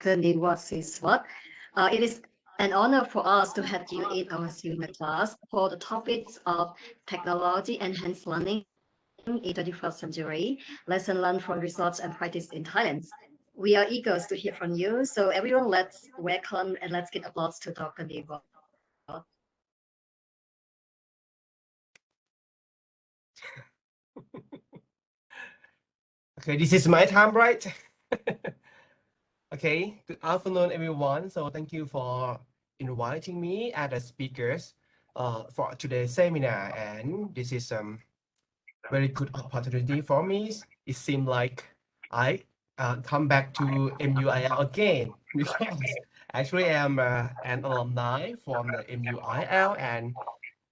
Siswat. It is an honor for us to have you in our senior class for the topics of technology enhanced learning in 21st century, lesson learned from research and practice in Thailand. We are eager to hear from you. So everyone, let's welcome and let's give applause to Dr. Nirwat. Okay, this is my time, right? Okay, good afternoon, everyone. So thank you for inviting me as a speakers for today's seminar, and this is very good opportunity for me. It seems like I come back to MUIL again because actually I'm an alumni from the MUIL, and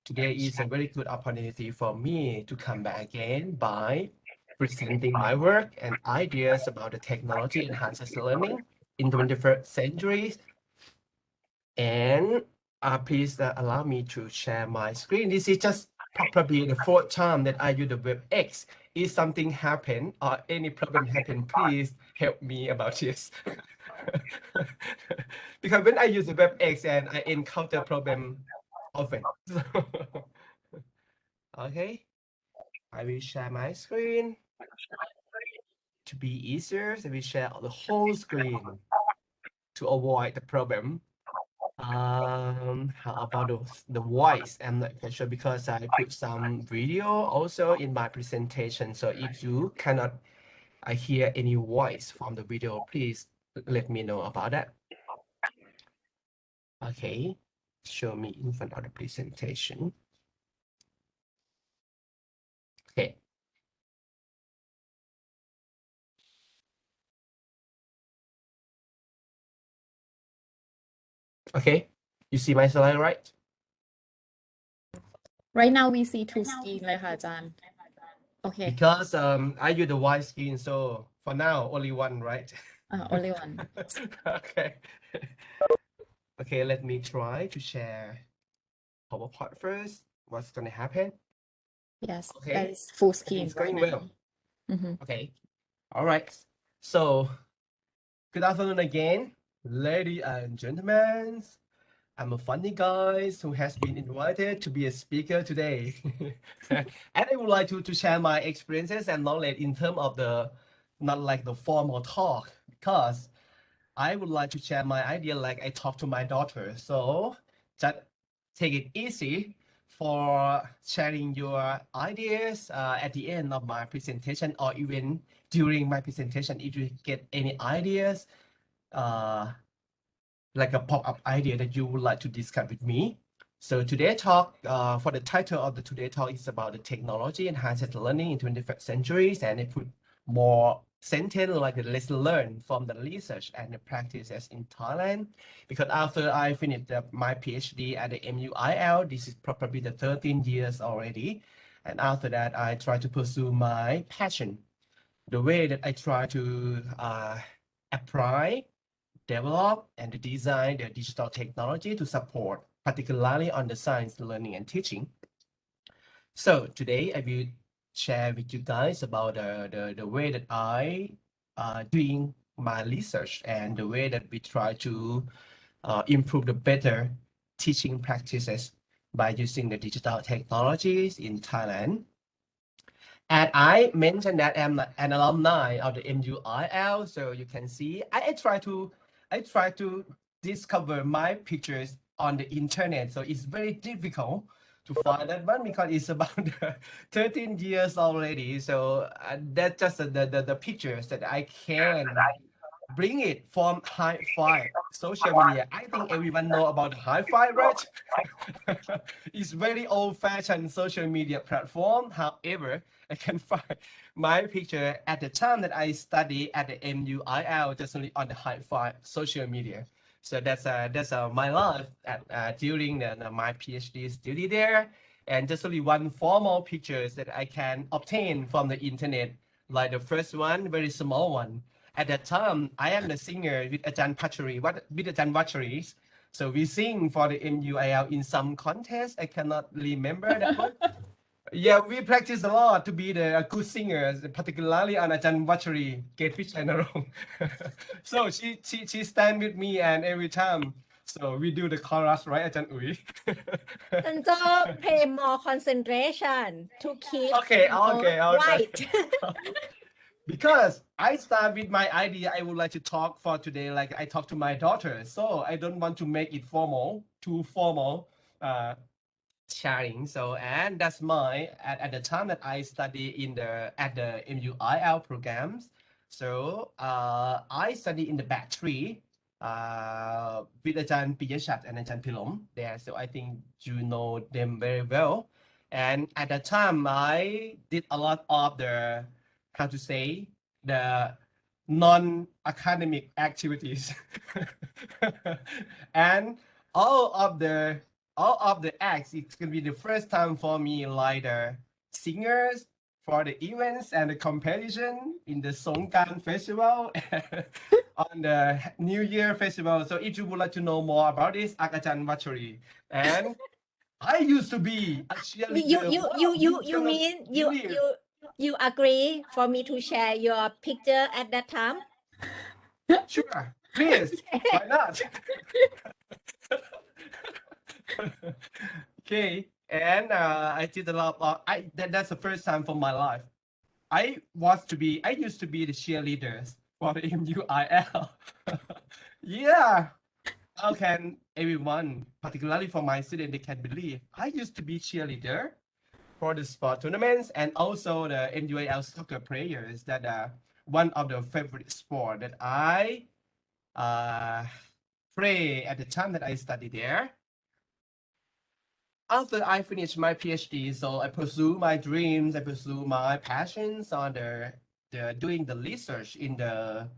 today is a very good opportunity for me to come back again by presenting my work and ideas about the technology enhances learning in 21st century. And please allow me to share my screen. This is just probably the fourth time that I use the WebEx. If something happen or any problem happen, please help me about this. Because when I use the WebEx and I encounter problem often. Okay, I will share my screen. To be easier, so we share the whole screen to avoid the problem. How about the voice? I'm not quite sure because I put some video also in my presentation. So if you cannot hear any voice from the video, please let me know about that. Okay, show me in front of the presentation. Okay. Okay, you see my slide, right? Right now we see two screens เลยค่ะอาจารย์ Okay. Because I use the wide screen, so for now only one, right? Only one. Okay. Okay, let me try to share PowerPoint first. What's gonna happen? Yes, Okay. that is full screen It's going right well. now. Okay. All right. So good afternoon again, ladies and gentlemen. I'm a funny guy who has been invited to be a speaker today. And I would like to share my experiences and knowledge in terms of the, not like the formal talk, because I would like to share my idea like I talk to my daughter. So just take it easy for sharing your ideas at the end of my presentation or even during my presentation. If you get any ideas, like a pop-up idea that you would like to discuss with me. So today talk, for the title of the today talk is about the technology enhanced learning in 21st centuries, and I put more sentence like the lesson learned from the research and the practices in Thailand. Because after I finished my PhD at the MUIL, this is probably the 13 years already. And after that, I try to pursue my passion. The way that I try to apply, develop, and design the digital technology to support, particularly on the science, learning, and teaching. So today I will share with you guys about the way that I doing my research and the way that we try to improve the better teaching practices by using the digital technologies in Thailand. And I mentioned that I'm an alumni of the MUIL, so you can see I try to discover my pictures on the internet. So it's very difficult to find that one because it's about 13 years already. So that's just the pictures that I can bring it from hi-fi social media. I think everyone know about hi-fi, right? It's very old-fashioned social media platform. However, I can find my picture at the time that I study at the MUIL just only on the hi-fi social media. So that's my life at during my PhD study there, and just only one formal pictures that I can obtain from the internet, like the first one, very small one. At that time, I am the singer with Ajahn Pachari, with Ajahn Vachari. So we sing for the MUIL in some contest. I cannot remember that one. Yeah, we practice a lot to be the good singers, particularly on Ajahn Vachari, Gate Pitch and Narong. So she stand with me and every time. So we do the chorus, right, Ajahn Ui? จันเจอ pay more concentration to keep Okay, note okay. right Because I start with my idea, I would like to talk for today, like I talk to my daughter. So I don't want to make it formal, too formal. Sharing. So and that's my at the time that I study in the at the MUIL programs. So I study in the batch 3 with Ajahn Piyashat and Ajahn Pilom there. So I think you know them very well. And at the time I did a lot of the how to say the non-academic activities and all of the acts, it's gonna be the first time for me, like the singers for the events and the competition in the Songkran Festival on the New Year Festival. So if you would like to know more about this, Akachan Vachari. And I used to be a cheerleader. you mean you agree for me to share your picture at that time Sure, please. Why not? Okay, and I did a lot of that's the first time for my life. I used to be the cheerleaders for the MUIL. Yeah. How can everyone, particularly for my student, they can believe I used to be cheerleader for the sport tournaments and also the MUIL soccer players that are one of the favorite sport that I play at the time that I studied there. After I finished my PhD, so I pursue my dreams, I pursue my passions on the doing the research in the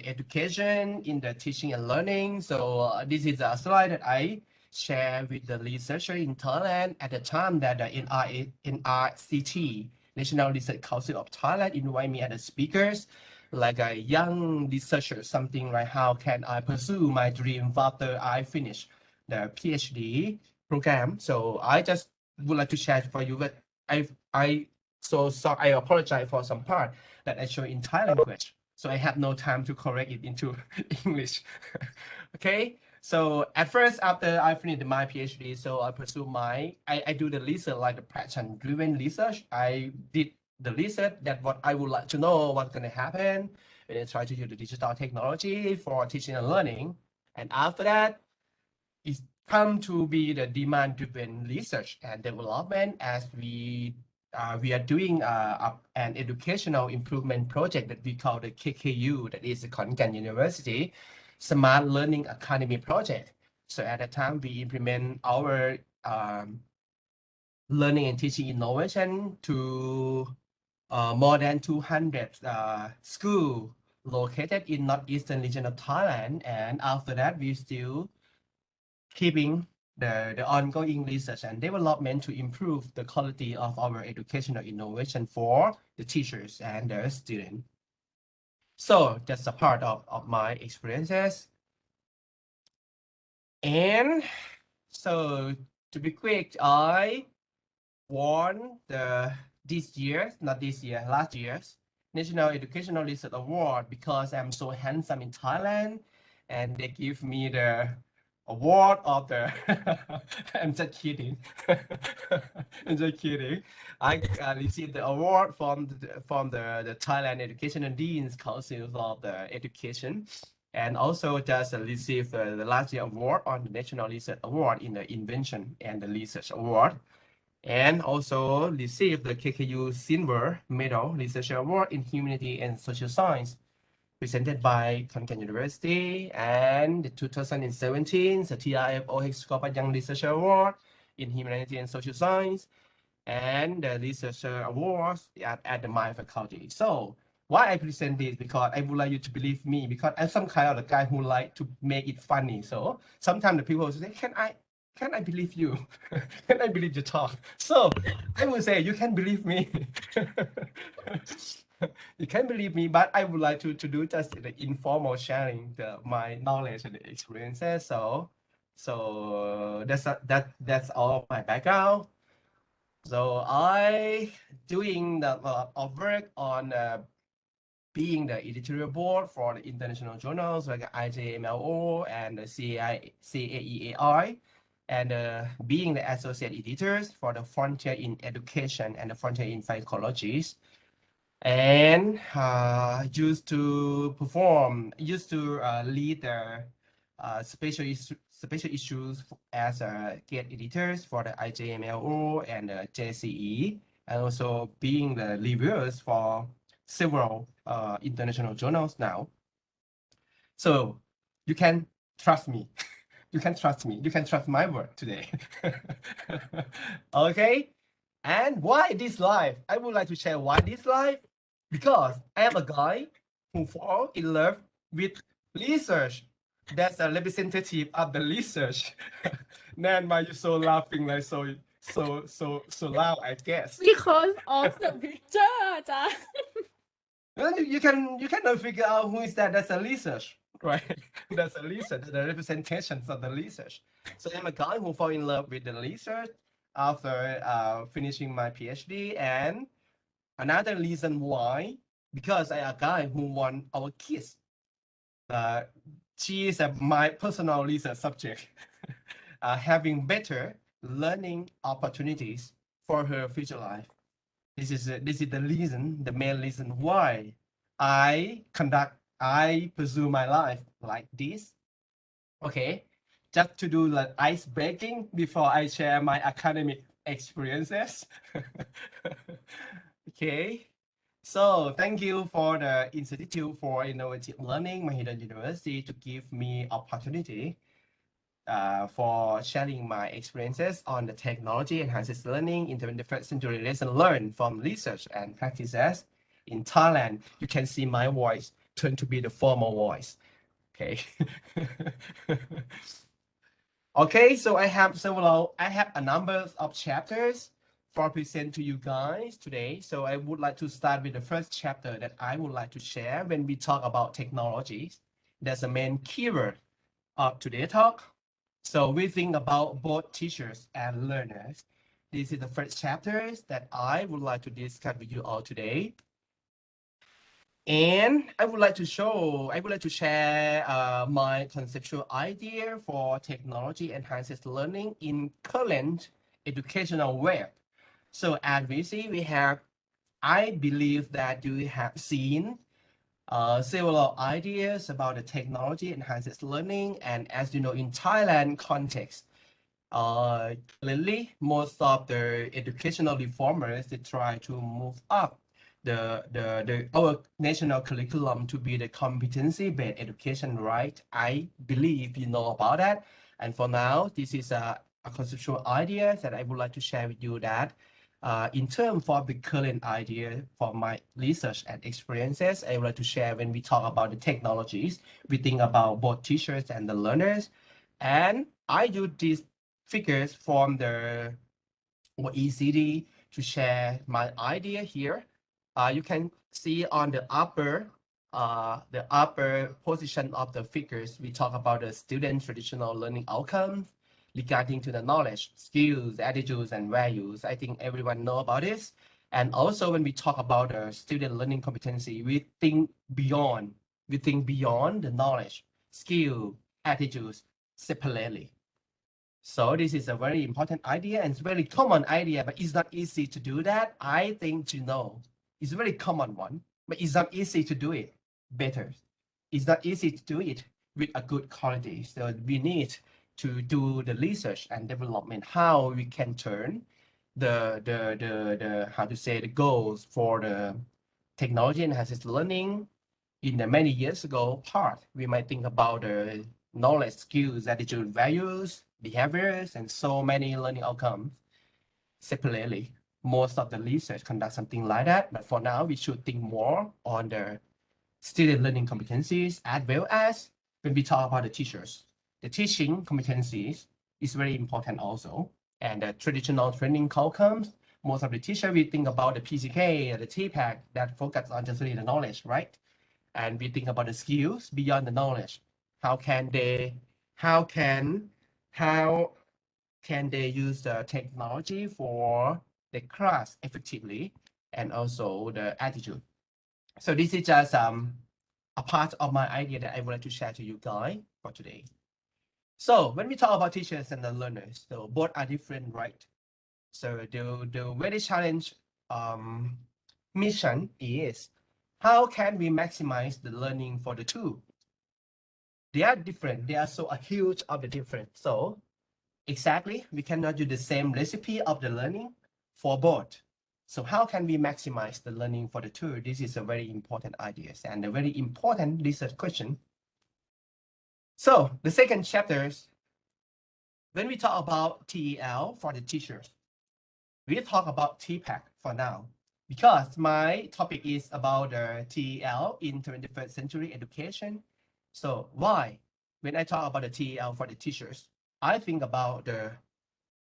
education, in the teaching and learning. So this is a slide that I share with the researcher in Thailand at the time that the NRCT, National Research Council of Thailand, invite me as a speakers, like a young researcher, something like how can I pursue my dream after I finish the PhD program. So I just would like to share for you that I apologize for some part that I show in Thai language. So I have no time to correct it into English. Okay. So at first, after I finished my PhD, so I pursue I do the research like the pattern-driven research. I did the research that what I would like to know what's going to happen when I try to use the digital technology for teaching and learning. And after that, it's come to be the demand-driven research and development as we are doing an educational improvement project that we call the KKU, that is the Khon Kaen University Smart Learning Academy project. So at that time, we implement our learning and teaching innovation to more than 200 schools located in northeastern region of Thailand. And after that, we still keeping the ongoing research and development to improve the quality of our educational innovation for the teachers and the students. So that's a part of my experiences. And so to be quick, I won last year's National Educational Research Award because I'm so handsome in Thailand, and they give me the award of the. I'm just kidding. I'm just kidding. I received the award from the Thailand Educational Deans Council of the Education, and also just received the last year award on the National Research Award in the Invention and the Research Award, and also received the KKU Silver Medal Research Award in Humanity and Social Science, presented by Khon Kaen University, and the 2017 the TRFOH Scopa Young Research Award in Humanity and Social Science, and the Research Awards at the my faculty. So why I present this? Because I would like you to believe me, because I'm some kind of the guy who like to make it funny. So sometimes the people say, can I believe you? Can I believe your talk? So I will say, you can believe me. You can believe me, but I would like to do just the informal sharing my knowledge and the experiences. So that's all my background. So I doing the of work on being the editorial board for the international journals like IJMLO and the CAEAI, and being the associate editors for the Frontier in Education and the Frontier in Psychology, and used to lead the special issues as guest editors for the IJMLO and the JCE, and also being the reviewers for several international journals now. So you can trust me. You can trust me. You can trust my work today. Okay. And why this life? I would like to share why this life. Because I am a guy who fall in love with research. That's a representative of the research. Nan, why you so laughing like so loud, I guess. Because of the picture จ้ะ Well, you cannot figure out who is that. That's a research, right? That's a research, the representations of the research. So I'm a guy who fall in love with the research after finishing my PhD. And another reason why, because I am a guy who want our kids. She is my personal research subject, having better learning opportunities for her future life. This is the reason, the main reason why I pursue my life like this. Okay, just to do the ice breaking before I share my academic experiences. Okay, so thank you for the Institute for Innovative Learning, Mahidol University, to give me opportunity for sharing my experiences on the technology enhances learning in the 21st century lesson learned from research and practices in Thailand. You can see my voice turn to be the formal voice. Okay. Okay, so I have a number of chapters for present to you guys today. So I would like to start with the first chapter that I would like to share when we talk about technologies. That's the main keyword of today's talk. So we think about both teachers and learners. This is the first chapters that I would like to discuss with you all today. And I would like to share my conceptual idea for technology enhances learning in current educational web. So as we see, I believe that you have seen several ideas about the technology enhances learning. And as you know, in Thailand context, clearly most of the educational reformers, they try to move up our national curriculum to be the competency-based education, right? I believe you know about that. And for now, this is a conceptual idea that I would like to share with you that in terms of the current idea for my research and experiences, I would like to share when we talk about the technologies, we think about both teachers and the learners. And I use these figures from the OECD to share my idea here. You can see on the upper position of the figures, we talk about the student traditional learning outcomes regarding to the knowledge, skills, attitudes, and values. I think everyone know about this. And also when we talk about the student learning competency, we think beyond the knowledge, skill, attitudes separately. So this is a very important idea and it's a very common idea, but it's not easy to do that. I think you know, it's a very common one, but it's not easy to do it better. It's not easy to do it with a good quality. So we need to do the research and development, how we can turn the how to say the goals for the technology enhances learning in the many years ago part. We might think about the knowledge, skills, attitude, values, behaviors, and so many learning outcomes separately. Most of the research conduct something like that, but for now, we should think more on the student learning competencies as well as when we talk about the teachers. The teaching competencies is very important also. And the traditional training outcomes, most of the teachers, we think about the PCK, the TPAC that focus on just really the knowledge, right? And we think about the skills beyond the knowledge. How can they use the technology for the class effectively, and also the attitude. So this is just a part of my idea that I would like to share to you guys for today. So when we talk about teachers and the learners, so both are different, right? So the very challenge mission is how can we maximize the learning for the two? They are different. They are so a huge of the difference. So exactly, we cannot do the same recipe of the learning for both. So how can we maximize the learning for the two? This is a very important idea and a very important research question. So the second chapter, when we talk about TEL for the teachers, we talk about TPAC for now, because my topic is about the TEL in 21st century education. So why? When I talk about the TEL for the teachers, I think about the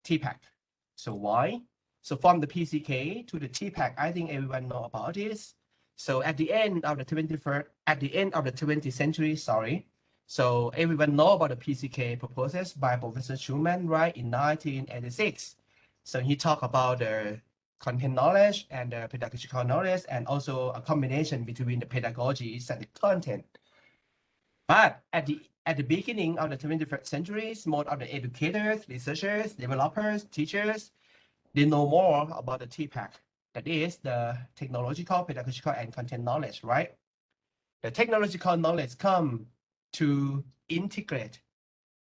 TPAC. So why? So from the PCK to the TPAC, I think everyone know about this. So at the end of the 20th century, so everyone know about the PCK proposals by Professor Schumann, right, in 1986. So he talked about the content knowledge and the pedagogical knowledge, and also a combination between the pedagogies and the content. But at the beginning of the 21st century, most of the educators, researchers, developers, teachers, they know more about the TPAC. That is the technological, pedagogical, and content knowledge, right? The technological knowledge come to integrate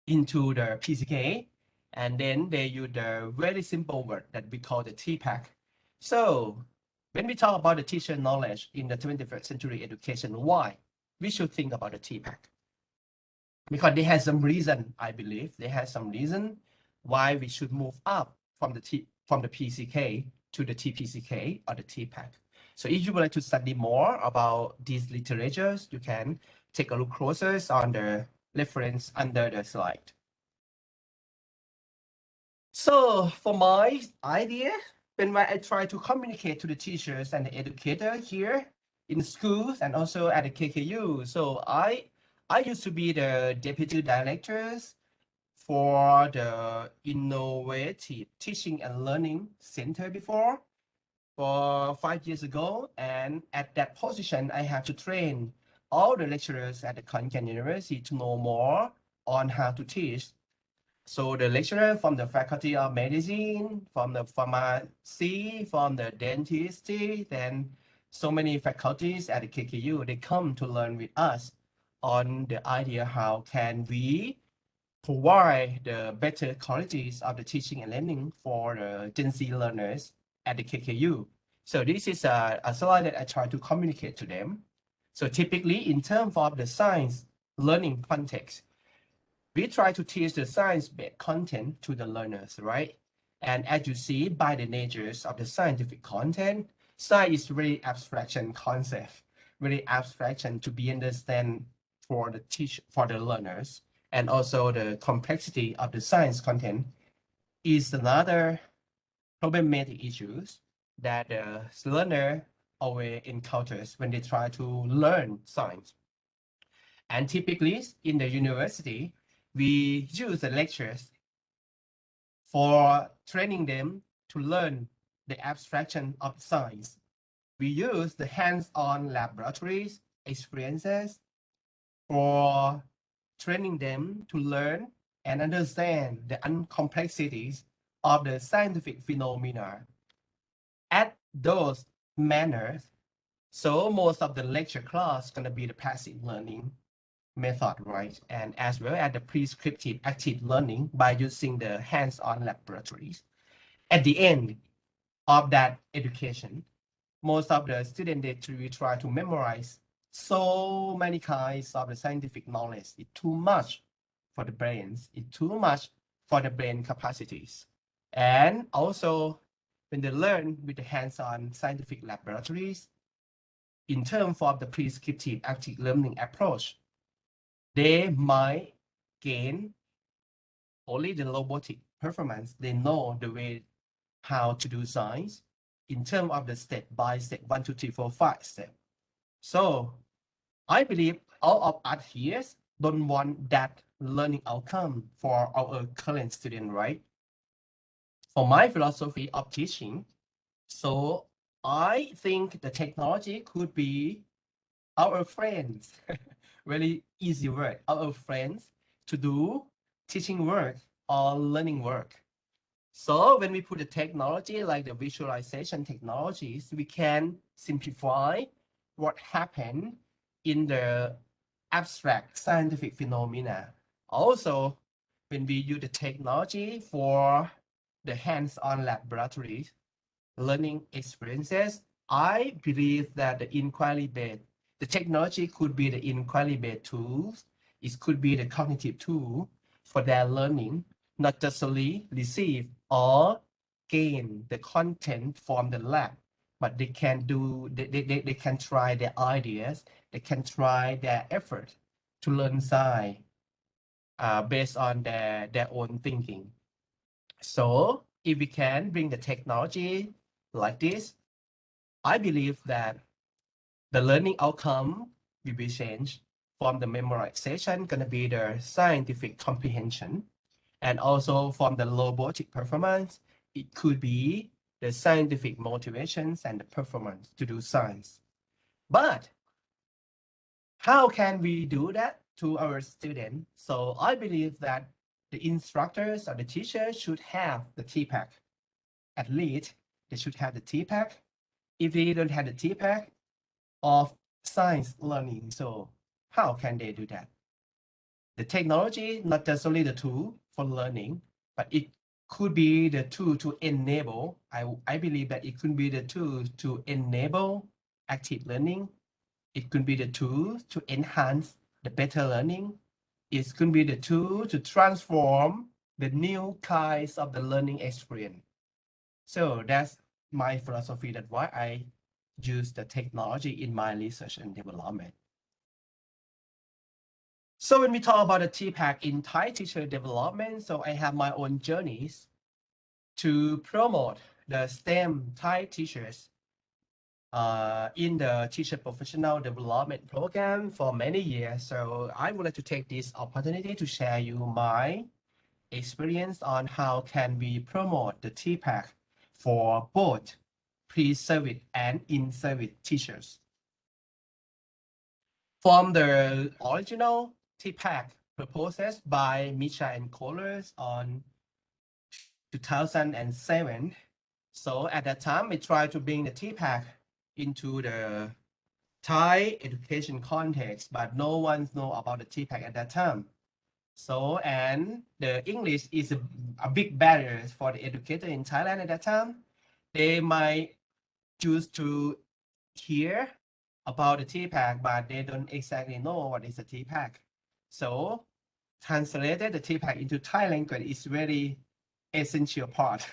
into the PCK, and then they use the very simple word that we call the TPAC. So when we talk about the teacher knowledge in the 21st century education, why we should think about the TPAC? Because they have some reason, I believe, they have some reason why we should move up from the PCK to the TPCK or the TPAC. So if you would like to study more about these literatures, you can take a look closer on the reference under the slide. So for my idea, when I try to communicate to the teachers and the educator here in schools and also at the KKU, so I used to be the deputy directors for the Innovative Teaching and Learning Center before, for 5 years ago. And at that position, I had to train all the lecturers at the Konkan University to know more on how to teach. So the lecturer from the Faculty of Medicine, from the pharmacy, from the dentistry, then so many faculties at the KKU, they come to learn with us on the idea how can we provide the better qualities of the teaching and learning for the Gen Z learners at the KKU. So this is a slide that I try to communicate to them. So typically in terms of the science learning context, we try to teach the science-based content to the learners, right? And as you see by the natures of the scientific content, science is very abstraction concept, very abstraction to be understand for the learners. And also the complexity of the science content is another problematic issues that the learner always encounters when they try to learn science. And typically in the university, we use the lectures for training them to learn the abstraction of science. We use the hands-on laboratories experiences for training them to learn and understand the complexities of the scientific phenomena at those manners. So most of the lecture class gonna be the passive learning method, right? And as well as the prescriptive active learning by using the hands-on laboratories. At the end of that education, most of the students, they try to memorize so many kinds of the scientific knowledge. It's too much for the brains. It's too much for the brain capacities. And also, when they learn with the hands-on scientific laboratories, in terms of the prescriptive active learning approach, they might gain only the robotic performance. They know the way how to do science in terms of the step by step 1, 2, 3, 4, 5 step. So I believe all of us here don't want that learning outcome for our current student, right? For my philosophy of teaching, So I think the technology could be our friends. Really easy word, our friends to do teaching work or learning work. So when we put the technology like the visualization technologies, we can simplify what happened in the abstract scientific phenomena. Also, when we use the technology for the hands-on laboratory learning experiences, I believe that the technology could be the inquiry-based tools. It could be the cognitive tool for their learning, not just solely receive or gain the content from the lab, but they can they can try their ideas, they can try their effort to learn science based on their own thinking. So if we can bring the technology like this, I believe that the learning outcome will be changed from the memorization gonna be the scientific comprehension, and also from the robotic performance, it could be the scientific motivations and the performance to do science. But how can we do that to our students? So I believe that the instructors or the teachers should have the TPAC. At least they should have the TPAC. If they don't have the TPAC of science learning, so how can they do that? The technology, not just only the tool for learning, but it could be the tool to enable. I believe that it could be the tool to enable active learning. It could be the tool to enhance the better learning. It could be the tool to transform the new kinds of the learning experience. So that's my philosophy, that why I use the technology in my research and development. So when we talk about the TPAC in Thai teacher development, so I have my own journeys to promote the STEM Thai teachers in the teacher professional development program for many years. So I would like to take this opportunity to share you my experience on how can we promote the TPAC for both pre-service and in-service teachers. From the original TPAC proposed by Misha and Kohlers on 2007. So at that time, we tried to bring the TPAC into the Thai education context, but no one knows about the TPAC at that time. So, and the English is a big barrier for the educator in Thailand at that time. They might choose to hear about the TPAC, but they don't exactly know what is a TPAC. So, translated the TPAC into Thai language is very essential part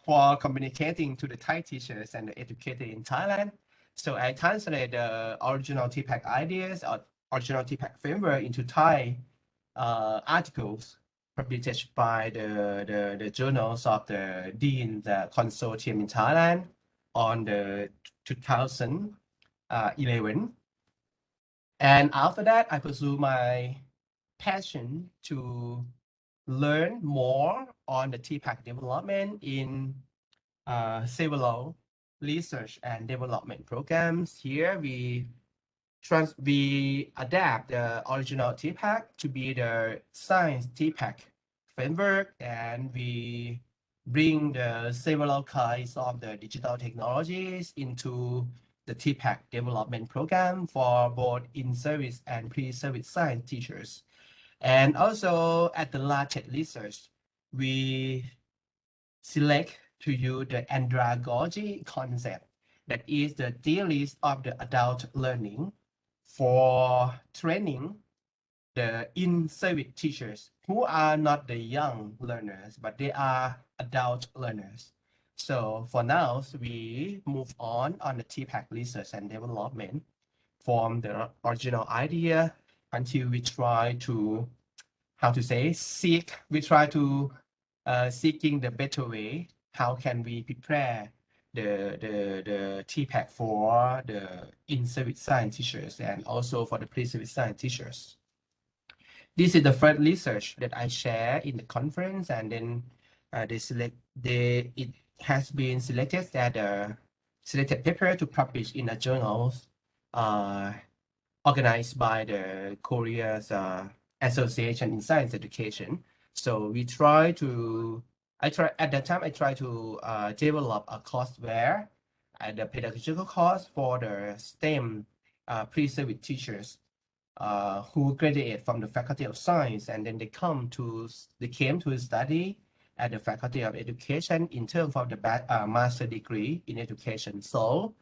for communicating to the Thai teachers and the educators in Thailand. So I translate the original TPAC ideas or original TPAC framework into Thai articles published by the journals of the Dean the Consortium in Thailand on the 2011. And after that, I pursue my passion to learn more on the TPAC development in several research and development programs. Here we adapt the original TPAC to be the science TPAC framework, and we bring the several kinds of the digital technologies into the TPAC development program for both in-service and pre-service science teachers. And also at the latest research, we select to use the andragogy concept, that is the theories of the adult learning, for training the in-service teachers who are not the young learners, but they are adult learners. So for now, we move on the TPAC research and development from the original idea until we try to, we try to seeking the better way. How can we prepare the TPAC for the in-service science teachers and also for the pre-service science teachers? This is the first research that I share in the conference, and then has been selected as a selected paper to publish in a journal organized by the Korea's Association in Science Education. So we try to, at that time, I try to develop a courseware and a pedagogical course for the STEM pre-service teachers who graduate from the Faculty of Science, and then they came to study at the Faculty of Education in terms of the master degree in education. So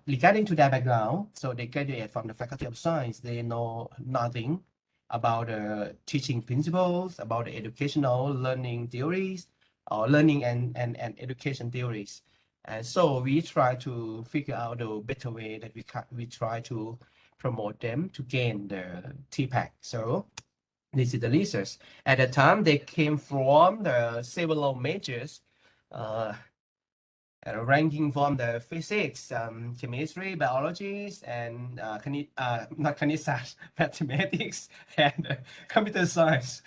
regarding to their background, so they graduate from the Faculty of Science, they know nothing about the teaching principles, about the educational learning theories, or learning and education theories. And so we try to figure out the better way that we try to promote them to gain the TPAC. So this is the research. At the time, they came from the several majors, ranking from the physics, chemistry, biology, and not Kanisat, mathematics, and computer science.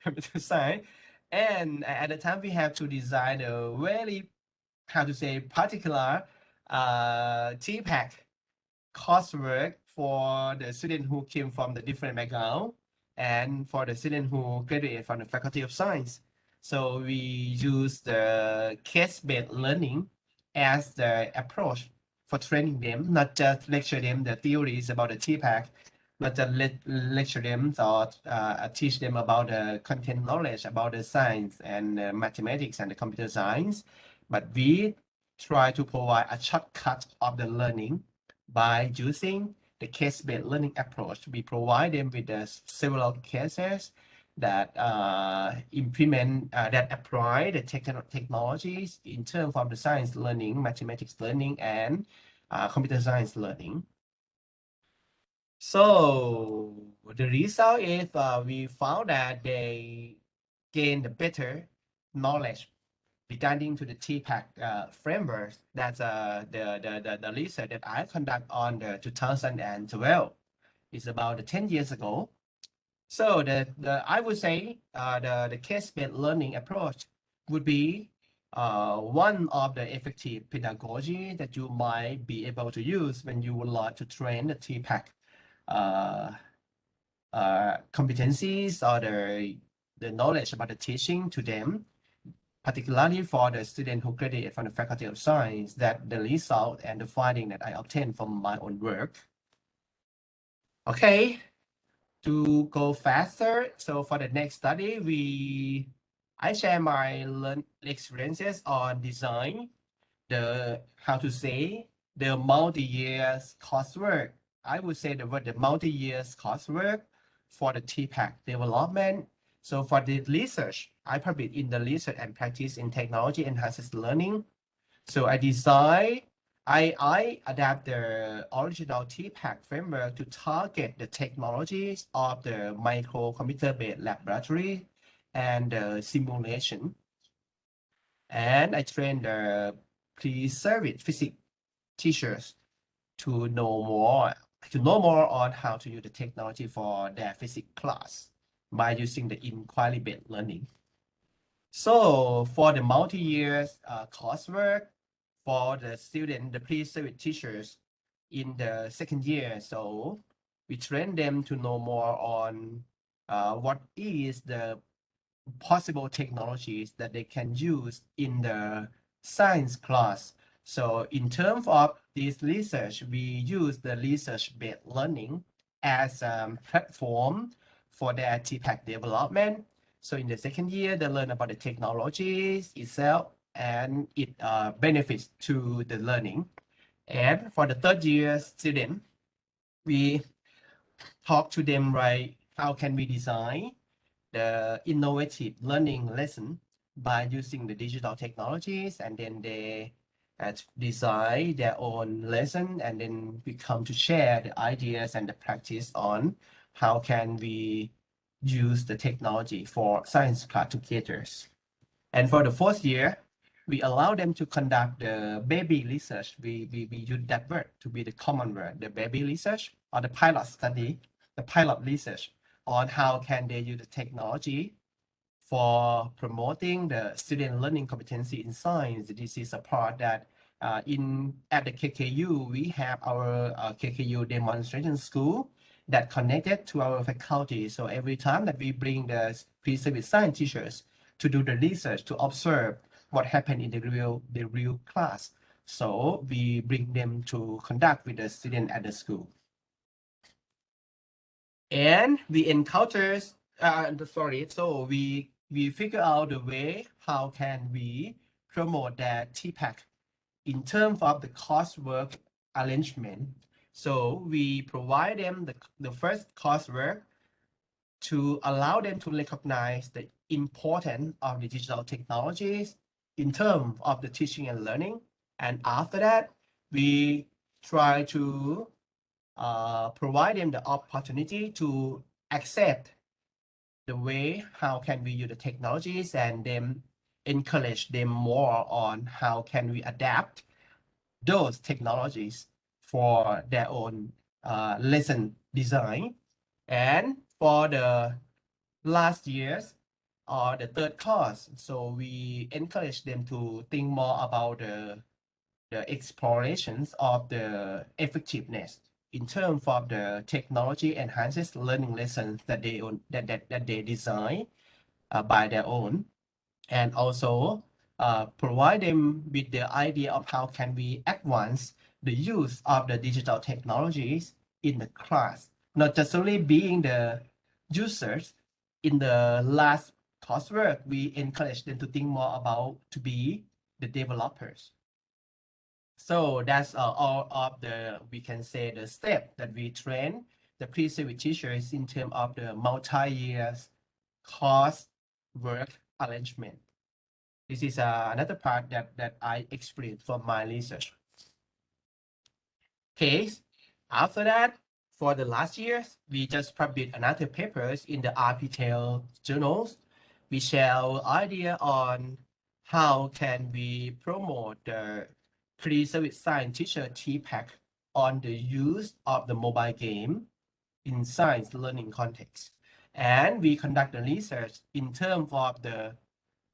Computer science. And at the time, we have to design a very, how to say, particular TPAC coursework for the student who came from the different background and for the student who graduated from the Faculty of Science. So we use the case-based learning as the approach for training them, not just lecture them the theories about the TPAC, but just lecture them or teach them about the content knowledge about the science and mathematics and the computer science. But we try to provide a shortcut of the learning by using the case-based learning approach. We provide them with several cases that implement, that apply the technologies in terms of the science learning, mathematics learning, and computer science learning. So the result is we found that they gain the better knowledge regarding to the TPAC framework. That's the research that I conduct on the 2012. It's about 10 years ago. So I would say the case-based learning approach would be one of the effective pedagogy that you might be able to use when you would like to train the TPAC competencies or the knowledge about the teaching to them, particularly for the student who graduate from the Faculty of Science, that the result and the finding that I obtained from my own work. Okay, to go faster, so for the next study, I share my experiences on design, the multi-year coursework. I would say the multi-year coursework for the TPAC development. So for the research, I published in the Research and Practice in Technology Enhances Learning. So I adapt the original TPAC framework to target the technologies of the microcomputer-based laboratory and simulation. And I train the pre-service physics teachers to know more on how to use the technology for their physics class by using the inquiry-based learning. So for the multi-year coursework for the student, the pre-service teachers in the second year, so we train them to know more on what is the possible technologies that they can use in the science class. So in terms of this research, we use the research-based learning as a platform for their TPAC development. So in the second year, they learn about the technologies itself and it benefits to the learning. And for the third year student, we talk to them, right? How can we design the innovative learning lesson by using the digital technologies, and then they design their own lesson, and then we come to share the ideas and the practice on how can we use the technology for science class together. And for the fourth year, we allow them to conduct the baby research. We use that word to be the common word, the baby research or the pilot study, the pilot research on how can they use the technology for promoting the student learning competency in science. This is a part that at the KKU, we have our KKU demonstration school that connected to our faculty. So every time that we bring the pre-service science teachers to do the research, to observe what happened in the real class. So we bring them to conduct with the student at the school. And we encounter, so we figure out the way how can we promote that TPAC in terms of the coursework arrangement. So we provide them the first coursework to allow them to recognize the importance of the digital technologies in terms of the teaching and learning. And after that, we try to provide them the opportunity to accept the way how can we use the technologies, and then encourage them more on how can we adapt those technologies for their own lesson design. And for the last years or the third course, so we encourage them to think more about the explorations of the effectiveness in terms of the technology enhances learning lessons that they design by their own, and also provide them with the idea of how can we advance the use of the digital technologies in the class, not just only being the users. In the last coursework, we encourage them to think more about to be the developers. So that's all of the, we can say, the step that we train the pre-service teachers in terms of the multi-year course work arrangement. This is another part that I experienced from my research. Okay, after that, for the last years, we just published another papers in the RPTEL journals. We share our idea on how can we promote the pre-service science teacher TPAC on the use of the mobile game in science learning context. And we conduct the research in terms of the,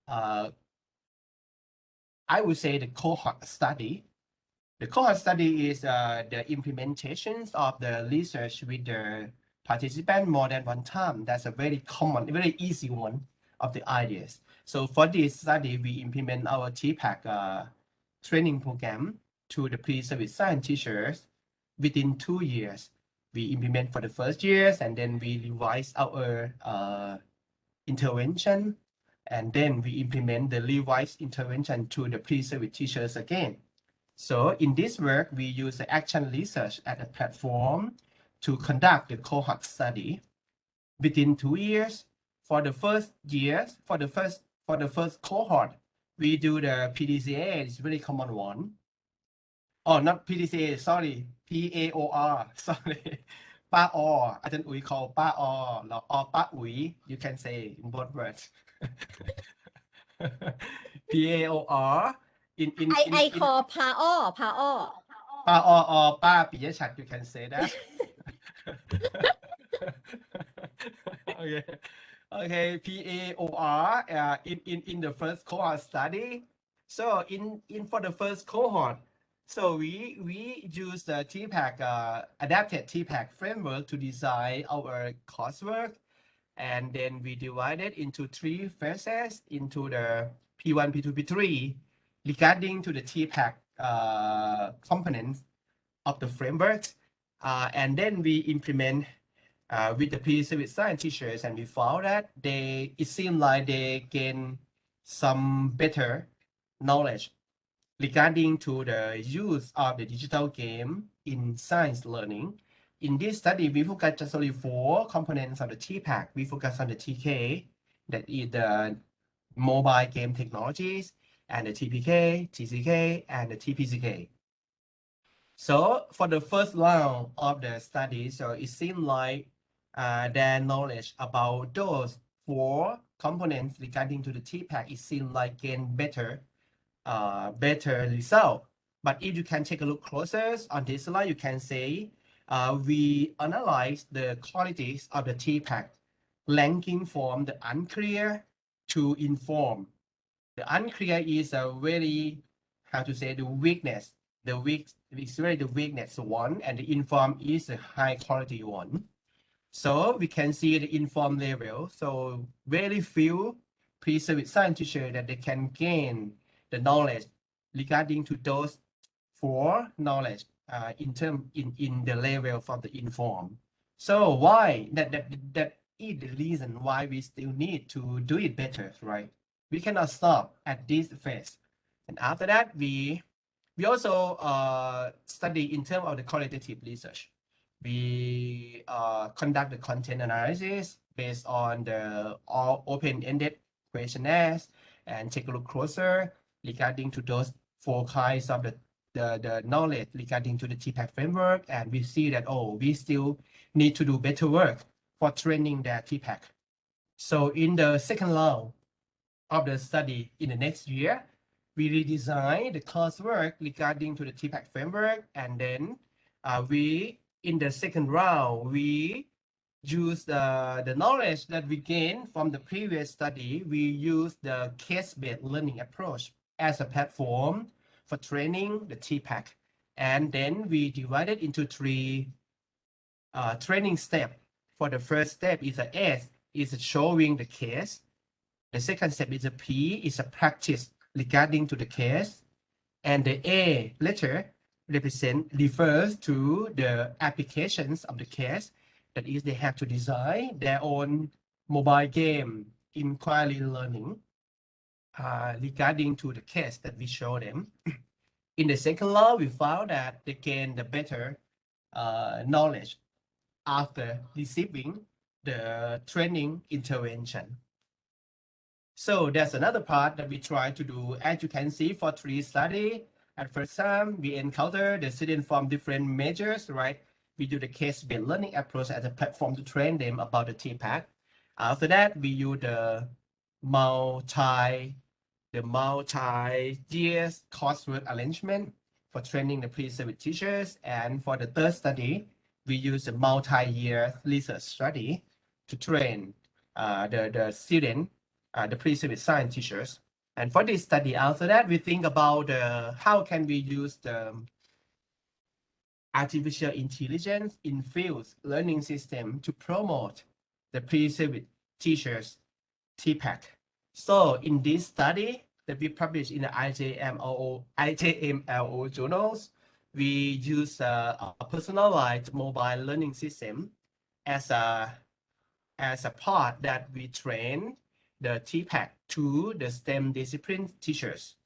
I would say, the cohort study. The cohort study is the implementations of the research with the participant more than one time. That's a very common, very easy one of the ideas. So for this study, we implement our TPAC training program to the pre-service science teachers within 2 years. We implement for the first years, and then we revise our intervention, and then we implement the revised intervention to the pre-service teachers again. So in this work, we use the action research as a platform to conduct the cohort study within 2 years. For the first years, for the first cohort, we do the PDCA. It's a very common one. Oh, not PDCA, sorry, PAOR, sorry. Pa or, อาจารย์อุ๋ย call Pa or Pa อุ๋ย you can say in both words. PAOR I call Pao. Pa or Pa ปิยะฉัตร you can say that. Okay, PAOR in the first cohort study. So in for the first cohort, so we use the TPAC adapted TPAC framework to design our coursework, and then we divided into 3 phases into the P1, P2, P3 regarding to the TPAC components of the framework, and then we implement with the pre-service science teachers, and we found that it seemed like they gain some better knowledge regarding to the use of the digital game in science learning. In this study, we focus just only 4 components of the TPAC. We focus on the TK, that is the mobile game technologies, and the TPK, TCK, and the TPCK. So for the first round of the study, so it seemed like their knowledge about those 4 components regarding to the TPAC, it seemed like gain better result. But if you can take a look closer on this slide, you can say we analyze the qualities of the TPAC ranking from the unclear to inform. The unclear is a very, how to say, the weakness. The weak is really the weakness one, and the inform is a high quality one. So we can see the inform level. So very few pre-service science teachers that they can gain the knowledge regarding to those four knowledge in the level from the inform. So why that is the reason why we still need to do it better, right? We cannot stop at this phase. And after that, we also study in terms of the qualitative research. We conduct the content analysis based on the all open-ended questionnaires and take a look closer regarding to those four kinds of the knowledge regarding to the TPAC framework. And we see that, oh, we still need to do better work for training their TPAC. So in the second round of the study in the next year, we redesign the coursework regarding to the TPAC framework, and then in the second round, we use the knowledge that we gained from the previous study. We use the case-based learning approach as a platform for training the TPAC, and then we divide it into three training steps. For the first step is a S, is showing the case. The second step is a P, is a practice regarding to the case, and the A letter refers to the applications of the case. That is, they have to design their own mobile game inquiry learning regarding to the case that we show them. In the second law, we found that they gain the better knowledge after receiving the training intervention. So that's another part that we try to do. As you can see, for three study, at first time, we encounter the students from different majors, right? We do the case-based learning approach as a platform to train them about the TPAC. After that, we use the multi-years coursework arrangement for training the pre-service teachers. And for the third study, we use the multi-year research study to train the student, the pre-service science teachers. And for this study, after that, we think about how can we use the artificial intelligence infused learning system to promote the pre-service teachers TPAC. So in this study that we published in the IJMLO journals, we use a personalized mobile learning system as a part that we train the TPAC to the STEM discipline teachers.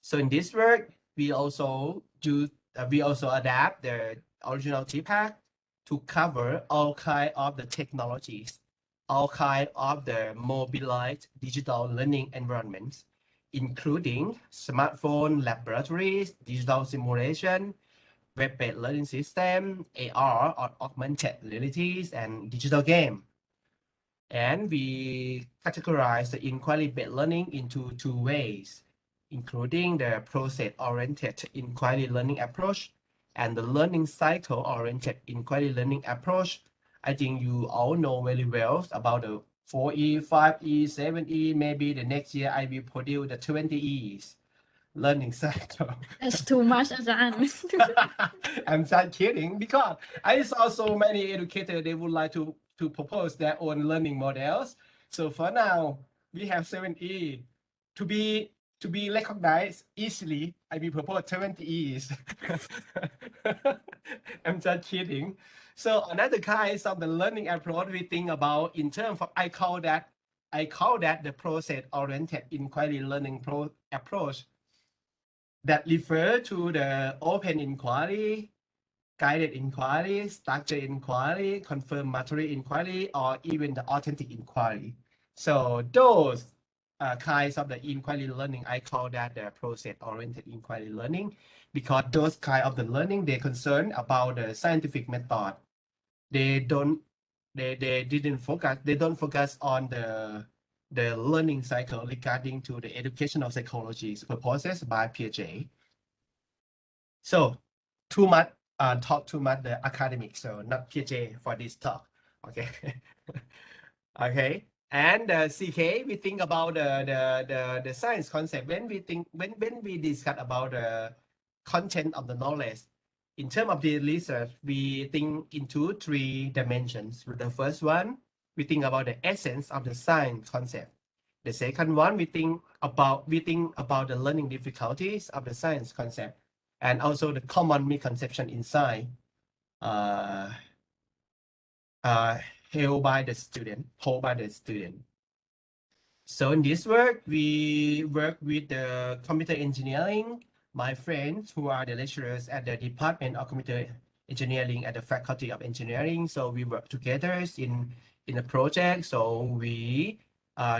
So in this work, we also adapt the original TPAC to cover all kinds of the technologies, all kinds of the mobilized digital learning environments, including smartphone laboratories, digital simulation, web-based learning system, AR or augmented realities, and digital game. And we categorize the inquiry-based learning into two ways, including the process-oriented inquiry learning approach and the learning cycle-oriented inquiry learning approach. I think you all know very well about the 4E, 5E, 7E. Maybe the next year I will produce the 20Es learning cycle. That's too much, Ajahn. I'm just kidding, because I saw so many educators, they would like to propose their own learning models. So for now, we have 7E. To be recognized easily, I will propose 20Es. I'm just kidding. So another kind of the learning approach we think about in terms of, I call that the process-oriented inquiry learning approach that refer to the open inquiry, guided inquiry, structured inquiry, confirmatory inquiry, or even the authentic inquiry. So those kinds of the inquiry learning, I call that the process-oriented inquiry learning, because those kind of the learning, they're concerned about the scientific method. They don't focus on the learning cycle regarding to the educational psychology purposes by Piaget. So talk too much the academic, so not Piaget for this talk. Okay. Okay. And CK, we think about the science concept when we discuss about the content of the knowledge. In terms of the research, we think into 3 dimensions. The first one, we think about the essence of the science concept. The second one, we think about the learning difficulties of the science concept, and also the common misconception inside, held by the student. So in this work, we work with the computer engineering, my friends who are the lecturers at the Department of Computer Engineering at the Faculty of Engineering. So we work together in a project. So we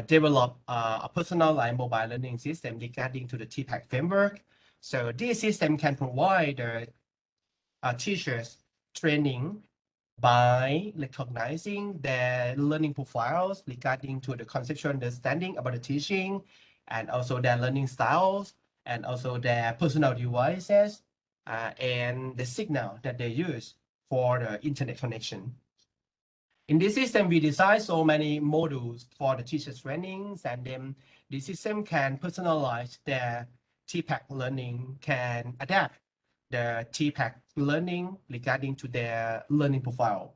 develop a personalized mobile learning system regarding to the TPAC framework. So this system can provide the teachers training by recognizing their learning profiles regarding to the conceptual understanding about the teaching, and also their learning styles, and also their personal devices, and the signal that they use for the internet connection. In this system, we design so many modules for the teachers' trainings, and then the system can personalize their TPAC learning, can adapt the TPAC learning regarding to their learning profile.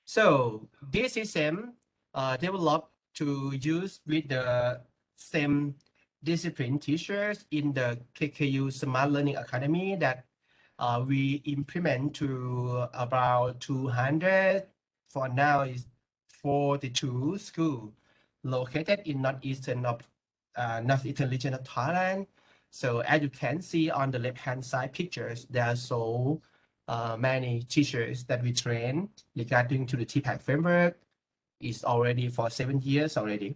So this system developed to use with the STEM discipline teachers in the KKU Smart Learning Academy that we implement to about 200, for now is 42 schools located in northeastern region of Thailand. So as you can see on the left-hand side pictures, there are so many teachers that we train regarding to the TPAC framework. Is already for 7 years already.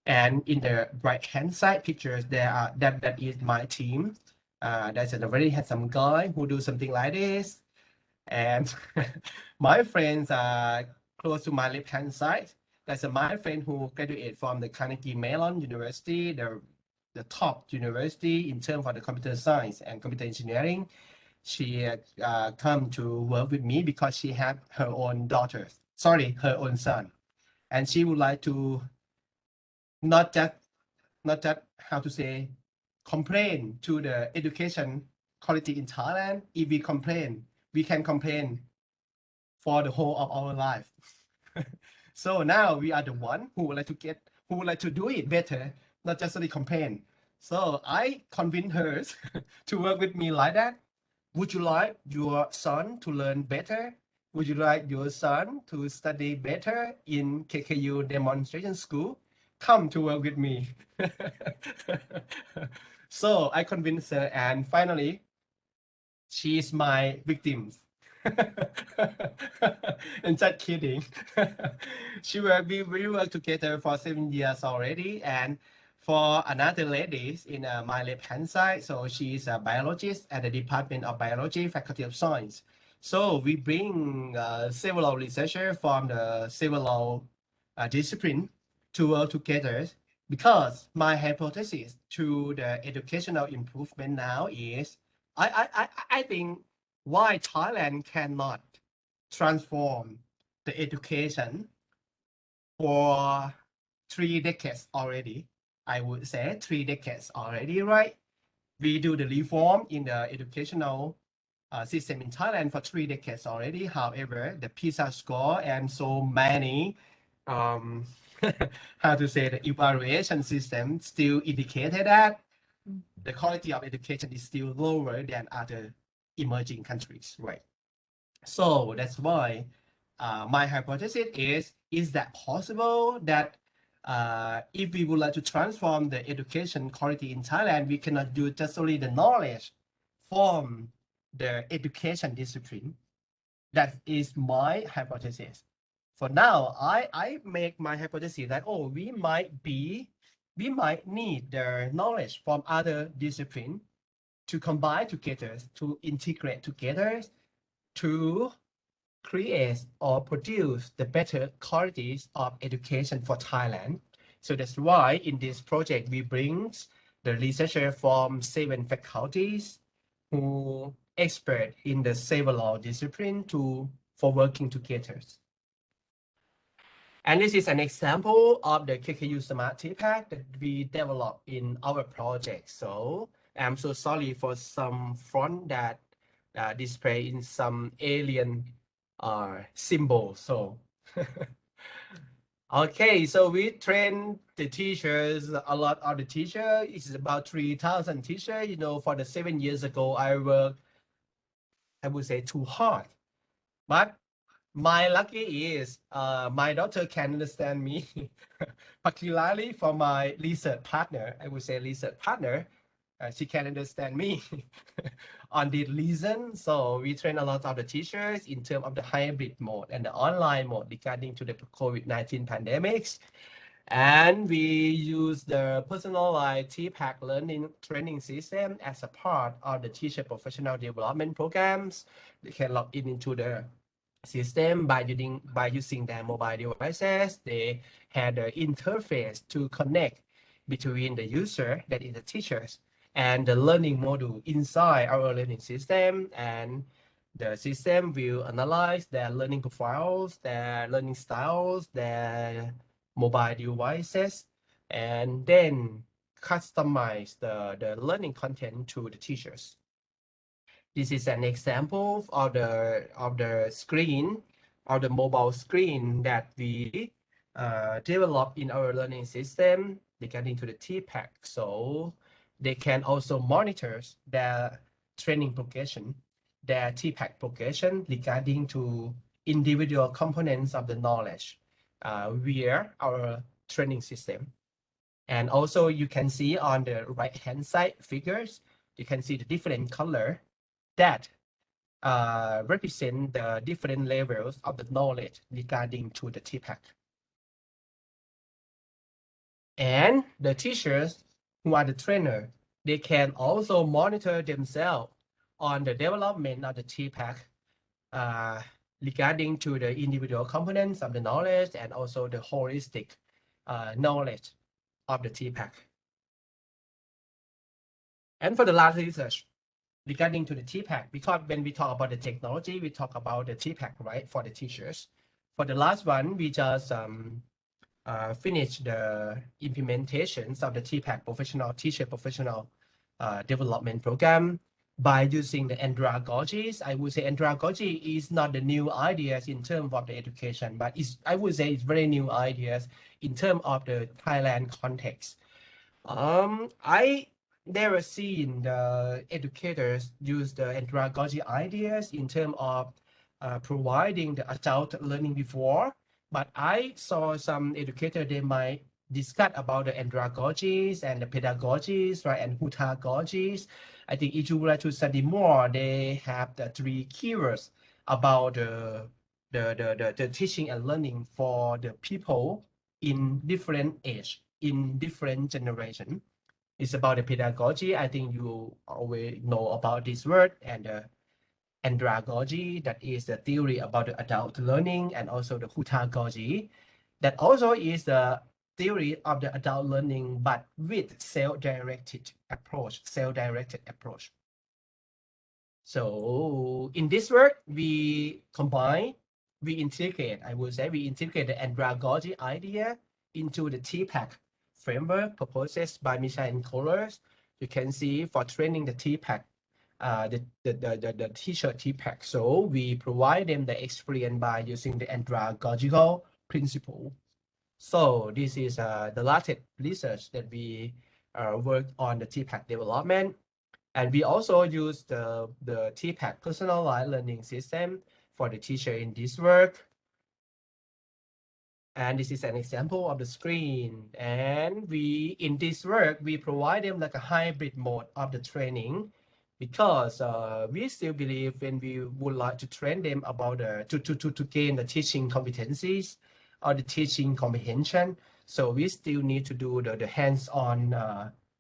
And in the right-hand side pictures, there are that is my team. That's a very handsome guy who do something like this. And my friends are close to my left-hand side. That's my friend who graduated from the Carnegie Mellon University, the top university in terms of the computer science and computer engineering. She come to work with me because she had her own her own son, and she would like to not just how to say complain to the education quality in Thailand. If we complain, we can complain for the whole of our life. So now we are the one who would like to do it better, not just only complain. So I convinced her to work with me like that. Would you like your son to learn better? Would you like your son to study better in KKU demonstration school? Come to work with me. So I convinced her, and finally, she is my victim. And just kidding. We work together for 7 years already, and for another lady in my left-hand side, so she is a biologist at the Department of Biology, Faculty of Science. So we bring several researchers from the several discipline to work together, because my hypothesis to the educational improvement now is I think why Thailand cannot transform the education for 3 decades already. I would say 3 decades already, right? We do the reform in the educational system in Thailand for 3 decades already. However, the PISA score and so many, how to say, the evaluation system still indicated that the quality of education is still lower than other emerging countries, right? So that's why my hypothesis is that possible that if we would like to transform the education quality in Thailand, we cannot do just only the knowledge from the education discipline. That is my hypothesis. For now, I make my hypothesis that, we might need the knowledge from other discipline to combine together, to integrate together, to create or produce the better qualities of education for Thailand. So that's why in this project, we bring the researcher from 7 faculties who expert in the several discipline for working together. And this is an example of the KKU Smart TPAC that we developed in our project. So I'm so sorry for some font that display in some alien symbol. So okay, so we train the teachers, a lot of the teachers. It's about 3,000 teachers. You know, for the 7 years ago, I worked, I would say, too hard. But my lucky is my daughter can understand me, particularly for my research partner. I would say research partner. She can understand me on the reason. So we train a lot of the teachers in terms of the hybrid mode and the online mode regarding to the COVID-19 pandemics. And we use the personalized TPAC learning training system as a part of the teacher professional development programs. They can log in into the system by using their mobile devices. They had an interface to connect between the user, that is the teachers, and the learning module inside our learning system. And the system will analyze their learning profiles, their learning styles, their mobile devices, and then customize the learning content to the teachers. This is an example of the screen, of the mobile screen that we developed in our learning system regarding to the TPAC. So they can also monitor their training progression, their TPAC progression regarding to individual components of the knowledge via our training system. And also you can see on the right hand side figures, you can see the different color that represent the different levels of the knowledge regarding to the TPAC. And the teachers who are the trainer, they can also monitor themselves on the development of the TPAC regarding to the individual components of the knowledge and also the holistic knowledge of the TPAC. And for the last research regarding to the TPAC, because when we talk about the technology, we talk about the TPAC, right, for the teachers. For the last one, we just finished the implementations of the TPAC teacher professional development program by using the andragogies. I would say andragogy is not the new ideas in terms of the education, but I would say it's very new ideas in terms of the Thailand context. I never seen the educators use the andragogy ideas in terms of providing the adult learning before, but I saw some educators, they might discuss about the andragogies and the pedagogies, right, and hutagogies. I think if you would like to study more, they have the 3 keywords about the teaching and learning for the people in different age, in different generation. It's about the pedagogy. I think you always know about this word, and andragogy, that is the theory about the adult learning, and also the hutagogy, that also is the theory of the adult learning, but with self-directed approach. So in this work, we integrate the andragogy idea into the TPAC framework proposed by Michelle and Kohlers. You can see for training the TPAC, the teacher TPAC. So we provide them the experience by using the andragogical principle. So this is the latest research that we worked on the TPAC development. And we also use the TPAC personalized learning system for the teacher in this work. And this is an example of the screen. And in this work, we provide them like a hybrid mode of the training, because we still believe when we would like to train them about to gain the teaching competencies or the teaching comprehension. So we still need to do the hands-on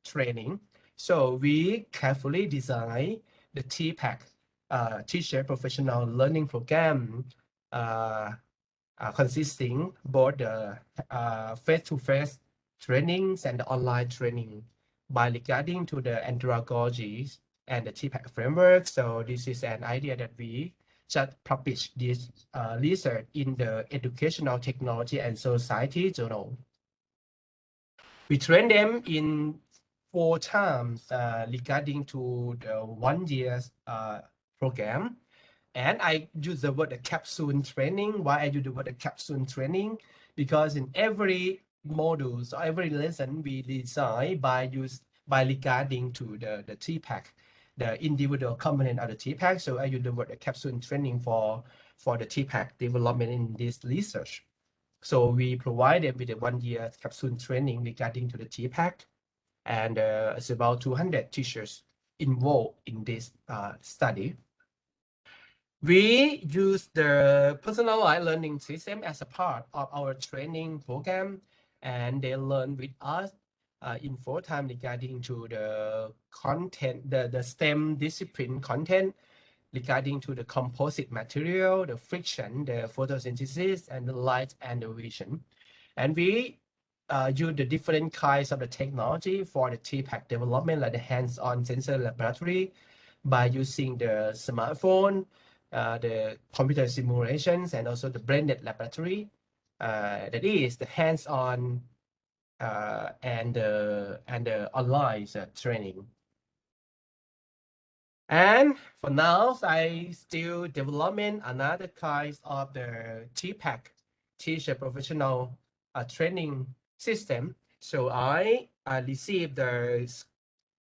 training. So we carefully design the TPAC teacher professional learning program consisting both the face-to-face trainings and the online training by regarding to the andragogies and the TPAC framework. So this is an idea that we just published this research in the Educational Technology and Society journal. We train them in 4 times regarding to the 1 year program. And I use the word capsule training. Why I use the word capsule training? Because in every modules or every lesson we design by regarding to the TPAC, the individual component of the TPAC. So I use the word capsule training for the TPAC development in this research. So we provide them with a 1 year capsule training regarding to the TPAC, and it's about 200 teachers involved in this study. We use the personalized learning system as a part of our training program, and they learn with us in 4 times regarding to the content, the STEM discipline content, regarding to the composite material, the friction, the photosynthesis, and the light and the vision. And we use the different kinds of the technology for the TPAC development, like the hands-on sensor laboratory, by using the smartphone, the computer simulations, and also the blended laboratory. That is the hands-on and the online training. And for now, I still developing another kind of the TPAC, teacher professional training system. So I received the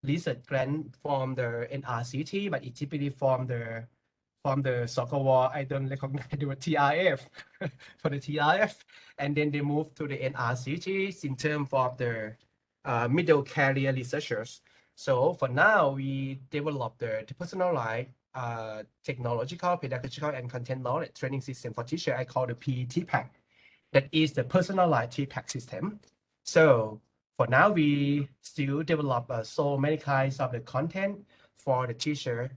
research grant from the NRCT, but it typically from the soccer war. I don't recognize the TRF for the TRF, and then they moved to the NRCT in terms of the middle career researchers. So for now, we develop the personalized technological, pedagogical, and content knowledge training system for teacher. I call the PTPAC. That is the personalized TPAC system. So for now, we still develop so many kinds of the content for the teacher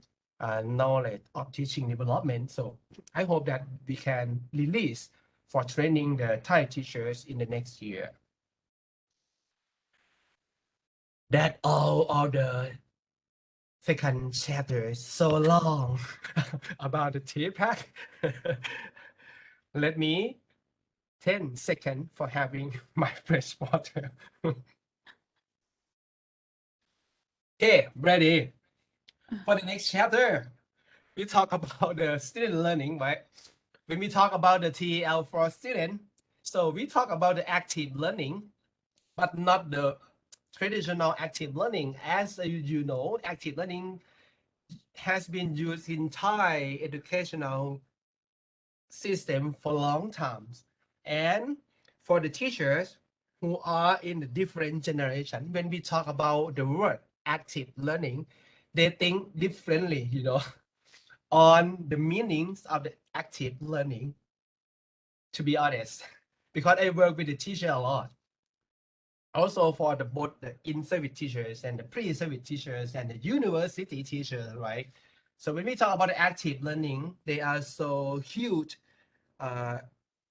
knowledge of teaching development. So I hope that we can release for training the Thai teachers in the next year. That all of the second chapter is so long about the TPAC. Let me 10 seconds for having my fresh water. Okay, ready for the next chapter. We talk about the student learning, right? When we talk about the TEL for student, so we talk about the active learning, but not the traditional active learning. As you know, active learning has been used in Thai educational system for a long time. And for the teachers who are in the different generation, when we talk about the word active learning, they think differently, on the meanings of the active learning, to be honest, because I work with the teacher a lot. Also for both the in-service teachers and the pre-service teachers and the university teachers, right? So when we talk about the active learning, they are so huge,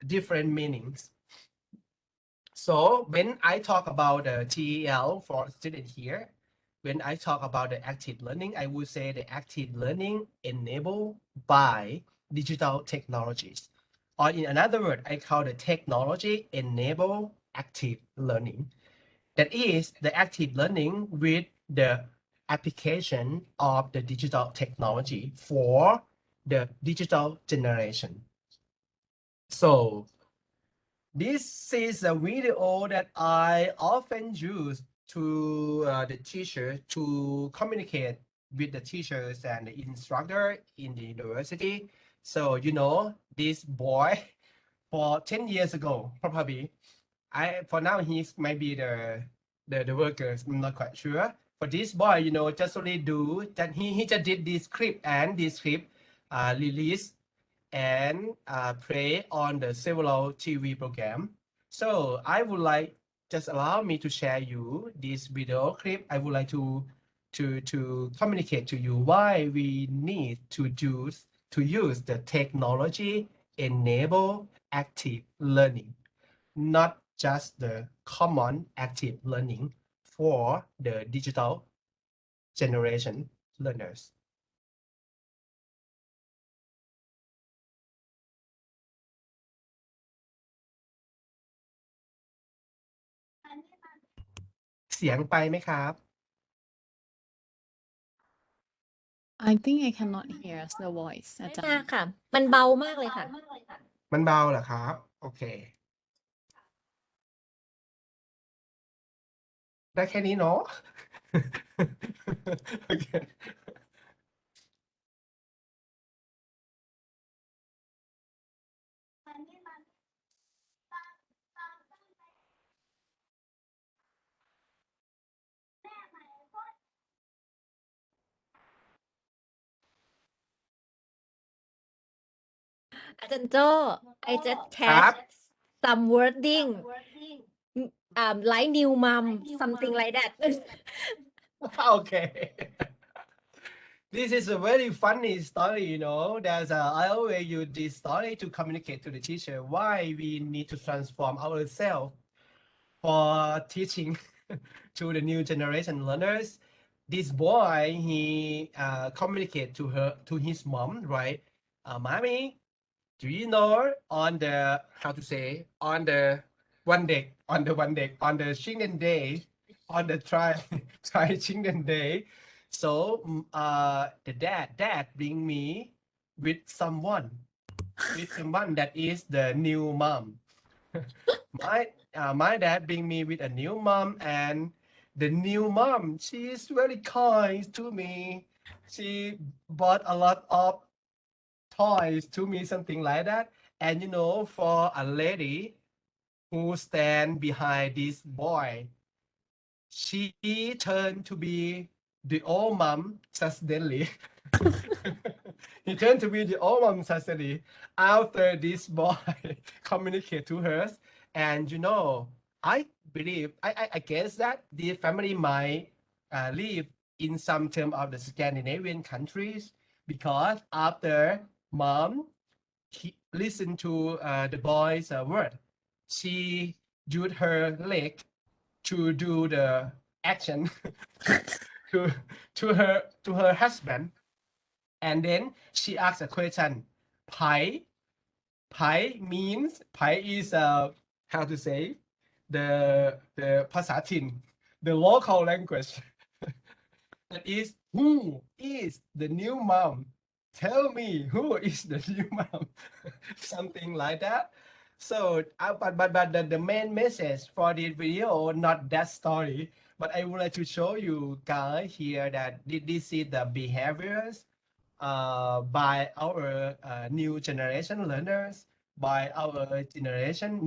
different meanings. So when I talk about the TEL for student here, when I talk about the active learning, I would say the active learning enabled by digital technologies. Or in another word, I call the technology enabled active learning. That is the active learning with the application of the digital technology for the digital generation. So this is a video that I often use to the teacher to communicate with the teachers and the instructor in the university. So this boy for 10 years ago, probably, for now he's maybe the workers, I'm not quite sure. For this boy, just only do that he just did this script, and this script released and play on the several TV program. So I would like, just allow me to share you this video clip. I would like to communicate to you why we need to use the technology enable active learning, not just the common active learning for the digital generation learners. เสียงไปไหมครับ I think I cannot hear the voice อาจาร มา ย์ ค่ะ มันเบามากเลยค่ะ มันเบาเหรอครับ โอเค ได้แค่นี้เนาะ โอเค อาจารย์โจ้ I just ครับ catch some wording like new mom something like that Okay. This is a very funny story, you know. I always use this story to communicate to the teacher why we need to transform ourselves for teaching to the new generation learners. This boy, he communicate to his mom, right? Mommy, do you know on the how to say on the one day on the Children's Day on the try Children's Day, so the dad bring me with someone that is the new mom. My dad bring me with a new mom, and the new mom, she is very kind to me. She bought a lot of toys to me, something like that. And you know, for a lady who stand behind this boy, she turned to be the old mom suddenly. He turned to be the old mom suddenly after this boy communicate to her. And you know, I believe, I guess that the family might live in some term of the Scandinavian countries, because after mom listen to the boy's word, she used her leg to do the action to her husband, and then she asked a question. Pai means pai is how to say the ภาษาถิ่น the local language. That is, who is the new mom? Tell me who is the new mom. Something like that. So but the main message for this video, not that story, but I would like to show you guys here that this is the behaviors by our new generation learners, by our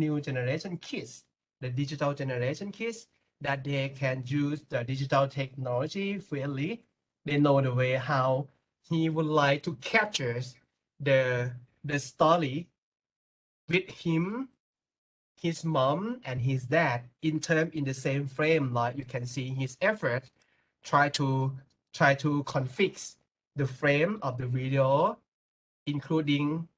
new generation kids, the digital generation kids, that they can use the digital technology freely. They know the way how he would like to capture the story with him, his mom, and his dad in the same frame. Like you can see his effort try to confix the frame of the video, including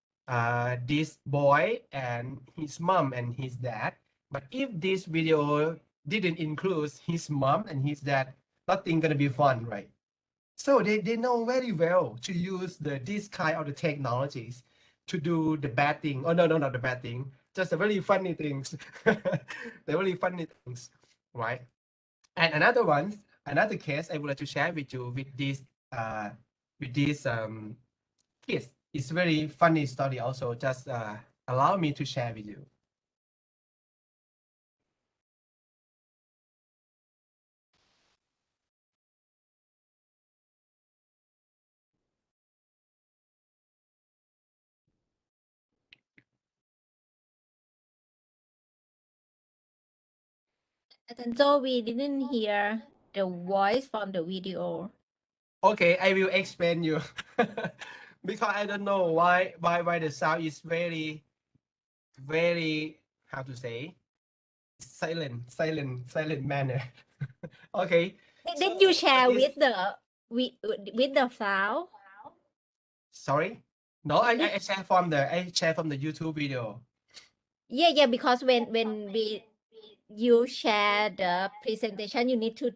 this boy and his mom and his dad. But if this video didn't include his mom and his dad, nothing gonna be fun, right? So they know very well to use this kind of the technologies to do the bad thing. Oh no, not the bad thing. Just the very funny things. The very funny things, right? And another case I would like to share with you with this kids. It's very funny story also. Just allow me to share with you. So we didn't hear the voice from the video. Okay, I will explain you. Because I don't know why the sound is very how to say silent manner. Okay. Did you share this, with the sound? sorry? No, I share from the YouTube video. Yeah, because when you share the presentation, you need to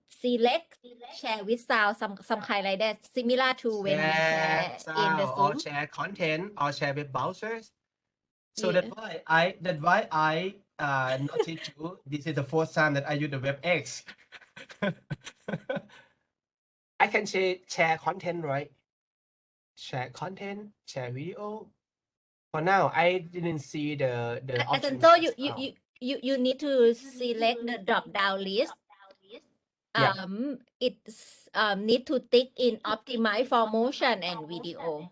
select share with sound, some kind like that, similar to when we share in the sound, or Zoom. share content, or share with browsers. So Yeah. that's why not teach you. This is the first time that I use the WebEx. I can share content, right? Share content, share video. For now, I didn't see the option. So just now. you need to select the drop down list. Yeah. It's need to tick in optimize for motion and video.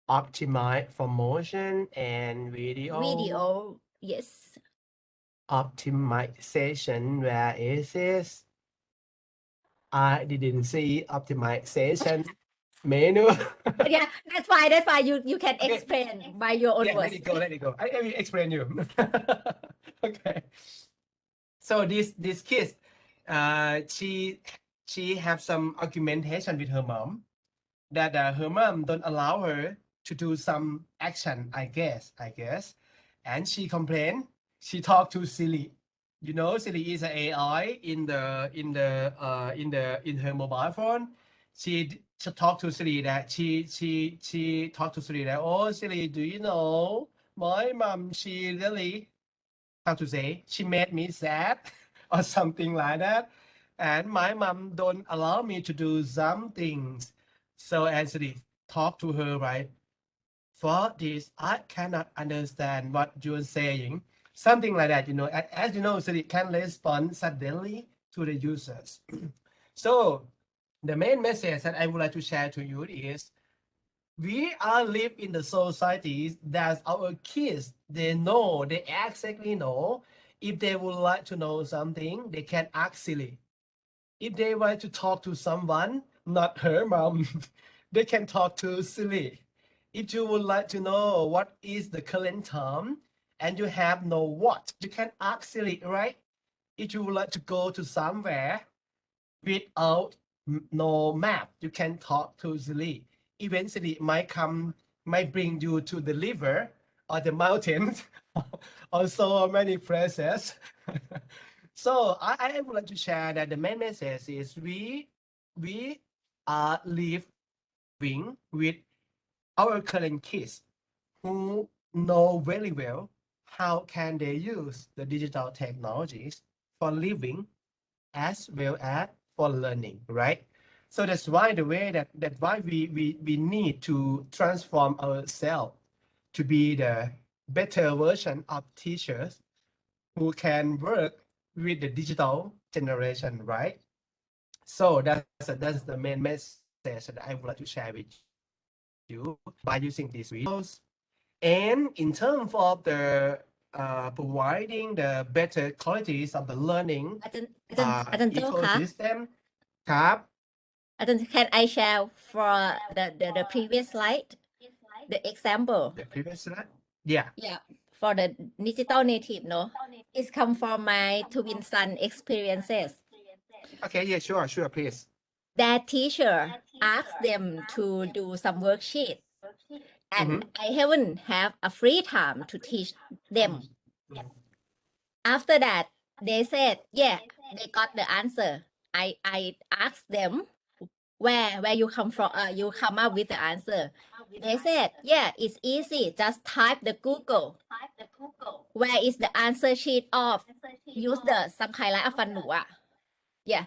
Optimize for motion and video. Yes. Optimization, where is this? I didn't see optimization menu. Yeah, that's why you can Okay. explain by your own Yeah, words. let it go. I will explain you. Okay. So this kid, she have some argumentation with her mom that her mom don't allow her to do some action, I guess, and she complained. She talked to Siri. You know, Siri is an AI in her mobile phone. She talked to Siri that she talked to Siri that, oh Siri, do you know my mom? She really, how to say, she made me sad or something like that, and my mom don't allow me to do some things. So Siri talk to her, right? For this, I cannot understand what you're saying. Something like that, you know. As you know, Siri can respond suddenly to the users. So the main message that I would like to share to you is we are live in the societies that our kids, they exactly know. If they would like to know something, they can ask Siri. If they want to talk to someone, not her mom, they can talk to Siri. If you would like to know what is the current term and you have no what, you can ask Siri, right? If you would like to go to somewhere without no map, you can talk to Siri. Eventually, might bring you to the river or the mountains, or so many places. So I would like to share that the main message is we are living with our current kids who know very well how can they use the digital technologies for living as well as for learning, right? So that's why we need to transform ourselves to be the better version of teachers who can work with the digital generation, right? So that's the main message that I would like to share with you by using these videos. And in terms of the providing the better qualities of the learning อาจารย์โจ้คะ ecosystem ครับ Can I share for the previous slide the example? The previous slide. Yeah. Yeah, for the digital native, no, it's come from my twin son experiences. Okay. Yeah. Sure. Please. Their teacher asked them to do some worksheet, and I haven't have a free time to teach them. After that, they said, yeah, they got the answer. I asked them where you come from. You come up with the answer. They said, yeah, it's easy. Just type the Google. Where is the answer sheet of? Use the สำคัญและฟันหนูอะ yeah.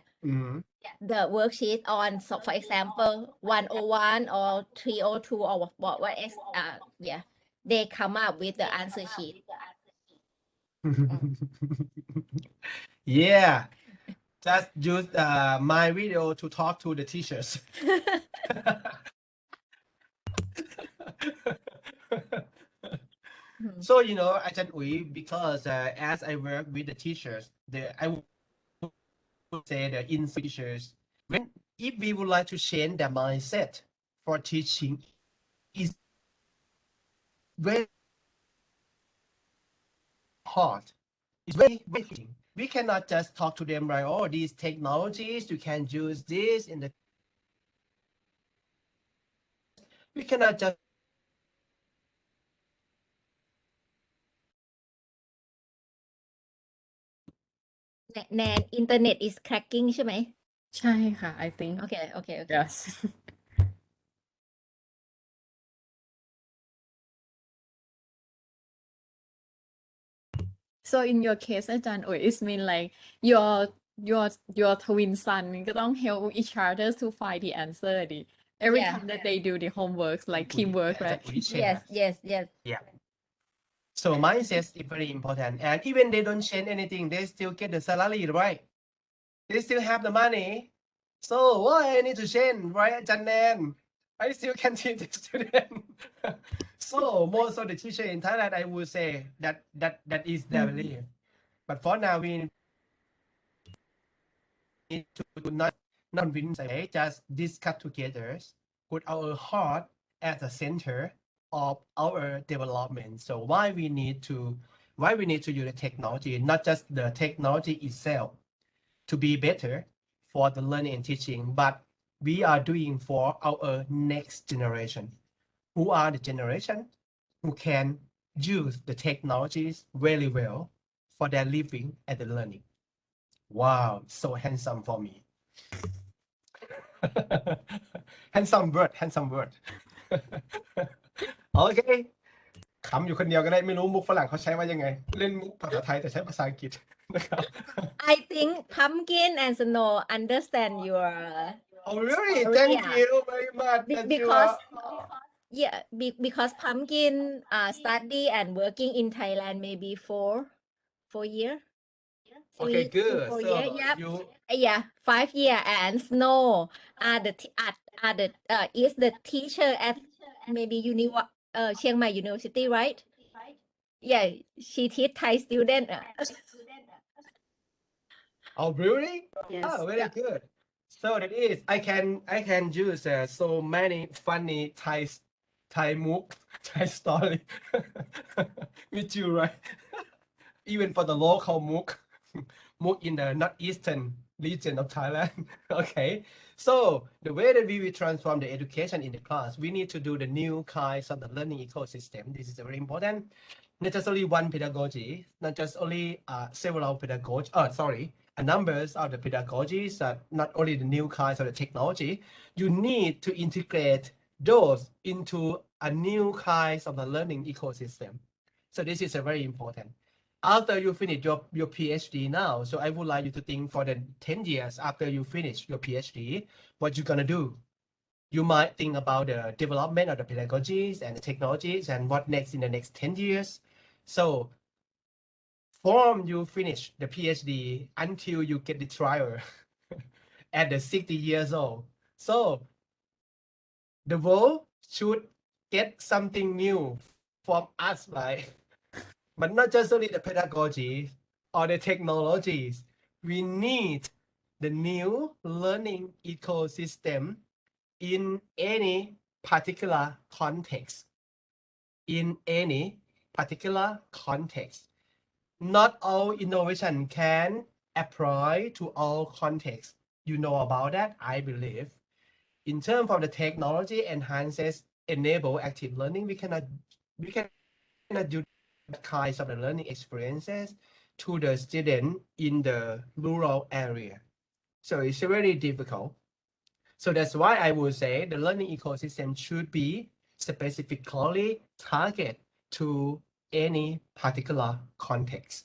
The worksheet on, so for example, 101 or 302 or what else, yeah, they come up with the answer sheet. Yeah. Just use my video to talk to the teachers. So, you know, Ajahn Uy, because as I work with the teachers, I would say the in teachers, if we would like to change their mindset for teaching, is very hard. It's very we cannot just talk to them like, oh, these technologies, you can use this in the. We cannot just. Nan internet is cracking ใช่ไหม ใช่ค่ะ I think. Okay. Yes. So in your case อาจารย์ it mean like your twin son ก็ต้อง help each other to find the answer ดิ every Yeah. time that they do the homeworks like teamwork อาจาร right ย์อุ๋ย share Yes, yes, yes. Yeah. So mindset is very important, and even they don't change anything, they still get the salary, right? They still have the money. So why I need to change, right, Janan? I still can teach the student. So most of the teacher in Thailand, I would say that is their belief. But for now, we need to not convince, okay? Just discuss together, put our heart at the center of our development. So why we need to use the technology, not just the technology itself to be better for the learning and teaching, but we are doing for our next generation, who are the generation who can use the technologies very well for their living and the learning. Wow, so handsome for me. handsome word โอเคขำอยู่คนเดียวก็ได้ไม่รู้มุกฝรั่งเขาใช้ว่ายังไงเล่นมุกภาษาไทยแต่ใช้ภาษาอังกฤษนะครับ I think Pumpkin and Snow understand your Oh really? story, Thank yeah. you very much. that you Because are- yeah, because Pumpkin study and working in Thailand maybe 4 year. Okay, 3 to good. 4 So year, yep. you Yeah, 5 year, and Snow is the teacher at maybe Chiang Mai University, right? Yeah, she teach Thai student. Oh really? Yes. Oh, very good. So that is I can use so many funny Thai mook Thai story with you, right? Even for the local mook in the northeastern region of Thailand. Okay. So the way that we will transform the education in the class, we need to do the new kinds of the learning ecosystem. This is very important. Not just only one pedagogy, not just only several pedagogy. A numbers of the pedagogies, not only the new kinds of the technology. You need to integrate those into a new kinds of the learning ecosystem. So this is very important. After you finish your PhD now, so I would like you to think for the 10 years after you finish your PhD, what you're gonna do. You might think about the development of the pedagogies and the technologies and what next in the next 10 years. So from you finish the PhD until you get the trial at the 60 years old. So the world should get something new from us, right? But not just only the pedagogy or the technologies. We need the new learning ecosystem in any particular context. In any particular context. Not all innovation can apply to all contexts. You know about that, I believe. In terms of the technology enhances enable active learning, we cannot do that kinds of the learning experiences to the student in the rural area. So it's very difficult. So that's why I would say the learning ecosystem should be specifically targeted to any particular context.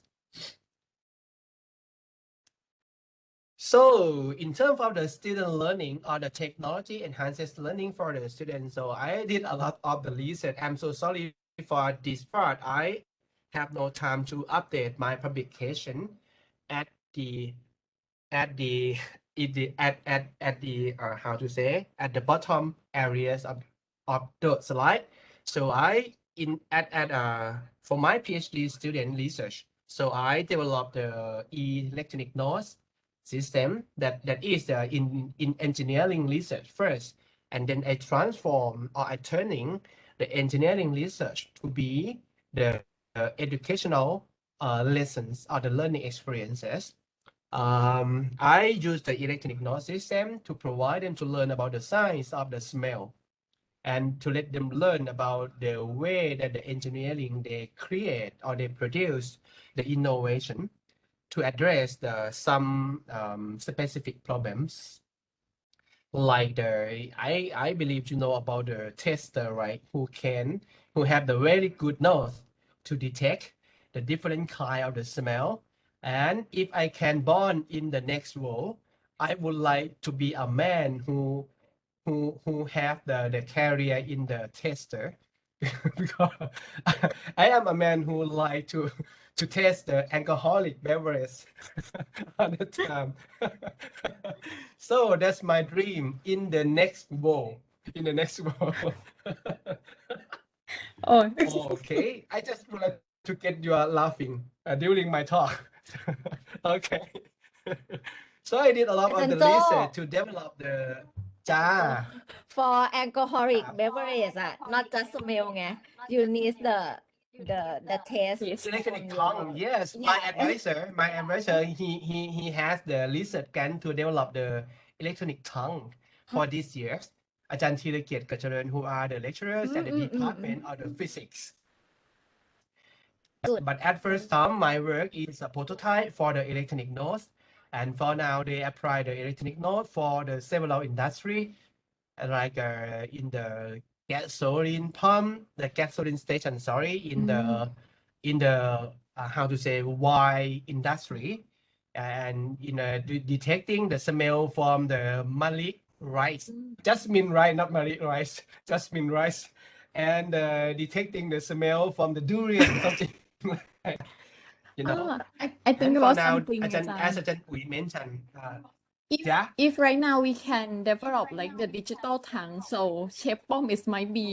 So in terms of the student learning or the technology enhances learning for the students, so I did a lot of the research. I'm so sorry for this part. I have no time to update my publication at the at the how to say at the bottom areas of the slide. So I for my PhD student research, so I developed the electronic notes system that is in engineering research first, and then I transform or I turning the engineering research to be the educational lessons or the learning experiences. I use the electronic note system to provide them to learn about the science of the smell and to let them learn about the way that the engineering they create or they produce the innovation to address some specific problems. Like I believe you know about the tester, right? Who have the very good nose to detect the different kind of the smell. And if I can born in the next world, I would like to be a man who have the career in the tester because I am a man who like to test the alcoholic beverage all the time. So that's my dream in the next world. In the next world. Oh, Okay, I just would like to get you laughing during my talk. Okay. So I did a lot อา of จาร the ย์โจ้ research to develop the จ้า for alcoholic beverage อะ not just smell ไง you need the taste yes. electronic on tongue. your Yes, yeah my advisor, he has the research plan to develop the electronic tongue for this year. อาจารย์ธีรเกียรติกัจเจริญ who are the lecturers at the department of the physics. Good. But at first time, my work is a prototype for the electronic notes, and for now they apply the electronic note for the several industry, like in the gasoline pump, the gasoline station. Sorry, in the how to say wine industry, and in detecting the smell from the malik rice, jasmine rice, not malik rice, jasmine rice, and detecting the smell from the durian, something like, you know. I think And for about now, something, as อาจารย์ we mentioned, If yeah. if right now we can develop like the digital tongue, so Chef Pom is might be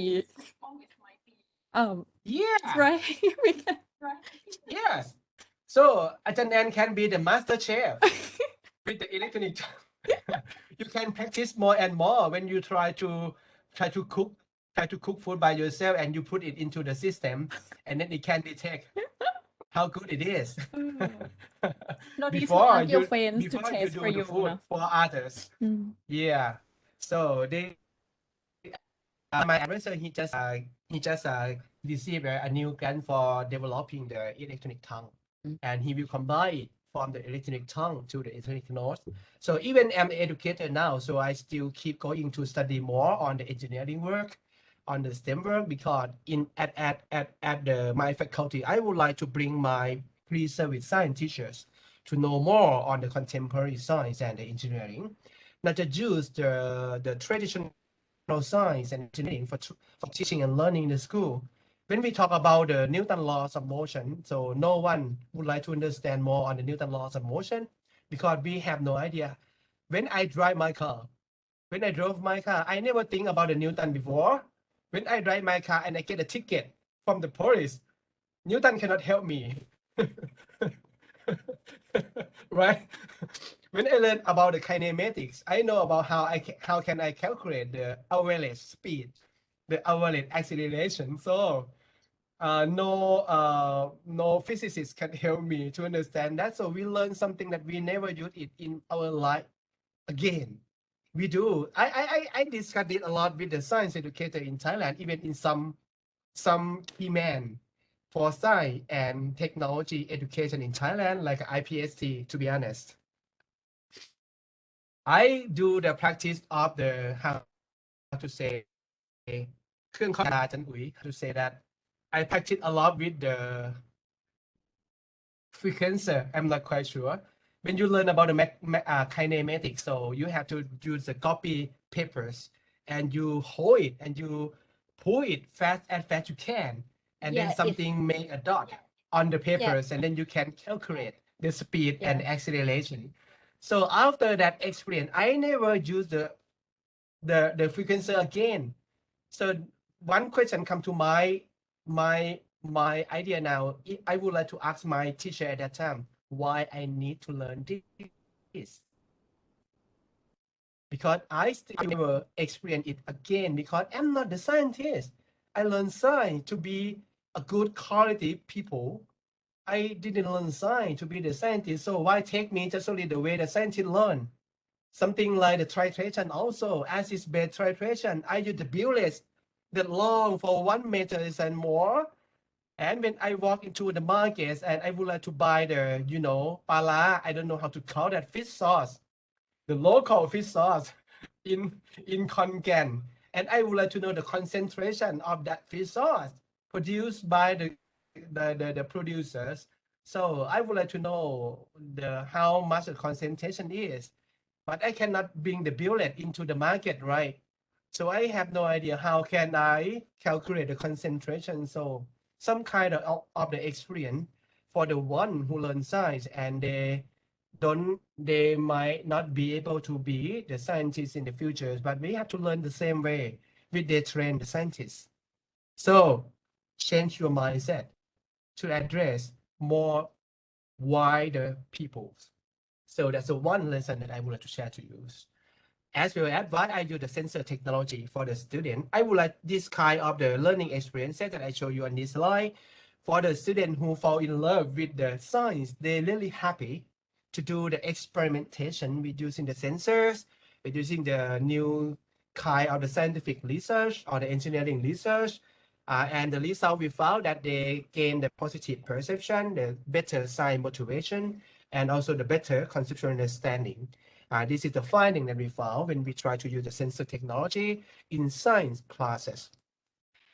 Yeah, right. We can yes. So Ajahn Nan can be the master chef with the electronic. You can practice more and more when you try to cook food by yourself and you put it into the system, and then it can detect how good it is. no need to before ask your you friends to before you taste do for the you, food no? for others. Yeah. So my advisor, he just received a new grant for developing the electronic tongue, and he will combine it from the electronic tongue to the electronic notes. So even I'm an educator now, so I still keep going to study more on the engineering work, on the STEM work, because in at the my faculty, I would like to bring my pre-service science teachers to know more on the contemporary science and the engineering, not just use the traditional science and engineering for teaching and learning in the school. When we talk about the Newton laws of motion, so no one would like to understand more on the Newton laws of motion because we have no idea. When I drove my car, I never think about the Newton before. When I drive my car and I get a ticket from the police, Newton cannot help me. Right? When I learn about the kinematics, I know about how can I calculate the average speed, the average acceleration. So no physicist can help me to understand that. So we learn something that we never use it in our life again. We do. I discussed it a lot with the science educator in Thailand, even in some key man for science and technology education in Thailand, like IPST, to be honest. I do the practice of the how to say เครื่องข้อตาจันอุ๋ย to say that I practice a lot with the frequencer. I'm not quite sure. When you learn about the kinematics, so you have to use the copy papers and you hold it and you pull it as fast you can, and then Yeah, something make a dot on the papers, and then you can calculate the speed and acceleration. So after that experience, I never use the frequencer again. So one question come to my idea now. I would like to ask my teacher at that time why I need to learn this, because I still never experience it again because I'm not the scientist. I learned science to be a good quality people. I didn't learn science to be the scientist. So why take me just only the way the scientists learn? Something like the titration also, acid-base titration. I use the bullet that long for 1 meter and more. And when I walk into the market and I would like to buy the, pala, I don't know how to call that, fish sauce, the local fish sauce in Khon Kaen. And I would like to know the concentration of that fish sauce produced by the the producers. So I would like to know how much the concentration is, but I cannot bring the bullet into the market, right? So I have no idea how can I calculate the concentration. So some kind of the experience for the one who learn science and they might not be able to be the scientists in the future, but we have to learn the same way with they train the scientists. So change your mindset to address more wider peoples. So that's the one lesson that I would like to share to you. As well as why I use the sensor technology for the student. I would like this kind of the learning experiences that I show you on this slide. For the student who fall in love with the science, they're really happy to do the experimentation with using the sensors, with using the new kind of the scientific research or the engineering research. And the result we found that they gain the positive perception, the better science motivation, and also the better conceptual understanding. This is the finding that we found when we try to use the sensor technology in science classes.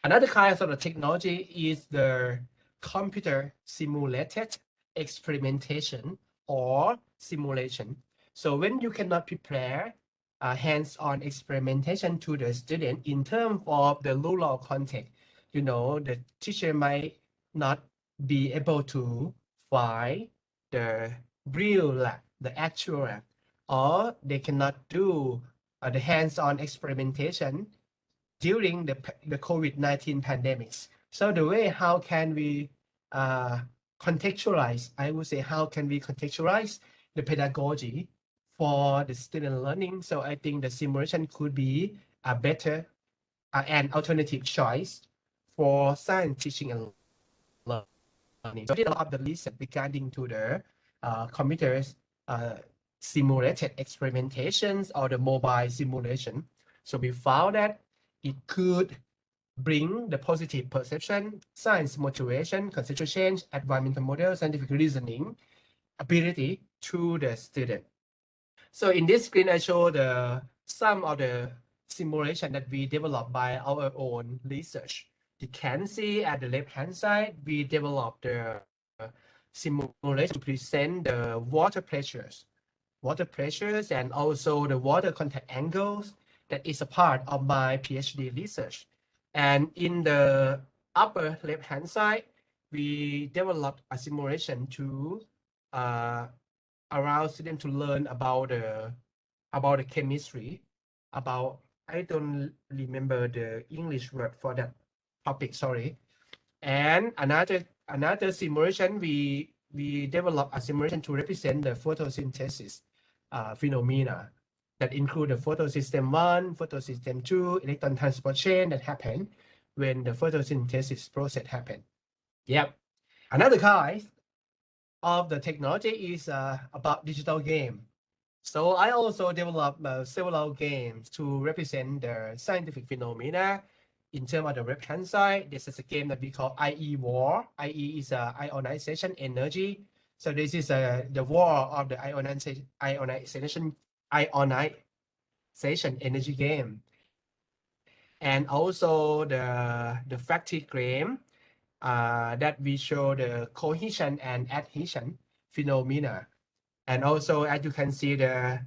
Another kind of technology is the computer simulated experimentation or simulation. So when you cannot prepare hands-on experimentation to the student in terms of the rural context, the teacher might not be able to find the real lab, the actual lab, or they cannot do the hands-on experimentation during the COVID-19 pandemics. So the way how can we contextualize, I would say, how can we contextualize the pedagogy for the student learning? So I think the simulation could be a better and alternative choice for science teaching and learning. So we did a lot of the research regarding to the computers simulated experimentations or the mobile simulation. So we found that it could bring the positive perception, science motivation, conceptual change, environmental model, scientific reasoning ability to the student. So in this screen, I show some of the simulation that we developed by our own research. You can see at the left-hand side, we developed the simulation to present the water pressures and also the water contact angles that is a part of my PhD research. And in the upper left-hand side, we developed a simulation to allow students to learn about the chemistry, about, I don't remember the English word for that topic, sorry. And another simulation, we developed a simulation to represent the photosynthesis phenomena that include the photosystem 1, photosystem 2, electron transport chain that happen when the photosynthesis process happen. Yep. Another kind of the technology is about digital game. So I also developed several games to represent the scientific phenomena. In terms of the left-hand side, this is a game that we call IE War. IE is ionization energy. So this is the war of the ionization energy game. And also the fatigue game that we show the cohesion and adhesion phenomena. And also, as you can see, the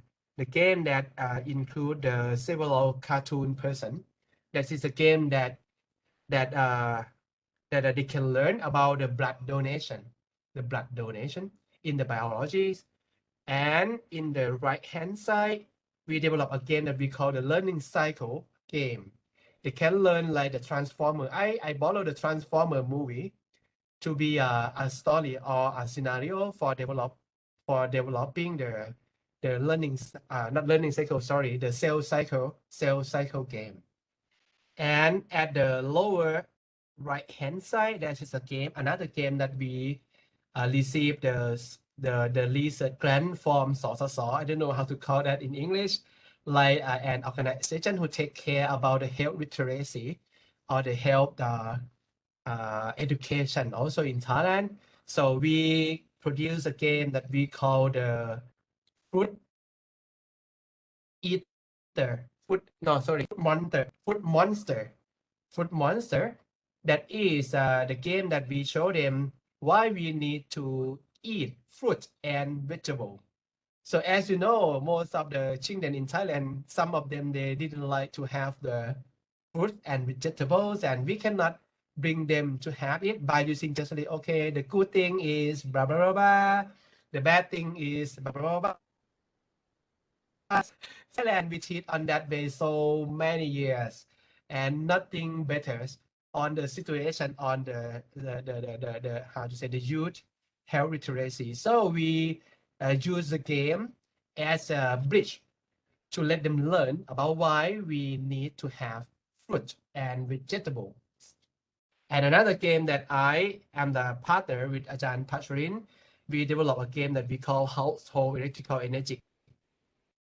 game that include the several cartoon person. That is a game that they can learn about the blood donation in the biology. And in the right hand side, we develop a game that we call the learning cycle game. They can learn like the Transformer. I borrow the Transformer movie to be a story or a scenario for developing the learning not learning cycle, sorry, the cell cycle game. And at the lower right hand side, there is a game, another game that we received the research grant from SOSSO. I don't know how to call that in English, like an organization who take care about the health literacy or the health education also in Thailand. So we produce a game that we call the Food Eater, Food Monster, That is the game that we show them why we need to eat fruit and vegetable. So as you know, most of the children in Thailand, some of them, they didn't like to have the fruit and vegetables, and we cannot bring them to have it by using just like, okay, the good thing is blah, blah, blah, blah. The bad thing is blah, blah, blah, blah. Thailand, we cheat on that way so many years, and nothing better on the situation on the how to say, the youth health literacy. So we use the game as a bridge to let them learn about why we need to have fruit and vegetables. And another game that I am the partner with Ajahn Pacharin, we develop a game that we call Household Electrical Energy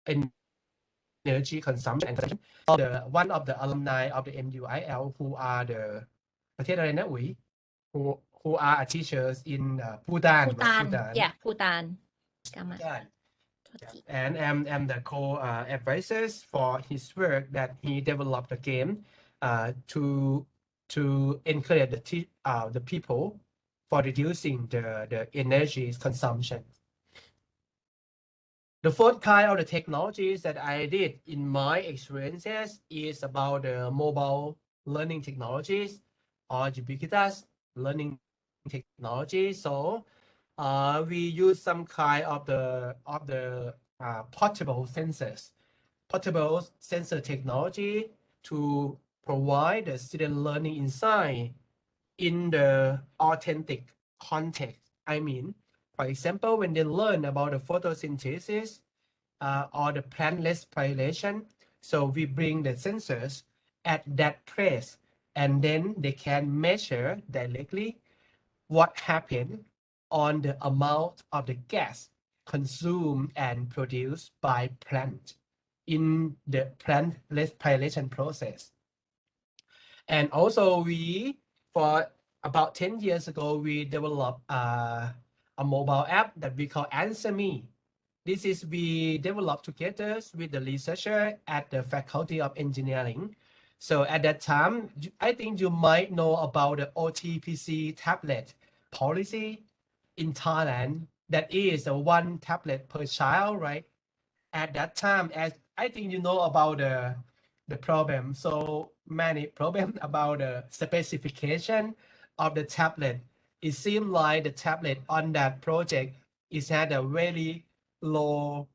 Consumption and Consumption. One of the alumni of the MUIL who are the ประเทศอะไรนะอุ๋ย who are teachers in Bhutan, right? Bhutan. Bhutan. Yeah, Bhutan. Kama. Bhutan. Tochi. And am the co-advisors for his work that he developed the game to encourage the people for reducing the energy consumption. The fourth kind of the technologies that I did in my experiences is about the mobile learning technologies or ubiquitous learning technology. So we use some kind of the portable sensor technology to provide the student learning insight in the authentic context. I mean, for example, when they learn about the photosynthesis or the plant respiration, so we bring the sensors at that place, and then they can measure directly what happened on the amount of the gas consumed and produced by plant in the plant respiration process. And also we, for about 10 years ago, we developed a mobile app that we call Answer Me. This is we developed together with the researcher at the Faculty of Engineering. So at that time, I think you might know about the OTPC tablet policy in Thailand. That is one tablet per child, right? At that time, as I think you know about the problem, so many problems about the specification of the tablet. It seemed like the tablet on that project is had a very low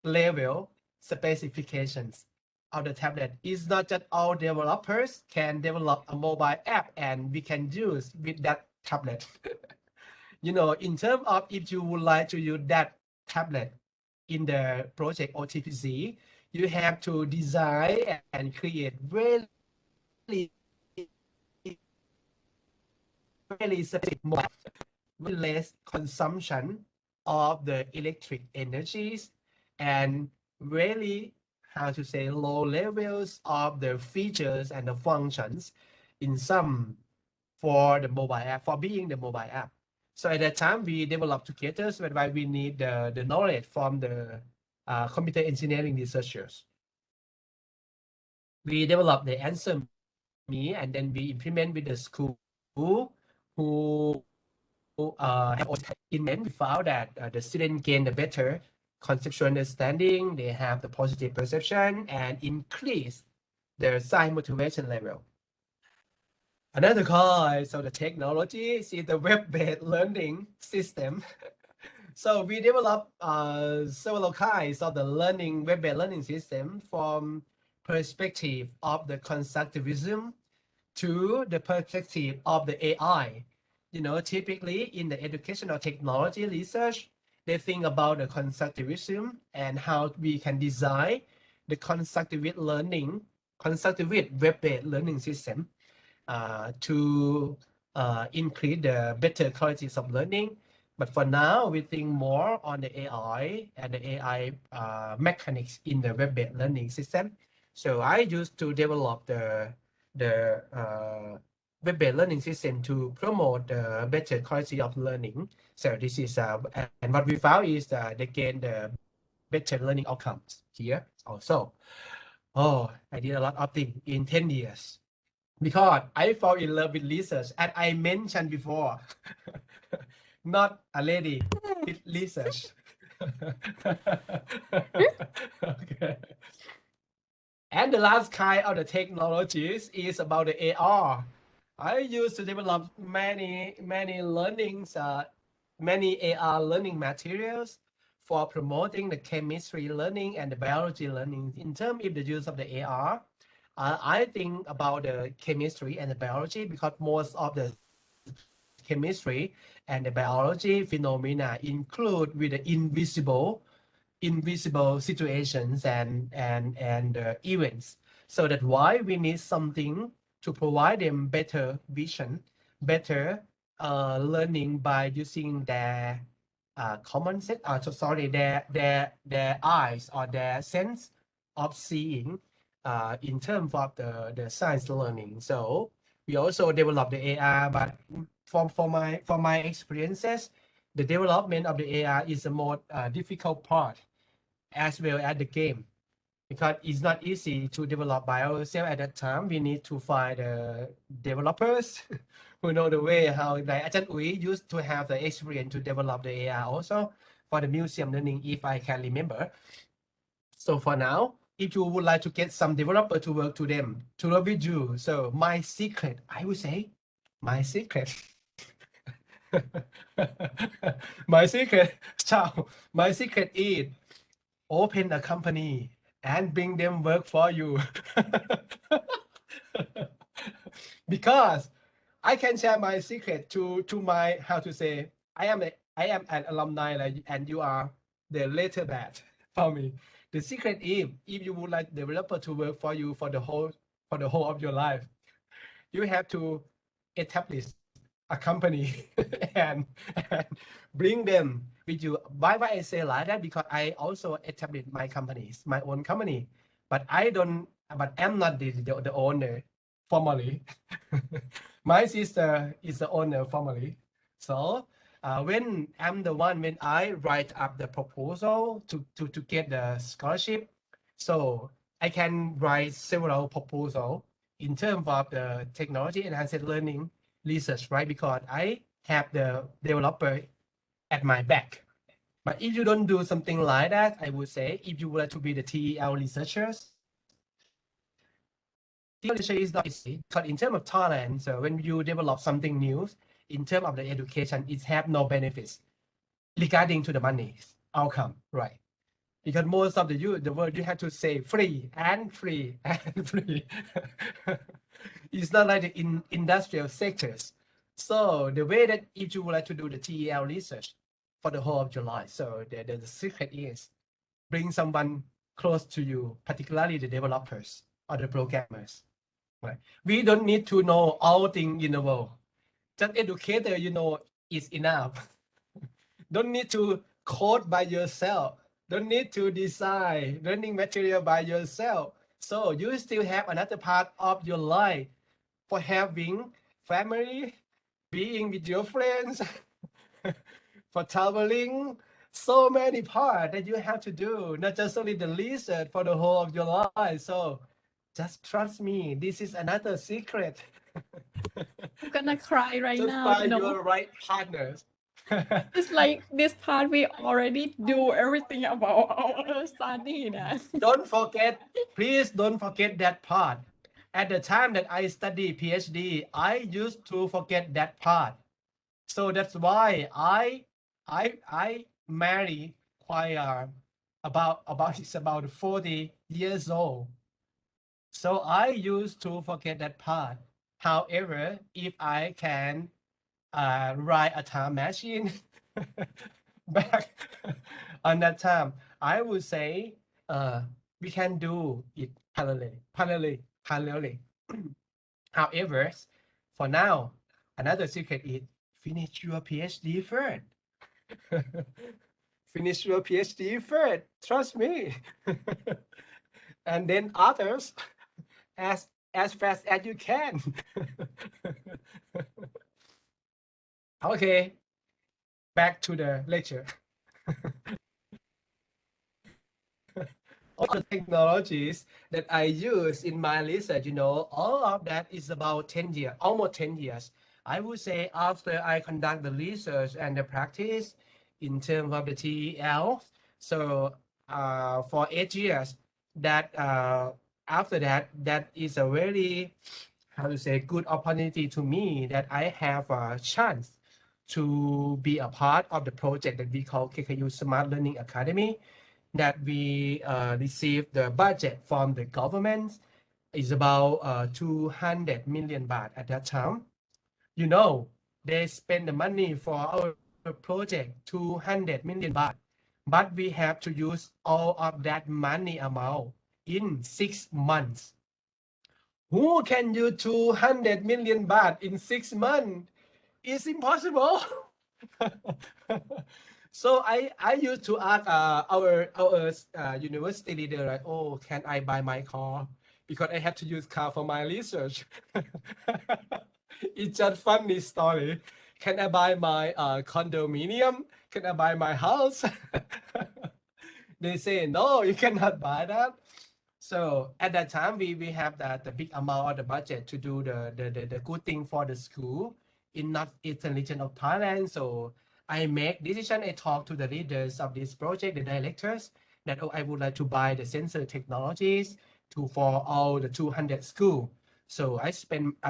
level specifications of the tablet. It's not just all developers can develop a mobile app and we can use with that tablet. You know, in terms of if you would like to use that tablet in the project OTPC, you have to design and create really specific mobile with less consumption of the electric energies and really, how to say, low levels of the features and the functions in some for the mobile app, for being the mobile app. So at that time, we developed together, so that's why we need the knowledge from the computer engineering researchers. We developed the Answer Me, and then we implement with the school who have we found that the student gain a better conceptual understanding, they have the positive perception, and increase their science motivation level. Another kind of the technology is the web-based learning system. So we develop several kinds of the web-based learning system from perspective of the constructivism to the perspective of the AI. You know, typically in the educational technology research, they think about the constructivism and how we can design the constructivist web-based learning system to increase the better qualities of learning. But for now, we think more on the AI and the AI mechanics in the web-based learning system. So I used to develop the web-based learning system to promote the better quality of learning. So this is and what we found is they gain the better learning outcomes here also. Oh, I did a lot of things in 10 years. because I fall in love with research, and I mentioned before, not a lady with research. Okay. And the last kind of the technologies is about the AR. I used to develop many learnings, many AR learning materials for promoting the chemistry learning and the biology learning. In terms of the use of the AR, I think about the chemistry and the biology because most of the chemistry and the biology phenomena include with the invisible situations and events. So that's why we need something to provide them better vision, better learning by using their common sense. Sorry, their eyes or their sense of seeing in terms of the science learning. So we also develop the AR, but for my experiences, the development of the AR is the more difficult part as well as the game, because it's not easy to develop by ourselves at that time. We need to find developers who know the way how, like Ajahn Ui used to have the experience to develop the AR also for the museum learning, if I can remember. So for now, if you would like to get some developer to work with you, so my secret, I would say, my secret, my secret, ciao, my secret is open a company and bring them work for you. Because I can share my secret to my, how to say, I am an alumni, like, and you are the later batch for me. The secret is, if you would like developer to work for you for the whole of your life, you have to establish a company and bring them with you. Why I say like that? Because I also established my companies, my own company, but I'm not the owner formally. My sister is the owner formally. So when I write up the proposal to get the scholarship, so I can write several proposals in terms of the technology enhanced learning research, right? Because I have the developer at my back. But if you don't do something like that, I would say, if you would like to be the TEL researchers, TEL research is not easy. Because in terms of talent, so when you develop something new, in terms of the education, it have no benefits regarding to the money outcome, right? Because most of the world, you have to say free and free and free. It's not like the industrial sectors. So the way that if you would like to do the TEL research for the whole of your life, so the secret is bring someone close to you, particularly the developers or the programmers. Right? We don't need to know all things in the world. Just educator, is enough. Don't need to code by yourself. Don't need to design learning material by yourself. So you still have another part of your life for having family, being with your friends, for traveling. So many parts that you have to do, not just only the research for the whole of your life. So just trust me, this is another secret. I'm gonna cry right Just now, find your right partners. It's like this part we already do everything about our study that. Don't forget, please don't forget that part. At the time that I studied PhD, I used to forget that part. So that's why I married quite it's about 40 years old. So I used to forget that part. However, if I can ride a time machine back on that time, I would say we can do it parallelly. However, for now, another secret is finish your PhD first. Finish your PhD first. Trust me. And then others as fast as you can. Okay, back to the lecture. all the technologies that I use in my research, all of that is about 10 years, almost 10 years. I would say after I conduct the research and the practice in terms of the TEL, so for 8 years, that after that, that is a very, how to say, good opportunity to me that I have a chance to be a part of the project that we call KKU Smart Learning Academy, that we receive the budget from the government is about 200 million baht at that time. They spend the money for our project 200 million baht, but we have to use all of that money amount in 6 months. Who can use 200 million baht in 6 months? It's impossible. So I used to ask our university leader, like, oh, can I buy my car? Because I have to use car for my research. It's just funny story. Can I buy my condominium? Can I buy my house? They say, no, you cannot buy that. So at that time, we have the big amount of the budget to do the good thing for the school in northeastern region of Thailand. So I make decision. I talk to the leaders of this project, the directors, that I would like to buy the sensor technologies for all the 200 school. So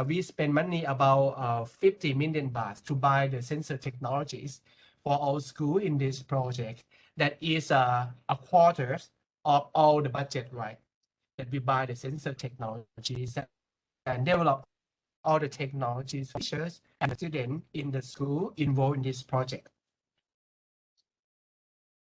we spend money about 50 million baht to buy the sensor technologies for all school in this project. That is a quarter of all the budget, right? That we buy the sensor technologies and develop all the technologies for teachers and the students in the school involved in this project.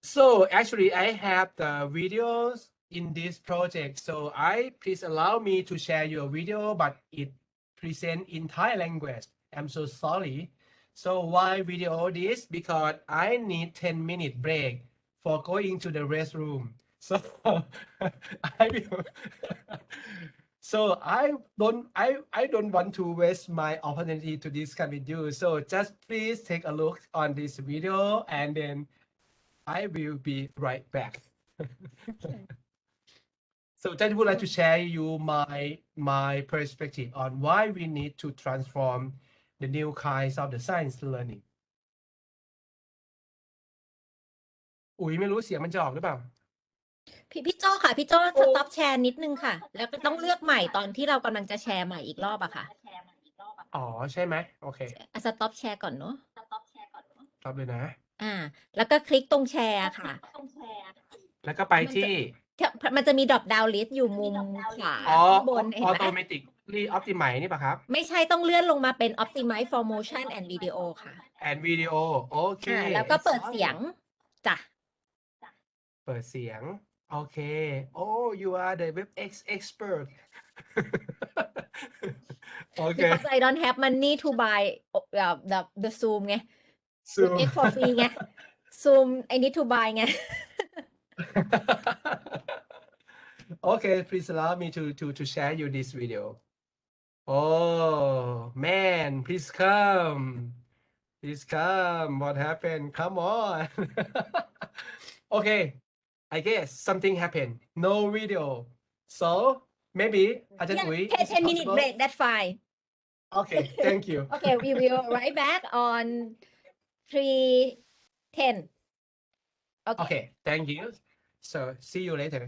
So actually, I have the videos in this project. So please allow me to share your video, but it present in Thai language. I'm so sorry. So why video this? Because I need 10-minute break for going to the restroom. So I will. So I don't want to waste my opportunity to discuss with you. So just please take a look on this video and then I will be right back. Okay. So I would like to share you my perspective on why we need to transform the new kinds of the science learning. อุ๋ยไม่รู้เสียงมันจะออกหรือเปล่า พี่โจ้ค่ะ พี่โจ้ โอ้ สต็อปแชร์นิดนึงค่ะ แล้วก็ต้องเลือกใหม่ตอนที่เรากำลังจะแชร์ใหม่อีกรอบอะค่ะ อ๋อใช่ไหมโอเค สต็อปแชร์ก่อนเนาะ ตอบเลยนะ แล้วก็คลิกตรงแชร์ค่ะ แล้วก็ไปที่ มันจะมีดรอปดาวลิสต์อยู่มุมขวา อ๋อ ข้างบนเห็นไหม automatically optimize นี่ป่ะครับ ไม่ใช่ต้องเลื่อนลงมาเป็น optimize for motion and video ค่ะ and video โอเค แล้วก็เปิดเสียงจ้ะ เปิดเสียงโอเค oh you are the WebEx expert โอเค because I don't have money to buy the Zoom ไง Zoom WebEx for free ไง Zoom I need to buy ไง Okay, please allow me to share you this video. Oh man, please come. Please come. What happened? Come on. Okay, I guess something happened. No video. So maybe Ajahn Yeah, Uy, is 10 it minute possible? break that's fine Okay, thank you. okay we will right back on 3:10 okay Okay, thank you. So see you later.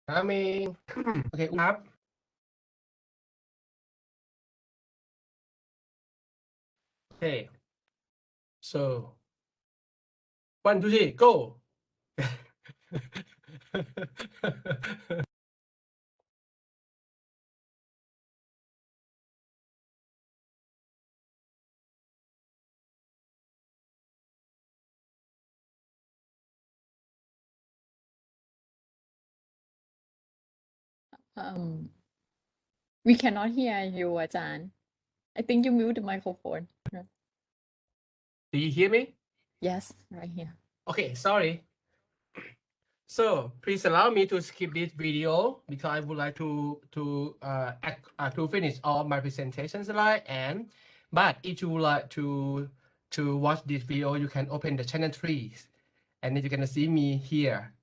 coming. Okay, up. Okay. So 1, 2, 3, go. We cannot hear you, อาจารย์ I think you mute the microphone. Do you hear me? Yes, right here. Okay, sorry. So please allow me to skip this video because I would like to finish all my presentation slide. But if you would like to watch this video, you can open the channel 3, and then you're gonna see me here.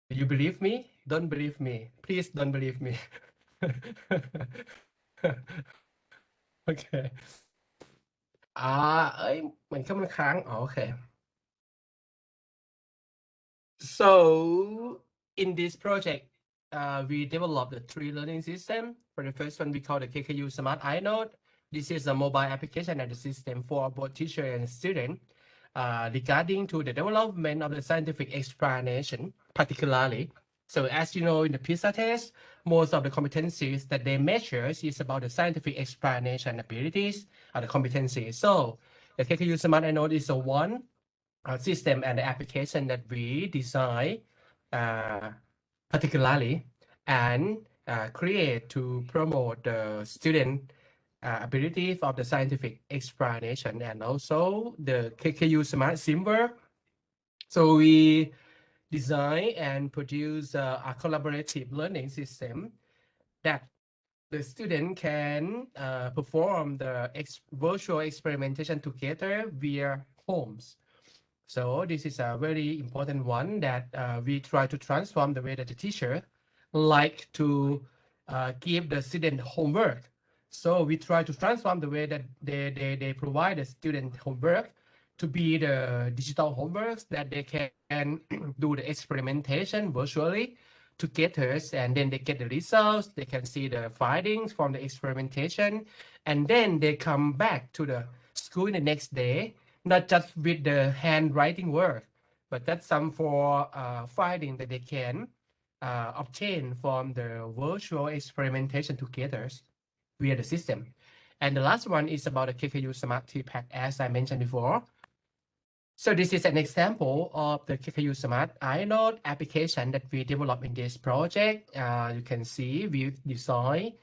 Do you believe me? Don't believe me. Please don't believe me. Okay. เหมือนเข้ามาค้าง okay. So in this project, we developed the 3 learning system. For the first one, we call the KKU Smart iNote. This is a mobile application and a system for both teacher and student regarding to the development of the scientific explanation, particularly. So as you know, in the PISA test, most of the competencies that they measure is about the scientific explanation abilities or the competencies. So the KKU Smart iNote is a one system and the application that we design particularly and create to promote the student ability of the scientific explanation and also the KKU Smart Simver. So we design and produce a collaborative learning system that the student can perform the virtual experimentation together via homes. So this is a very important one that we try to transform the way that the teacher like to give the student homework. So we try to transform the way that they provide the student homework to be the digital homeworks that they can do the experimentation virtually together, and then they get the results. They can see the findings from the experimentation, and then they come back to the school in the next day, not just with the handwriting work, but that's some for finding that they can obtain from the virtual experimentation together via the system. And the last one is about the KKU Smart T-Pack, as I mentioned before. So this is an example of the KKU Smart iNote application that we developed in this project. You can see we design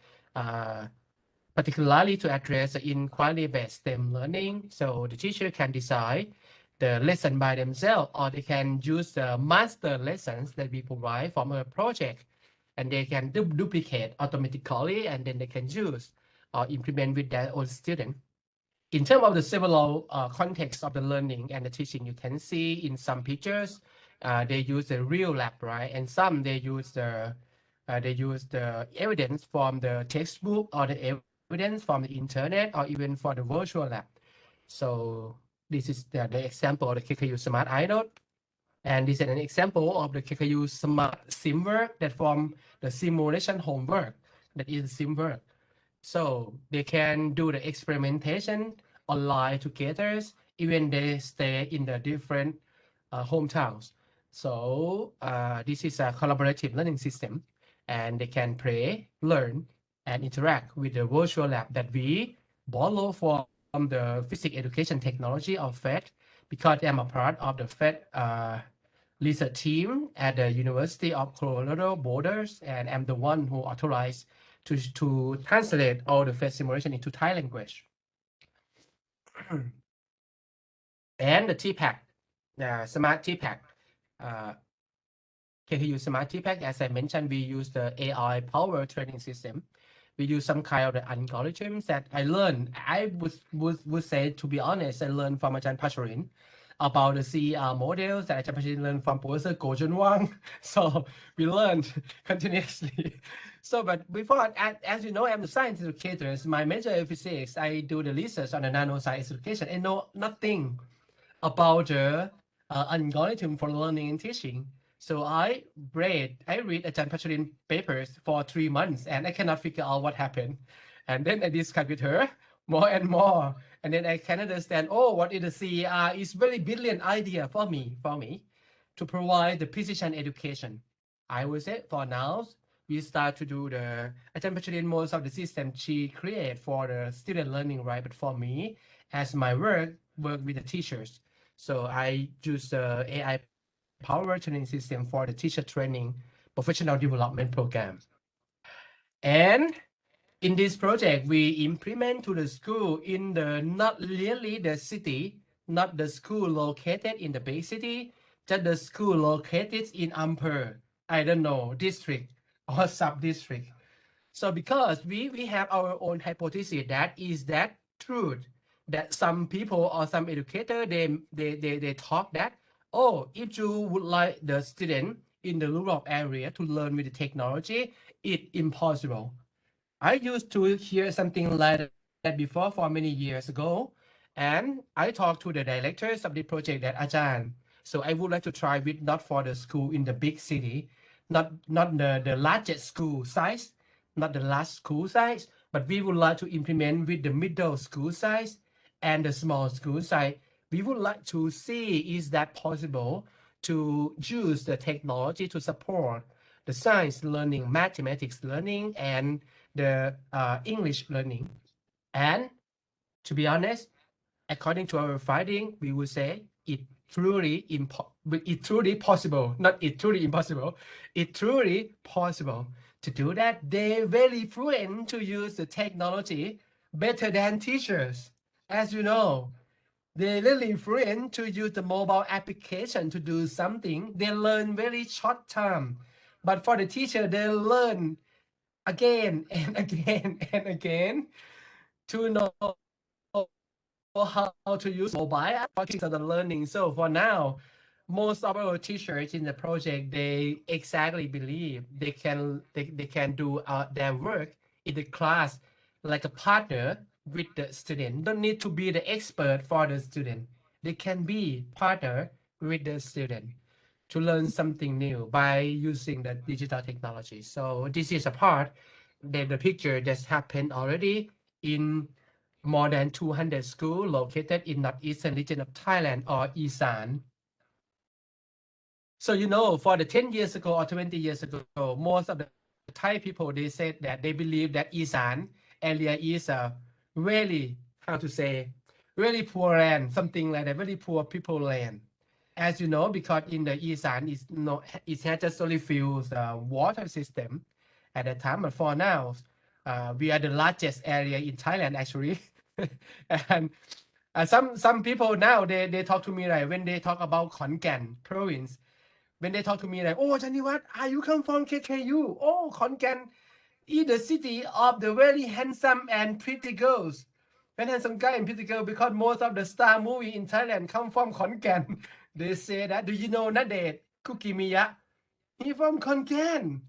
particularly to address the inquiry-based STEM learning. So the teacher can decide the lesson by themselves, or they can use the master lessons that we provide from a project, and they can duplicate automatically, and then they can use or implement with their own student. In terms of the several contexts of the learning and the teaching, you can see in some pictures, they use the real lab, right? And some they use the evidence from the textbook or the evidence from the internet or even for the virtual lab. So this is the example of the KKU Smart iNote. And this is an example of the KKU Smart Simwork that form the simulation homework that is Simwork. So they can do the experimentation online together, even they stay in the different hometowns. So this is a collaborative learning system, and they can play, learn, and interact with the virtual lab that we borrow from the physics education technology of FED, because I'm a part of the FED research team at the University of Colorado Boulder, and I'm the one who authorized to translate all the FED simulation into Thai language. And the TPAC, Smart TPAC, KKU Smart TPAC, as I mentioned, we use the AI power training system. We use some kind of the algorithms that I learned. I would say, to be honest, I learned from Ajahn Pacharin about the CER models that Ajahn Pacharin learned from Professor Go Jun Wang. So we learned continuously. So, but before, as you know, I'm a science educator. My major is physics. I do the research on the nanoscience education. I know nothing about the algorithm for learning and teaching. So I read Ajahn Pacharin papers for 3 months and I cannot figure out what happened. And then I discuss with her more and more. And then I can understand, oh, what is the CER is very brilliant idea for me to provide the precision education. I will say for now, we start to do the Ajahn Pacharin most of the system she create for the student learning, right? But for me, as my work with the teachers. So I use the AI power training system for the teacher training professional development program. And in this project, we implement to the school in the not really the city, not the school located in the big city, just the school located in Ampere, I don't know, district or sub-district. So because we have our own hypothesis that is that truth that some people or some educator they talk that, oh, if you would like the student in the rural area to learn with the technology, it's impossible. I used to hear something like that before for many years ago, and I talked to the directors of the project that Ajahn. So I would like to try with not for the school in the big city, not the largest school size, not the large school size, but we would like to implement with the middle school size and the small school size. We would like to see is that possible to use the technology to support the science learning, mathematics learning, and the English learning. And to be honest, according to our finding, we would say it truly possible, not it truly impossible, it truly possible to do that. They're very fluent to use the technology better than teachers. As you know, they're really fluent to use the mobile application to do something. They learn very short time. But for the teacher, they learn again and again and again to know how to use mobile app for the learning. So for now, most of our teachers in the project, they exactly believe they can do their work in the class like a partner with the student. Don't need to be the expert for the student. They can be partner with the student to learn something new by using the digital technology. So this is a part that the picture just happened already in more than 200 schools located in northeastern region of Thailand or Isan. So, for the 10 years ago or 20 years ago, most of the Thai people, they said that they believe that Isan area is a really, how to say, really poor land, something like that, very poor people land. As you know, because in the Isan, it has just only few water system at that time, but for now, we are the largest area in Thailand actually. And some people now they talk to me like when they talk about Khon Kaen province, when they talk to me like, oh, Chaniwat, you come from KKU? Oh, Khon Kaen is the city of the very handsome and pretty girls. When handsome guy and pretty girl, because most of the star movie in Thailand come from Khon Kaen. They say that. Do you know Nadet Kukimiya? He from Khon Kaen.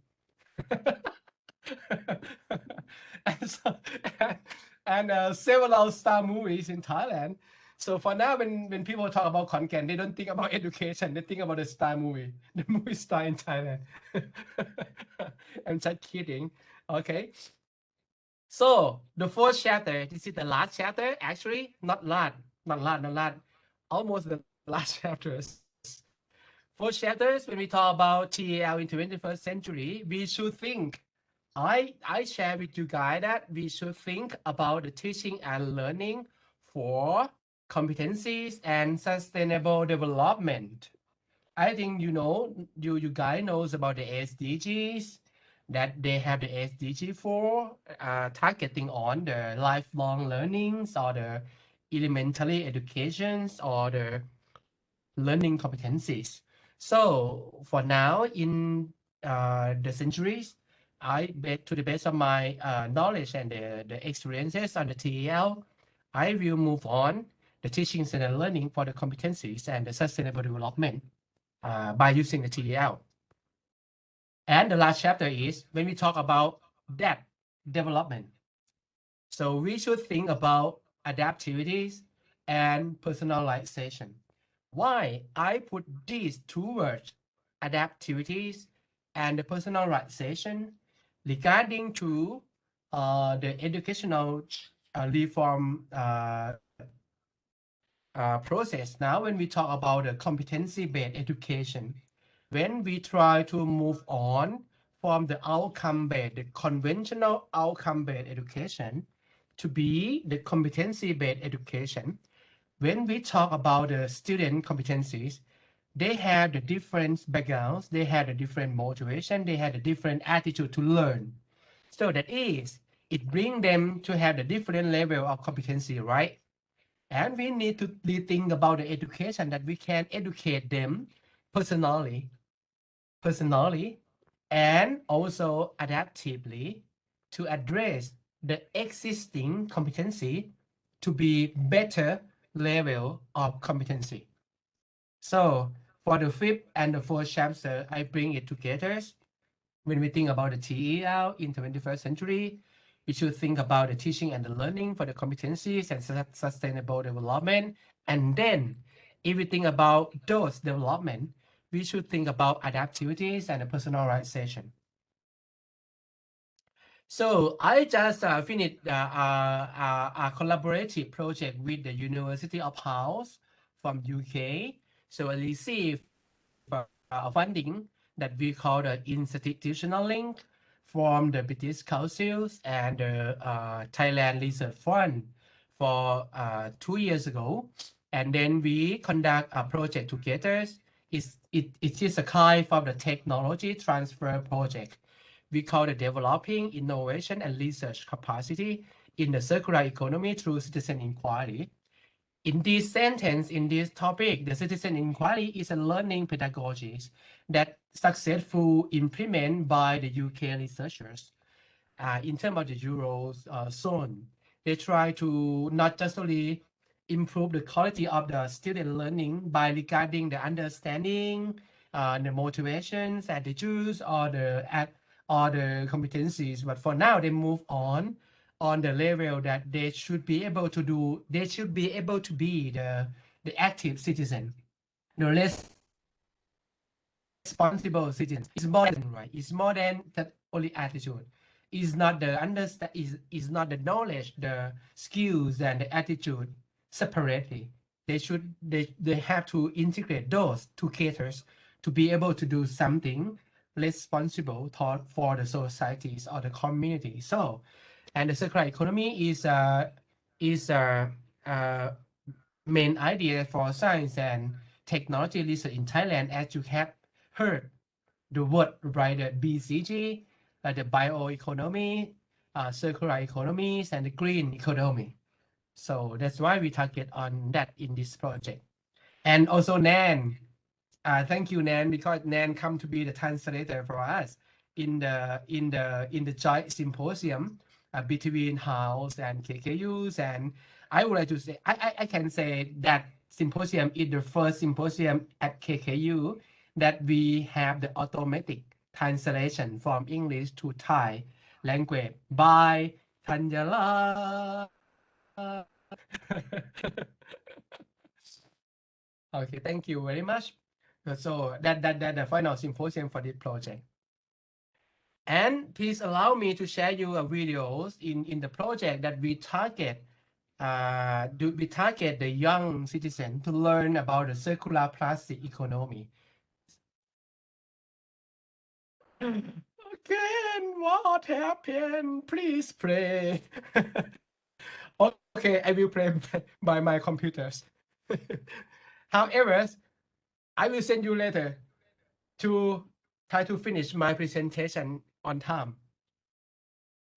and so, several star movies in Thailand. So for now, when people talk about Khon Kaen, they don't think about education. They think about the star movie, the movie star in Thailand. I'm just kidding. Okay. So the fourth chapter, this is the last chapter. Actually, not last. Almost the last chapters. Fourth chapters, when we talk about TEL in 21st century, we should think. I share with you guys that we should think about the teaching and learning for competencies and sustainable development. I think you guys knows about the SDGs, that they have the SDG for targeting on the lifelong learnings or the elementary educations or the learning competencies. So for now, in the centuries, to the best of my knowledge and the experiences on the TEL, I will move on the teachings and the learning for the competencies and the sustainable development by using the TEL. And the last chapter is when we talk about that development. So we should think about adaptivities and personalization. Why I put these two words adaptivities, and the personalization regarding to the educational reform process. Now, when we talk about the competency-based education, when we try to move on from the outcome-based, the conventional outcome-based education to be the competency-based education, when we talk about the student competencies, they have the different backgrounds, they have the different motivation, they have the different attitude to learn. So that is, it brings them to have the different level of competency, right? And we need to rethink about the education that we can educate them personally, and also adaptively to address the existing competency to be better level of competency. So for the fifth and the fourth chapter, I bring it together. When we think about the TEL in the 21st century, we should think about the teaching and the learning for the competencies and sustainable development. And then if we think about those development, we should think about adaptivities and the personalization. So I just finished a collaborative project with the University of Hull from UK. So I received a funding that we call the institutional link from the British Councils and the Thailand Research Fund for 2 years ago. And then we conduct a project together. It is a kind of the technology transfer project. We call it developing innovation and research capacity in the circular economy through citizen inquiry. In this sentence, in this topic, the citizen inquiry is a learning pedagogy that successful implemented by the UK researchers in terms of the Eurozone. They try to not just only improve the quality of the student learning by regarding the understanding, the motivations, attitudes, or the competencies, but for now they move on the level that they should be able to do. They should be able to be the active citizen, the responsible citizen. It's more than right. It's more than that only attitude. Is not the understand. Is not the knowledge, the skills, and the attitude separately. They have to integrate those together to be able to do something responsible for the societies or the community. So, and the circular economy is main idea for science and technology research in Thailand, as you have heard the word right, the BCG, the bioeconomy, circular economies, and the green economy. So that's why we target on that in this project. And also Nan, thank you Nan, because Nan come to be the translator for us in the joint symposium between House and KKUs. And I would like to say, I can say that symposium is the first symposium at KKU that we have the automatic translation from English to Thai language by Tanyala. Okay, thank you very much. So that the final symposium for this project. And please allow me to share you a videos in the project that we target. We target the young citizen to learn about the circular plastic economy. Again, what happened? Please pray. Okay, I will play by my computers. However, I will send you later to try to finish my presentation on time.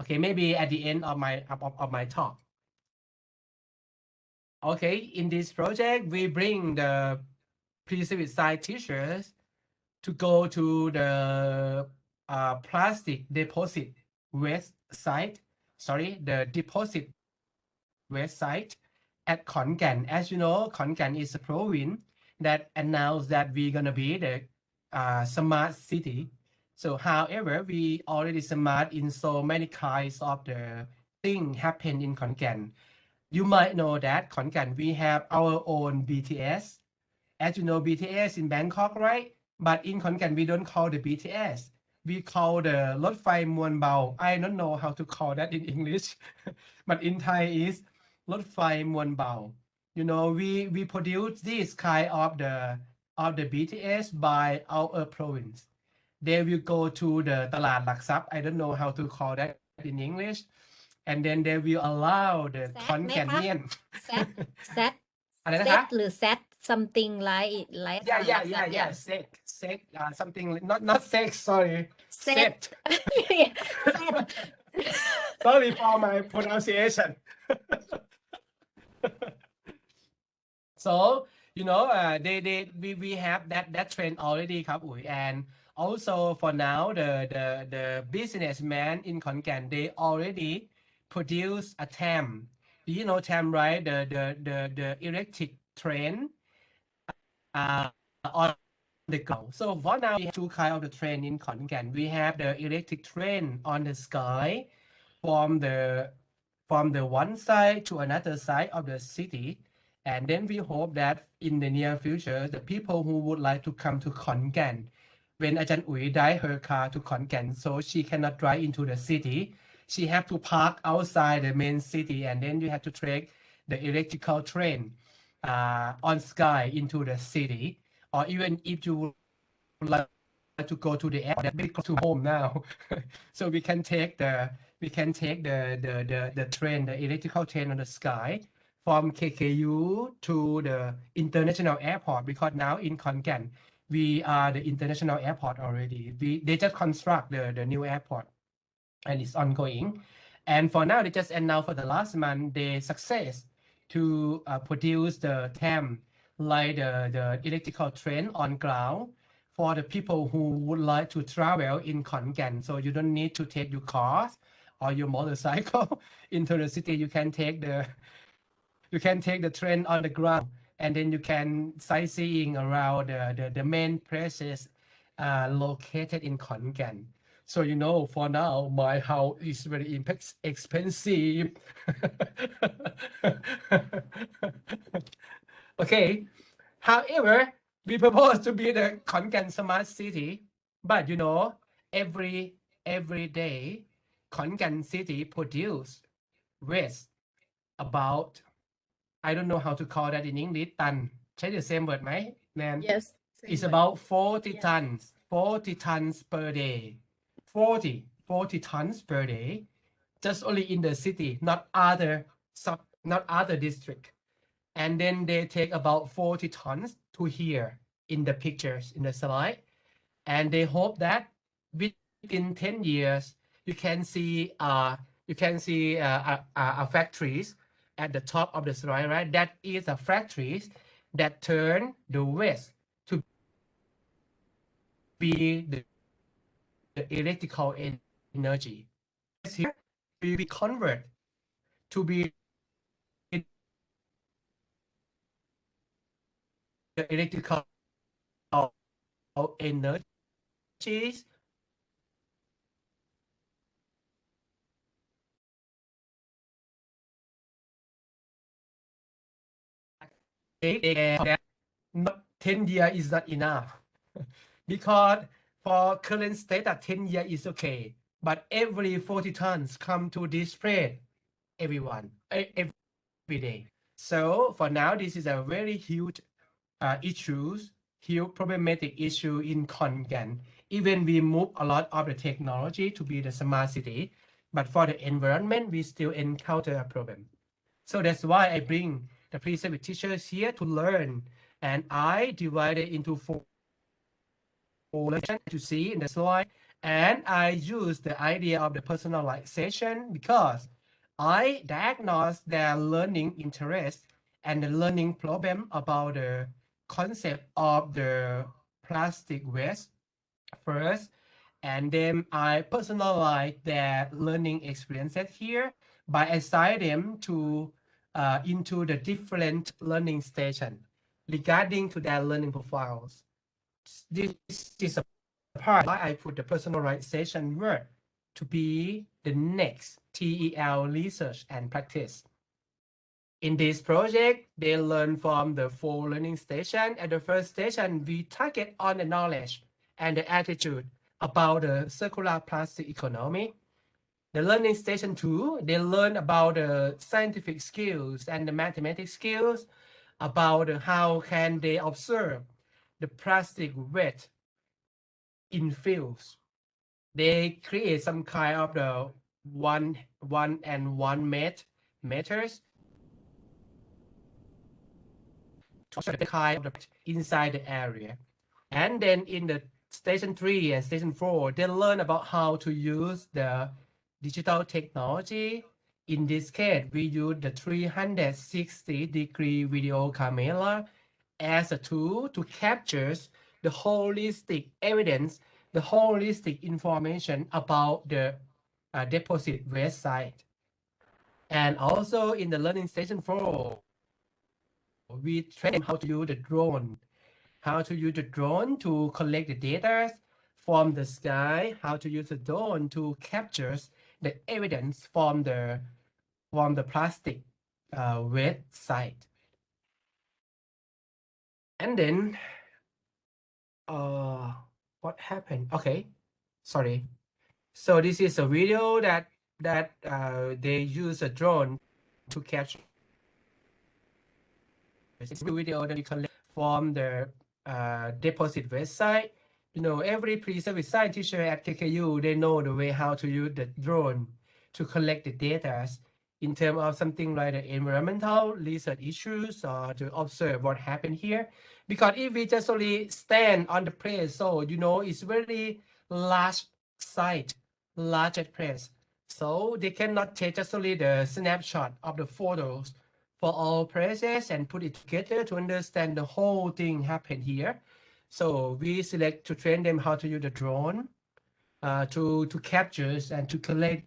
Okay, maybe at the end of my talk. Okay, in this project, we bring the pre-civil science teachers to go to the plastic deposit waste site. Sorry, the deposit waste site at Khon Kaen. As you know, Khon Kaen is a province that announced that we're gonna be the smart city. So, however, we already smart in so many kinds of the thing happen in Khon Kaen. You might know that Khon Kaen we have our own BTS. As you know, BTS in Bangkok, right? but in Khon Kaen we don't call the BTS. We call the รถไฟมวลเบา I don't know how to call that in English but in Thai is รถไฟมวลเบา you know we produce this kind of the BTS by our province. They will go to the ตลาดหลักทรัพย์ I don't know how to call that in English and then they will allow the แซ ข ด อน ไหม แก่น คะ เนียน แซด อะไรนะ เซ คะ ตหรือ set something like yeah sex something not sex sorry set set set sorry for my pronunciation so you know we have that trend already ครับอุ๋ย and also for now the businessman in Khon Kaen they already produce a TAM. Do you know TAM, right? The electric train on the ground. So for now we have two kind of the train in Khon Kaen. We have the electric train on the sky from the one side to another side of the city. And then we hope that in the near future, the people who would like to come to Khon Kaen, when Ajahn Uy drive her car to Khon Kaen, so she cannot drive into the city, she have to park outside the main city, and then you have to take the electrical train on sky into the city, or even if you would like to go to the airport that big to home now so we can take the train, the electrical train on the sky from KKU to the international airport, because now in Khon Kaen we are the international airport already. They just construct the new airport and it's ongoing. And for now, they just announced for the last month they success to produce the TAM, like the electrical train on ground for the people who would like to travel in Khon Kaen. So you don't need to take your car or your motorcycle into the city. You can take the train on the ground, and then you can sightseeing around the main places located in Khon Kaen. So you know, for now, my house is very expensive. Okay. However, we propose to be the Khon Kaen smart city, but you know, every day, Khon Kaen city produce waste about, I don't know how to call that in English, ตัน ใช้ the same word ไหม Nan? Yes, It's same word. about 40 tons per day. 40 tons per day, just only in the city, not other district. And then they take about 40 tons to here in the pictures in the slide. And they hope that within 10 years, you can see factories at the top of the slide, right? That is a factories that turn the waste to be the electrical energy. Here will be convert to be the electrical energies that not 10 years is not enough because for current state that 10 years is okay, but every 40 tons come to this place every day. So for now, this is a very huge huge problematic issue in Khon Kaen. Even we move a lot of the technology to be the smart city, but for the environment, we still encounter a problem. So that's why I bring the pre-service teachers here to learn, and I divided into four lessons to see in the slide, and I use the idea of the personalization because I diagnose their learning interest and the learning problem about the concept of the plastic waste first, and then I personalize their learning experiences here by assign them to into the different learning station regarding to their learning profiles. This is a part why I put the personalization word to be the next TEL research and practice. In this project, they learn from the 4 learning stations. At the first station, we target on the knowledge and the attitude about the circular plastic economy. The learning station 2, they learn about the scientific skills and the mathematics skills, about how can they observe the plastic waste in fields. They create some kind of the one and 1 meters to observe the kind of the inside the area. And then in the station 3 and station 4, they learn about how to use the digital technology. In this case, we use the 360-degree video camera as a tool to capture the holistic evidence, the holistic information about the deposit waste site. And also in the learning station 4, we train them how to use the drone, to collect the data from the sky, how to use the drone to capture the evidence from the plastic waste site. And then what happened? Okay, sorry. So this is a video that they use a drone to capture. This video that we collect from the deposit website. You know, every pre-service science teacher at KKU, they know the way how to use the drone to collect the data in terms of something like the environmental research issues or to observe what happened here. Because if we just only stand on the place, so you know, it's very large site, large place. So they cannot take just only the snapshot of the photos for all places and put it together to understand the whole thing happened here. So we select to train them how to use the drone to capture and to collect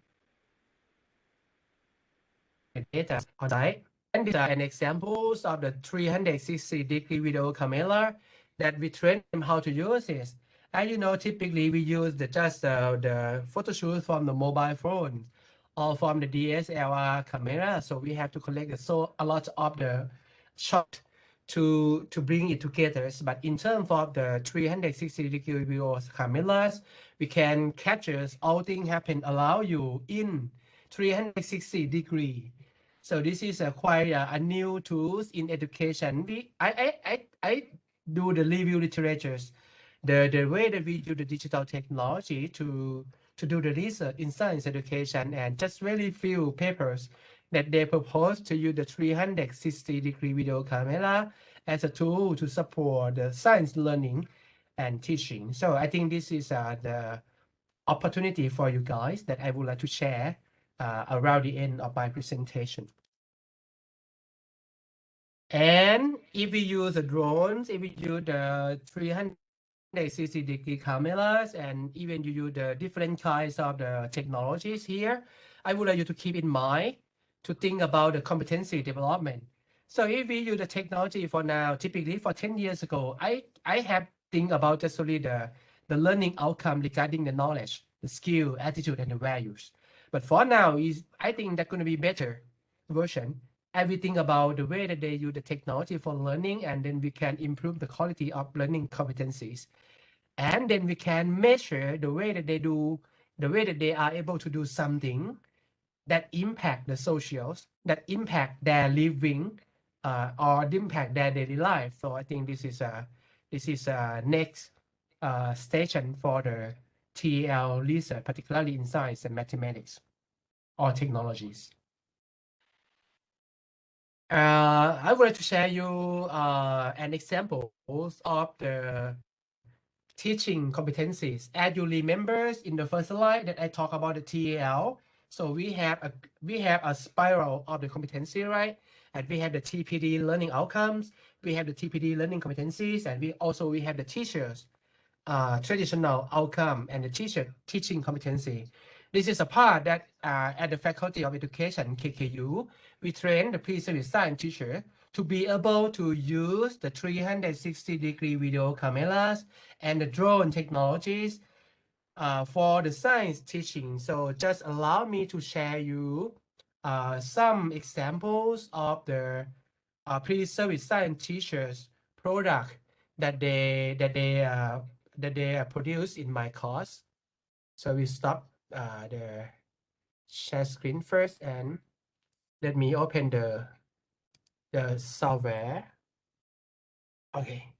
data on site. And these are an examples of the 360-degree video camera that we train them how to use it. And you know, typically we use just the photo shoot from the mobile phone or from the DSLR camera. So we have to collect a lot of the shot to bring it together. But in terms of the 360-degree video cameras, we can capture all things happen, allow you in 360 degree. So this is quite a new tools in education. I do the review literatures, the way that we use the digital technology to do the research in science education, and just very few papers that they propose to use the 360-degree video camera as a tool to support the science learning and teaching. So I think this is the opportunity for you guys that I would like to share around the end of my presentation. And if we use the drones, if we use the 360-degree cameras, and even you use the different kinds of the technologies here, I would like you to keep in mind to think about the competency development. So if we use the technology for now, typically for 10 years ago, I have think about just only the learning outcome regarding the knowledge, the skill, attitude, and the values. But for now, I think that's going to be better version. Everything about the way that they use the technology for learning, and then we can improve the quality of learning competencies. And then we can measure the way that they do, the way that they are able to do something that impact the socials, that impact their living, or impact their daily life. So I think this is a next station for the TEL research, particularly in science and mathematics or technologies. I would like to share you an example of the teaching competencies. As you remember in the first slide that I talk about the TEL, so we have a spiral of the competency, right? And we have the TPD learning outcomes, we have the TPD learning competencies, and we have the teachers traditional outcome and the teaching competency. This is a part that at the Faculty of Education, KKU, we train the pre-service science teacher to be able to use the 360-degree video cameras and the drone technologies for the science teaching. So just allow me to share you some examples of the pre-service science teachers product that they produce in my course. So we stop the share screen first and let me open the software. Okay.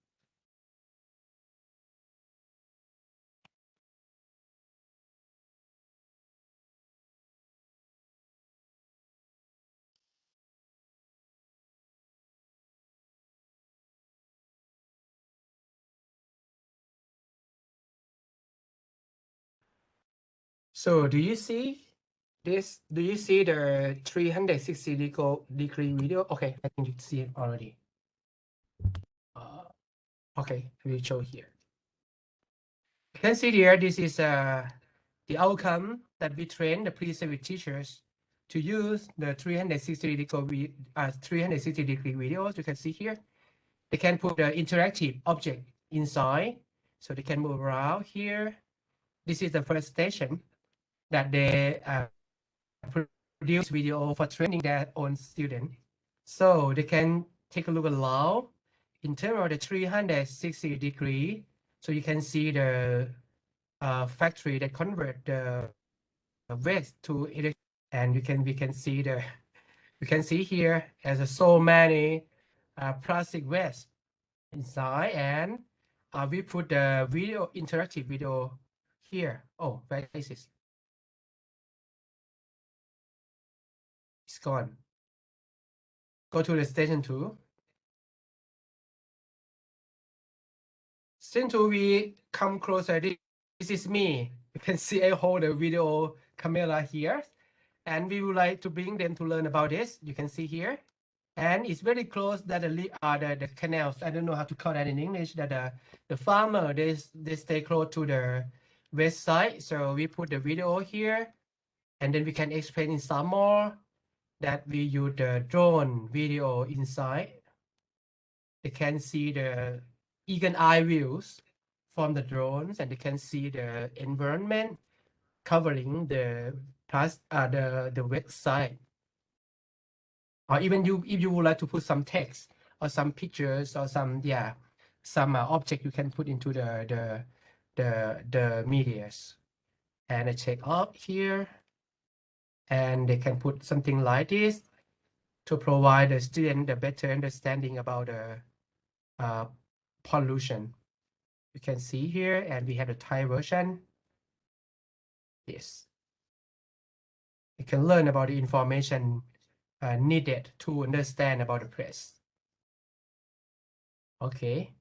So do you see this? Do you see the 360 degree video? Okay, I think you see it already. Okay, we show here. You can see here, this is the outcome that we train the pre-service teachers to use the 360 degree videos. You can see here, they can put the interactive object inside, so they can move around here. This is the first station that they produce video for training their own student. So they can take a look around in terms of the 360 degree. So you can see the factory that convert the waste to electricity, and we can see here as so many plastic waste inside, and we put the video, interactive video here. Oh, where is it? It's gone. Go to the station 2. Station 2, we come closer. This is me. You can see I hold the video camera here, and we would like to bring them to learn about this. You can see here, and it's very close that the canals. I don't know how to call that in English. That the farmer they stay close to the west side. So we put the video here, and then we can explain in some more that we use the drone video inside. They can see the eagle eye views from the drones, and they can see the environment covering the website. Or even if you would like to put some text or some pictures or some object, you can put into the medias. And I check up here, and they can put something like this to provide the student a better understanding about the pollution. You can see here, and we have the Thai version. Yes, you can learn about the information needed to understand about the press. Okay.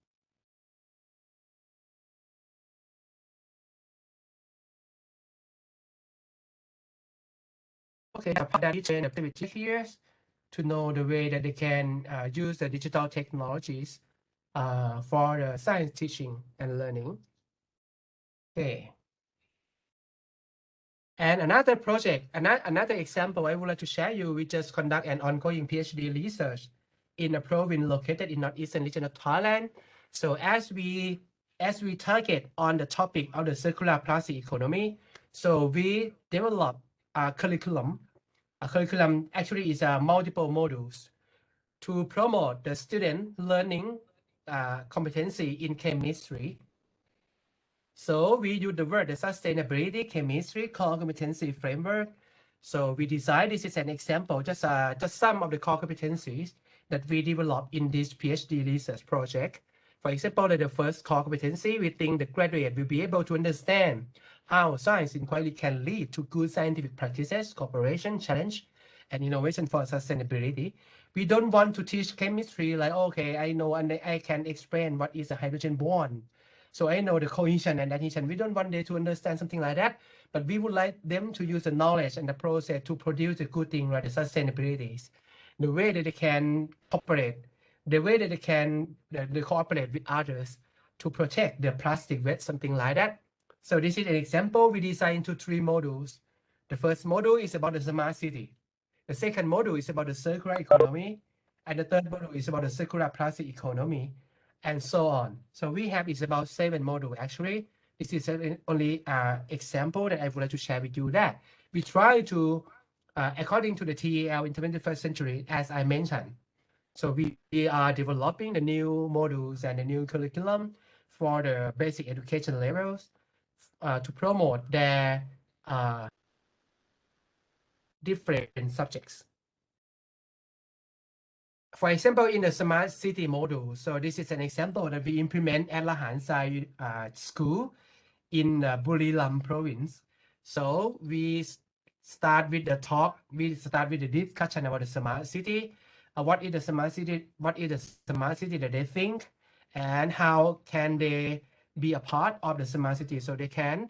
Okay, that is an activity here to know the way that they can use the digital technologies for the science teaching and learning. Okay. And another project, another example I would like to share you, we just conduct an ongoing PhD research in a province located in northeastern region of Thailand. So as we target on the topic of the circular plastic economy, so we develop a curriculum. A curriculum actually is multiple modules to promote the student learning competency in chemistry. So we use the word the sustainability chemistry core competency framework. So we decide this is an example, just some of the core competencies that we developed in this PhD research project. For example, the first core competency, we think the graduate will be able to understand how science inquiry can lead to good scientific practices, cooperation, challenge, and innovation for sustainability. We don't want to teach chemistry like, okay, I know and I can explain what is a hydrogen bond. So I know the cohesion and adhesion. We don't want them to understand something like that, but we would like them to use the knowledge and the process to produce a good thing, like the sustainability, the way that they can cooperate, the way that they can they cooperate with others to protect the plastic waste, something like that. So this is an example. We designed into 3 modules. The first module is about the smart city. The second module is about the circular economy, and the third module is about the circular plastic economy, and so on. So we have is about 7 modules actually. This is only example that I would like to share with you that we try to according to the TEL in 21st century, as I mentioned. So we are developing the new modules and the new curriculum for the basic education levels to promote their different subjects. For example, in the smart city module, so this is an example that we implement at Lahan Sai school in Buriram province. So we start with the talk, we start with the discussion about the smart city. What is the smart city? What is the smart city that they think? And how can they be a part of the smart city so they can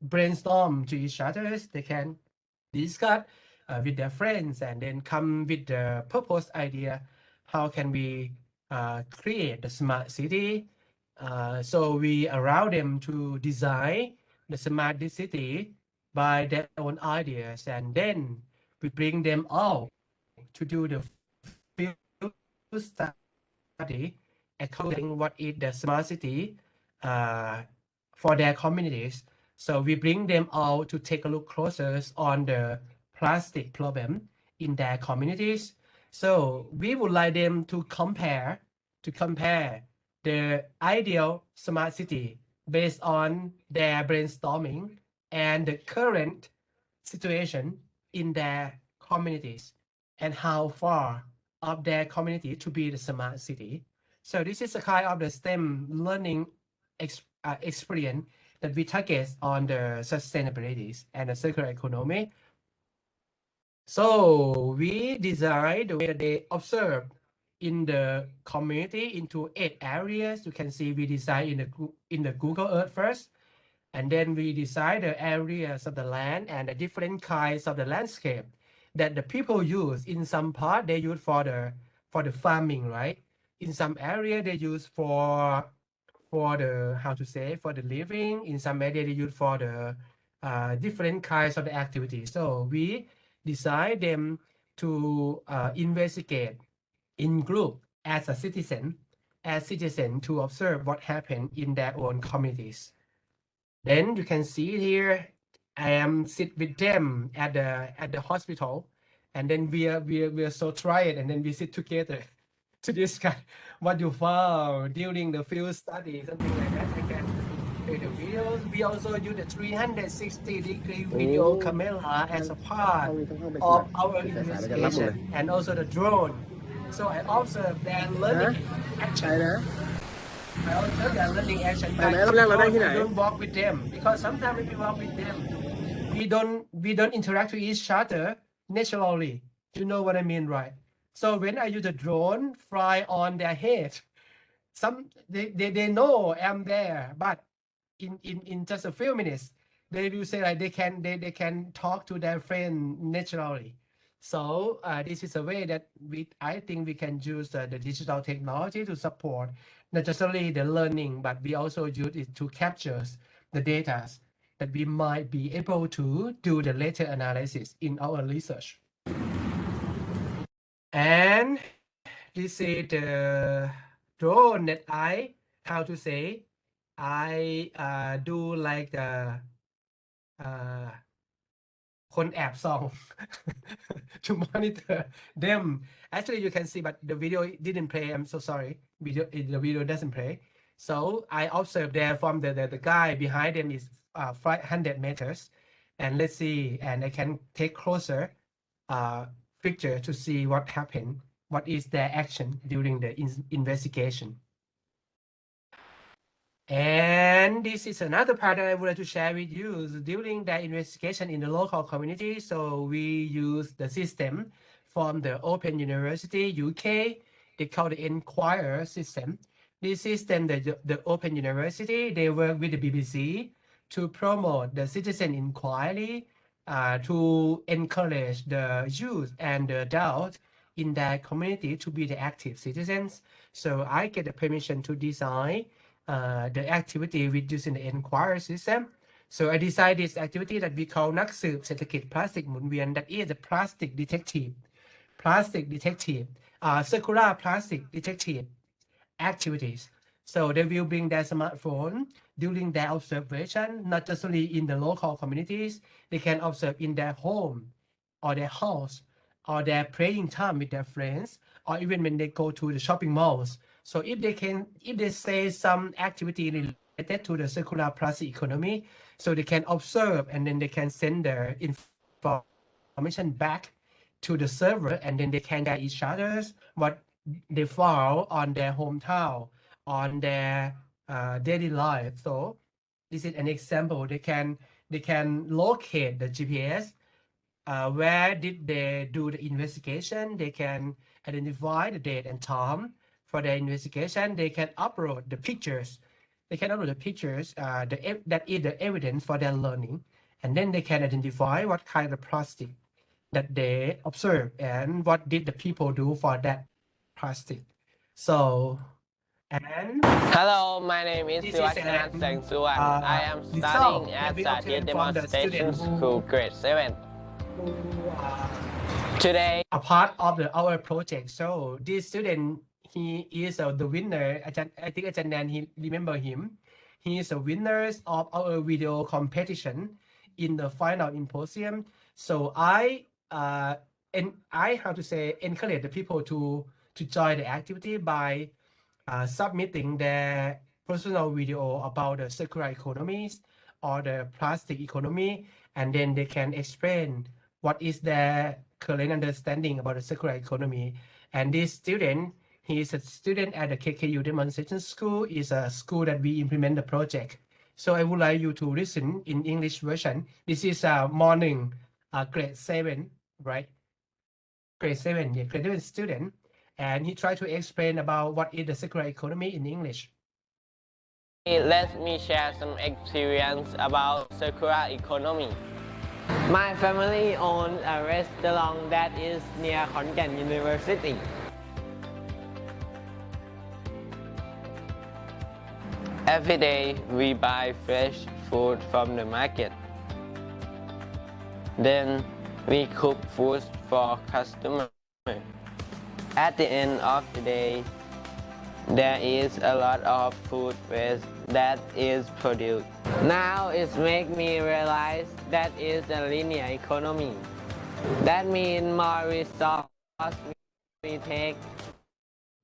brainstorm to each other, they can discuss with their friends and then come with the purpose idea. How can we create the smart city? So we allow them to design the smart city by their own ideas, and then we bring them out to do the field study according what is the smart city for their communities. So we bring them out to take a look closer on the plastic problem in their communities. So we would like them to compare the ideal smart city based on their brainstorming and the current situation in their communities and how far of their community to be the smart city. So this is a kind of the STEM learning experience that we target on the sustainability and the circular economy. So we design the way that they observe in the community into 8 areas. You can see we design in the Google Earth first, and then we design the areas of the land and the different kinds of the landscape that the people use. In some part they use for the farming, right? In some area they use for the for the living. In some area they use for the different kinds of the activities. So we decide them to investigate in group as a citizen to observe what happened in their own communities. Then you can see here, I am sit with them at the hospital, and then we are so tired, and then we sit together to discuss what you found during the field study, something like that. I can play the videos. We also use the 360-degree video camera as a part of our investigation, and also the drone. So I observe their learning action. I observe their learning action by drone. I don't walk with them because sometimes when we walk with them, we don't interact with each other naturally. You know what I mean, right? So when I use the drone fly on their head, they know I'm there, but in just a few minutes they will say like they can talk to their friend naturally. So this is a way that I think we can use the digital technology to support not just only the learning, but we also use it to capture the data that we might be able to do the later analysis in our research. And this is the drone that I do like the คนแอบส่อง to monitor them. Actually, you can see, but the video didn't play. I'm so sorry. The video doesn't play. So I observed there from the guy behind them is 500 meters, and let's see. And I can take closer picture to see what happened. What is their action during the investigation? And this is another part that I would like to share with you. During the investigation in the local community, so we use the system from the Open University UK. They call the Enquire system. This system, the Open University, they work with the BBC to promote the citizen inquiry, to encourage the youth and the adults in their community to be the active citizens. So I get the permission to design the activity with using the Enquire system. So I decided this activity that we call นักสืบเศรษฐกิจพลาสติกหมุนเวียน that is the plastic detective circular plastic detective activities. So they will bring their smartphone during their observation, not just only in the local communities. They can observe in their home, or their house or their playing time with their friends, or even when they go to the shopping malls. So if they say some activity related to the circular plastic economy, so they can observe and then they can send their information back to the server, and then they can share each other's what they found on their hometown, on their daily life. So this is an example. They can locate the GPS. Where did they do the investigation? They can identify the date and time for their investigation. They can upload the pictures. That is the evidence for their learning, and then they can identify what kind of plastic that they observe and what did the people do for that plastic. So, and Hello, my name is this is Siwachana an Sengsuwan. I am result studying that at we Sathya obtained from the Demonstration student School, grade 7. who Today, a part of our project. So this student, he is the winner. I think Ajahn Nan, he remember him. He is the winner of our video competition in the final symposium. So I have to say encourage the people to join the activity by submitting their personal video about the circular economies or the plastic economy, and then they can explain what is their current understanding about the circular economy. And this student, he is a student at the KKU Demonstration School, is a school that we implement the project. So I would like you to listen in English version. This is a morning, grade 7, right? Grade 7, yeah, grade 7 student. And he tried to explain about what is the circular economy in English. let me share some experience about circular economy. My family owns a restaurant that is near Khon Kaen University. Every day, we buy fresh food from the market. Then, we cook food for customers. At the end of the day, there is a lot of food waste that is produced. Now it makes me realize that is a linear economy. That means more resource we take,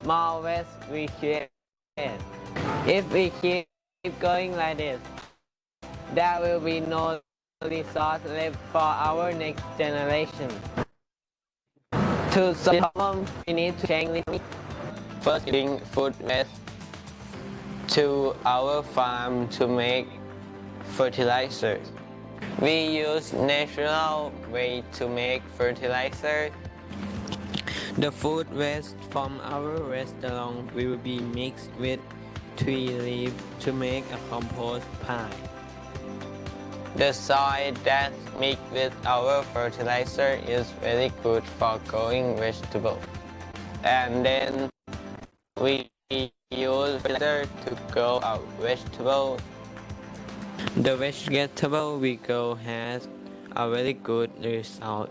more waste we create. If we keep going like this, there will be no resource left for our next generation. To solve the problem, we need to change it. First, bring food waste to our farm to make fertilizer. We use natural way to make fertilizer. The food waste from our restaurant will be mixed with tree leaf to make a compost pile. The soil that's mixed with our fertilizer is very good for growing vegetables. And then we use fertilizer to grow our vegetables. The vegetable we grow has a very good result.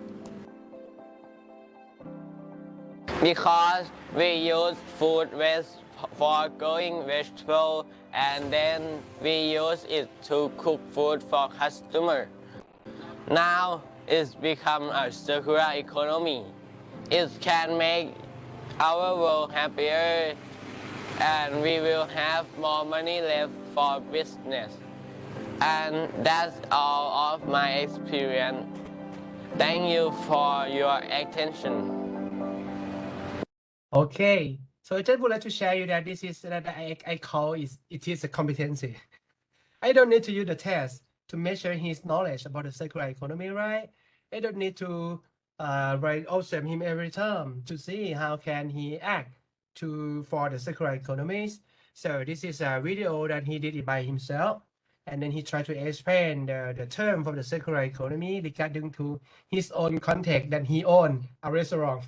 Because we use food waste for growing vegetables, and then we use it to cook food for customers. Now it's become a circular economy. It can make our world happier, and we will have more money left for business. And that's all of my experience. Thank you for your attention. Okay, so I just would like to share you that this is that I call it is a competency. I don't need to use the test to measure his knowledge about the circular economy, right? I don't need to observe him every time to see how can he act for the circular economies. So this is a video that he did it by himself, and then he tried to explain the term for the circular economy regarding to his own context that he owned a restaurant.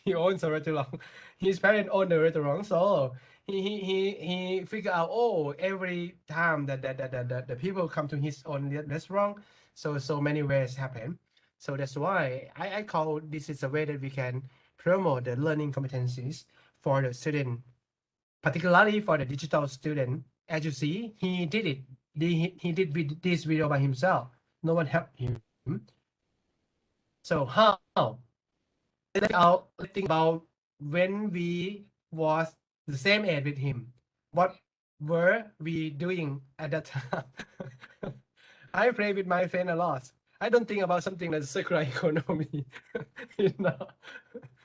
He owns a restaurant. His parents own the restaurant, so he figured out, oh, every time that the people come to his own restaurant, so many ways happen. So that's why I call this is a way that we can promote the learning competencies for the student, particularly for the digital student. As you see, he did it. He did this video by himself. No one helped him. So how? Let's think about when we was the same age with him. What were we doing at that time? I play with my friend a lot. I don't think about something like circular economy, you know.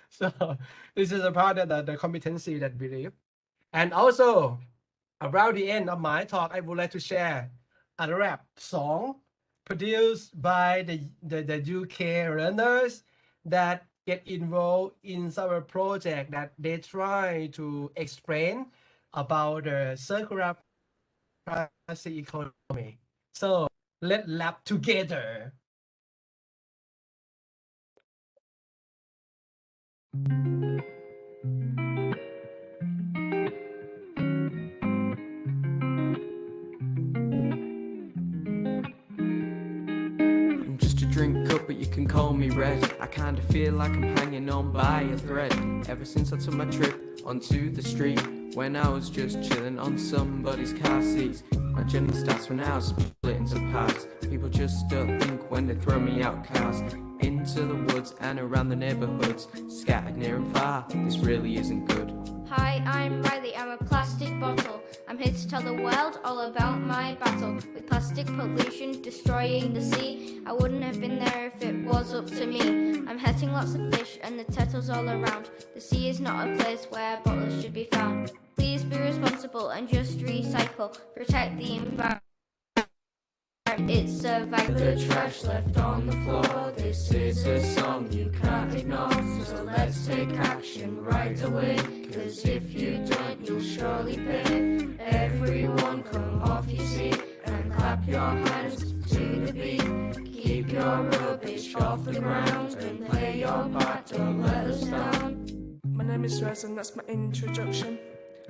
So this is a part of the competency that we live. And also, around the end of my talk, I would like to share a rap song produced by the UK learners that get involved in our project that they try to explain about the circular plastic economy. So let's lab together. I'm just a drink cup, but you can call me red. I kinda feel like I'm hanging on by a thread. Ever since I took my trip onto the street, when I was just chilling on somebody's car seats. My journey starts when I was split into parts. People just don't think when they throw me out cars. Into the woods and around the neighborhoods, scattered near and far, this really isn't good. Hi, I'm Riley, I'm a plastic bottle. I'm here to tell the world all about my battle with plastic pollution destroying the sea. I wouldn't have been there if it was up to me. I'm hitting lots of fish and the turtles all around. The sea is not a place where bottles should be found. Please be responsible and just recycle. Protect the environment. It's a vital. The trash left on the floor, this is a song you can't ignore. So let's take action right away, cause if you don't you'll surely pay. Everyone come off your seat and clap your hands to the beat. Keep your rubbish off the ground and play your part, don't let us down. My name is Rez and that's my introduction.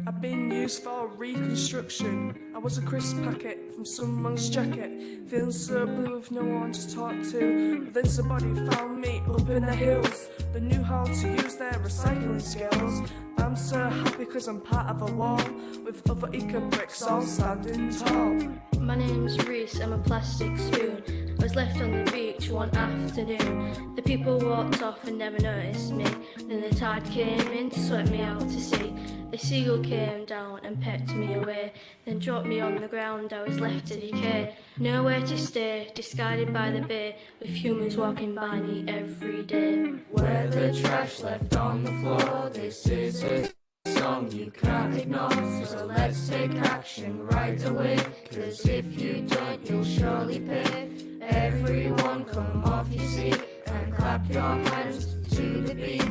I've been used for reconstruction. I was a crisp packet from someone's jacket, feeling so blue with no one to talk to. But then somebody found me up in the hills. They knew how to use their recycling skills. I'm so happy cause I'm part of a wall with other eco bricks all standing tall. My name's Reese, I'm a plastic spoon. I was left on the beach one afternoon. The people walked off and never noticed me. Then the tide came in to sweep me out to sea. A seagull came down and pecked me away, then dropped me on the ground. I was left to decay. Nowhere to stay, discarded by the bay, with humans walking by me every day. Where the trash left on the floor, this is a song you can't ignore. So let's take action right away, cause if you don't you'll surely pay. Everyone come off your seat and clap your hands to the beat.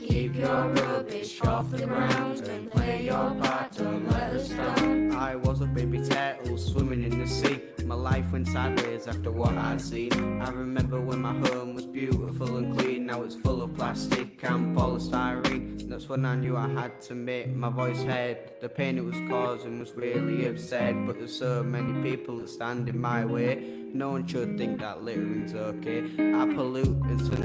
Keep your rubbish off the ground and play your part, don't let us down. I was a baby turtle swimming in the sea. My life went sideways after what I'd seen. I remember when my home was beautiful and clean. Now it's full of plastic and polystyrene. That's when I knew I had to make my voice heard. The pain it was causing was really absurd. But there's so many people that stand in my way. No one should think that littering's okay. I pollute into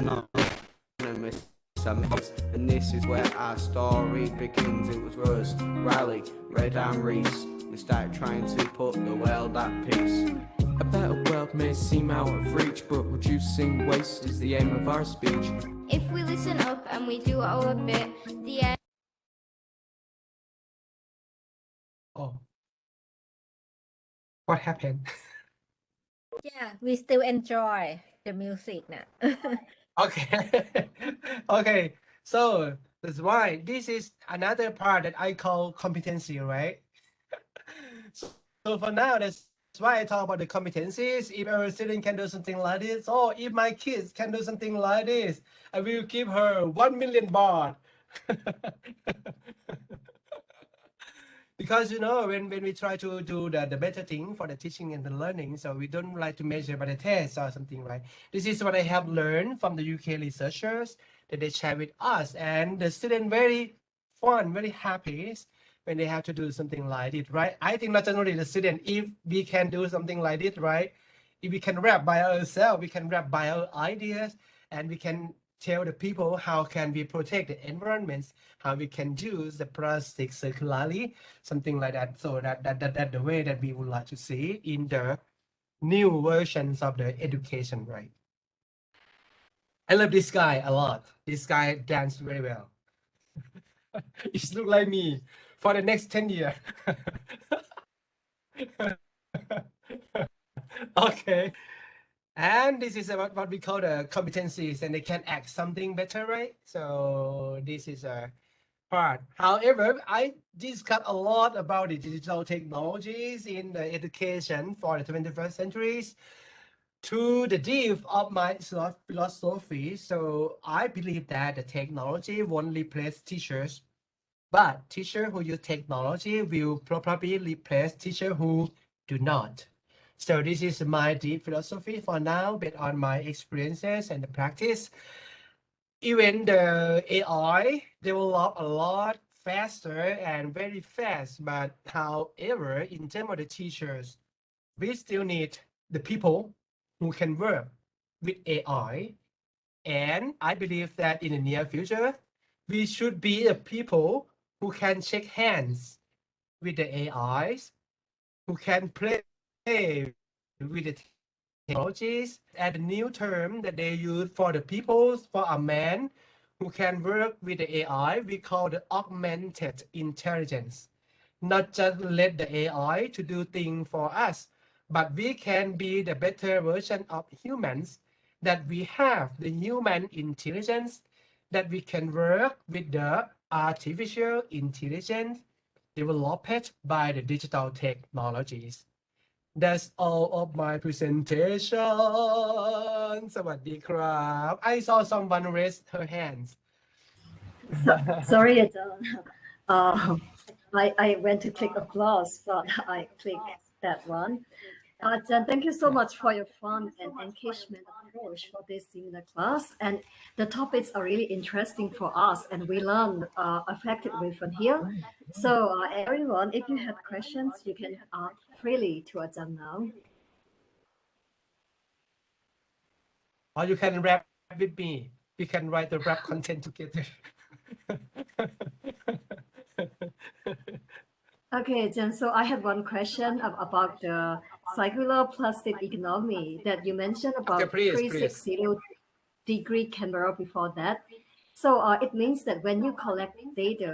anonymous. And this is where our story begins. It was Rose, Riley, Red and Reese. We started trying to put the world at peace. A better world may seem out of reach, but reducing waste is the aim of our speech. If we listen up and we do our bit, the end. Oh, what happened? Yeah, we still enjoy the music now. Okay. Okay. So that's why this is another part that I call competency, right? So for now, that's why I talk about the competencies. If our student can do something like this, or if my kids can do something like this, I will give her 1 million baht. Because when we try to do the better thing for the teaching and the learning, so we don't like to measure by the test or something, right? This is what I have learned from the UK researchers that they share with us, and the student very fun, very happy when they have to do something like it, right? I think not only the student, if we can do something like it, right? If we can rap by ourselves, we can rap by our ideas, and we can tell the people how can we protect the environments, how we can use the plastic circularly, something like that. So that's the way that we would like to see in the new versions of the education, right? I love this guy a lot. This guy danced very well. It look like me for the next 10 years. Okay. And this is about what we call the competencies, and they can act something better, right? So this is a part. However, I discussed a lot about the digital technologies in the education for the 21st centuries to the depth of my philosophy. So I believe that the technology won't replace teachers, but teacher who use technology will probably replace teacher who do not. So this is my deep philosophy for now, based on my experiences and the practice. Even the AI develop a lot faster and very fast, but however, in terms of the teachers, we still need the people who can work with AI. And I believe that in the near future, we should be the people who can shake hands with the AIs, who can play with the technologies, and a new term that they use for the people, for a man who can work with the AI, we call the augmented intelligence. Not just let the AI to do things for us, but we can be the better version of humans, that we have the human intelligence, that we can work with the artificial intelligence developed by the digital technologies. That's all of my presentation. สวัสดีครับ I saw someone raise her hands. Sorry, I went to click applause, but I clicked that one. Jen, thank you so much for your fun and engagement approach for this seminar class. And the topics are really interesting for us, and we learn effectively from here. So everyone, if you have questions, you can ask freely to Jen now. Or you can rap with me. We can write the rap content together. Okay, Jen, so I have one question about the circular plastic economy that you mentioned about Okay, please. 360-degree camera before that. So it means that when you collect data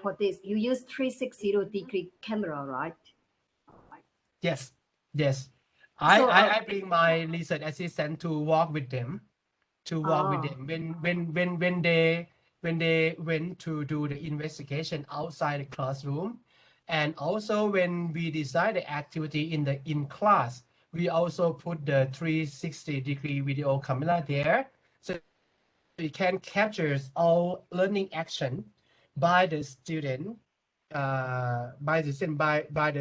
for this, you use 360-degree camera, right? Yes. So, I bring my research assistant to walk with them. When they went to do the investigation outside the classroom, and also when we design the activity in class, we also put the 360-degree video camera there, so it can capture all learning action by the student, by the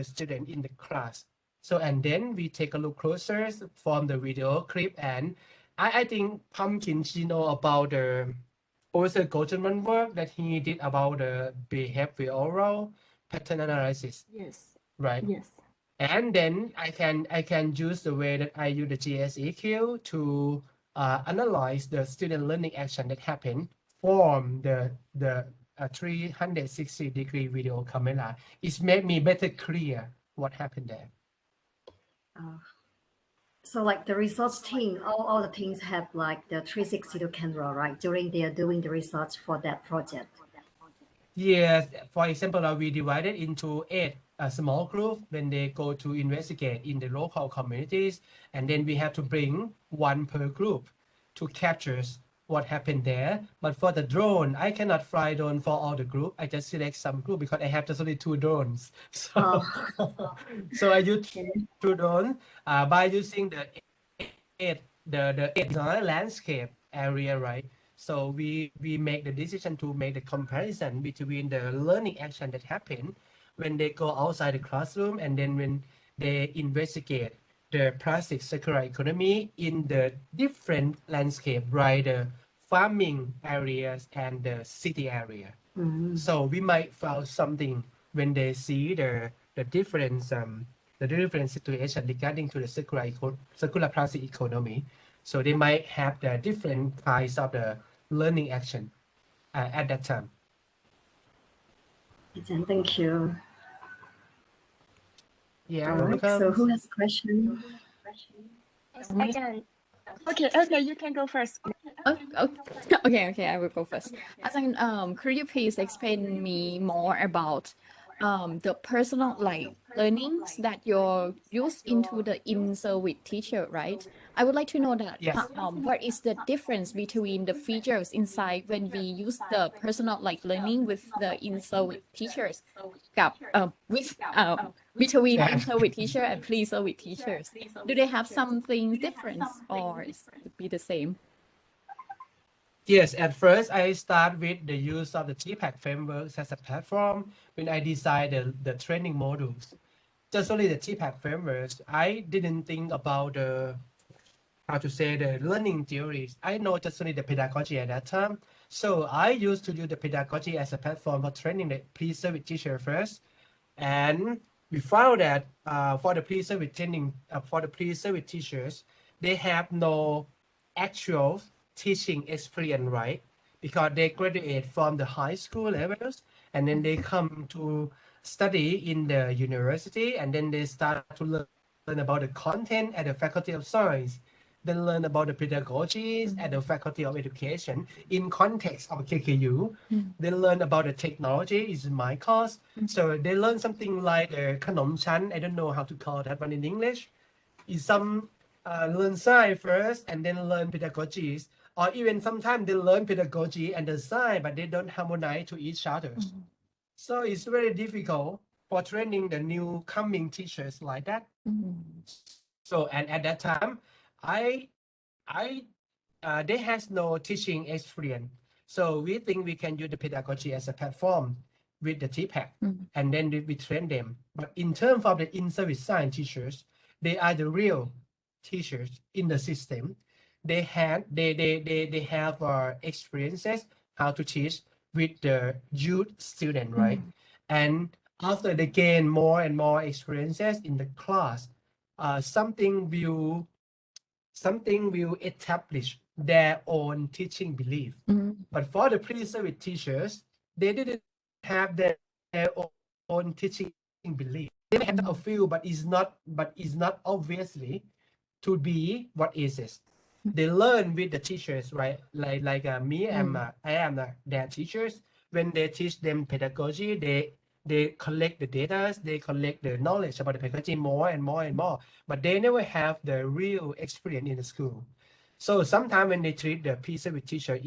student in the class. So and then we take a look closer from the video clip, and I think Pumpkin, she know about the Professor Goldman work that he did about the behavioral pattern analysis. Yes. Right. Yes. And then I can use the way that I use the GSEQ to analyze the student learning action that happened from the 360-degree video camera. It's made me better clear what happened there. So like the research team, all the teams have like the 360 camera, right? During they are doing the research for that project. Yes, for example, we divided into 8 small groups when they go to investigate in the local communities, and then we have to bring one per group to capture what happened there. But for the drone, I cannot fly drone for all the group. I just select some group because I have just only 2 drones. So I use 2 drones by using the 8 landscape area, right? So we make the decision to make the comparison between the learning action that happened when they go outside the classroom, and then when they investigate the plastic circular economy in the different landscape, right? The farming areas and the city area. So we might find something when they see the different situation regarding to the circular plastic economy. So they might have the different kinds of the learning action at that time. Thank you. Yeah, welcome. So who has question? Okay, you can go first. Okay, I will go first. Could you please explain me more about the personal learnings that you're used into the in-service teacher, right? I would like to know that Yes. what is the difference between the features inside when we use the personal learning with the in-service teachers กับwith between Yeah. in-service teacher and pre-service teachers. Do they have something different or is it be the same? Yes, at first I start with the use of the TPAC frameworks as a platform when I design the training modules. Just only the TPAC frameworks. I didn't think about the how to say the learning theories. I know just only the pedagogy at that time. So I used to use the pedagogy as a platform for training the pre-service teacher first. And we found that for the pre-service training, for the pre-service teachers, they have no actual teaching experience, right? Because they graduate from the high school levels and then they come to study in the university and then they start to learn about the content at the Faculty of Science. Then learn about the pedagogies at the Faculty of Education in context of KKU. They learn about the technology is my course. So they learn something like the khanom chan. I don't know how to call that one in English. Is some learn science first and then learn pedagogies, or even sometimes they learn pedagogy and the science, but they don't harmonize to each other. So it's very difficult for training the new coming teachers like that. So and at that time, I they has no teaching experience. So we think we can use the pedagogy as a platform with the TPAC, and then we train them. But in terms of the in-service science teachers, they are the real teachers in the system. They have experiences how to teach with the youth student, right? And after they gain more and more experiences in the class, something will establish their own teaching belief. But for the pre-service teachers, they didn't have their own teaching belief. They may have a few, but it's not obviously to be what is it. They learn with the teachers, right? Like me, I am their teachers. When they teach them pedagogy, they collect the data, they collect the knowledge about the pedagogy more and more and more, but they never have the real experience in the school. So sometimes when they treat the pre-service teacher,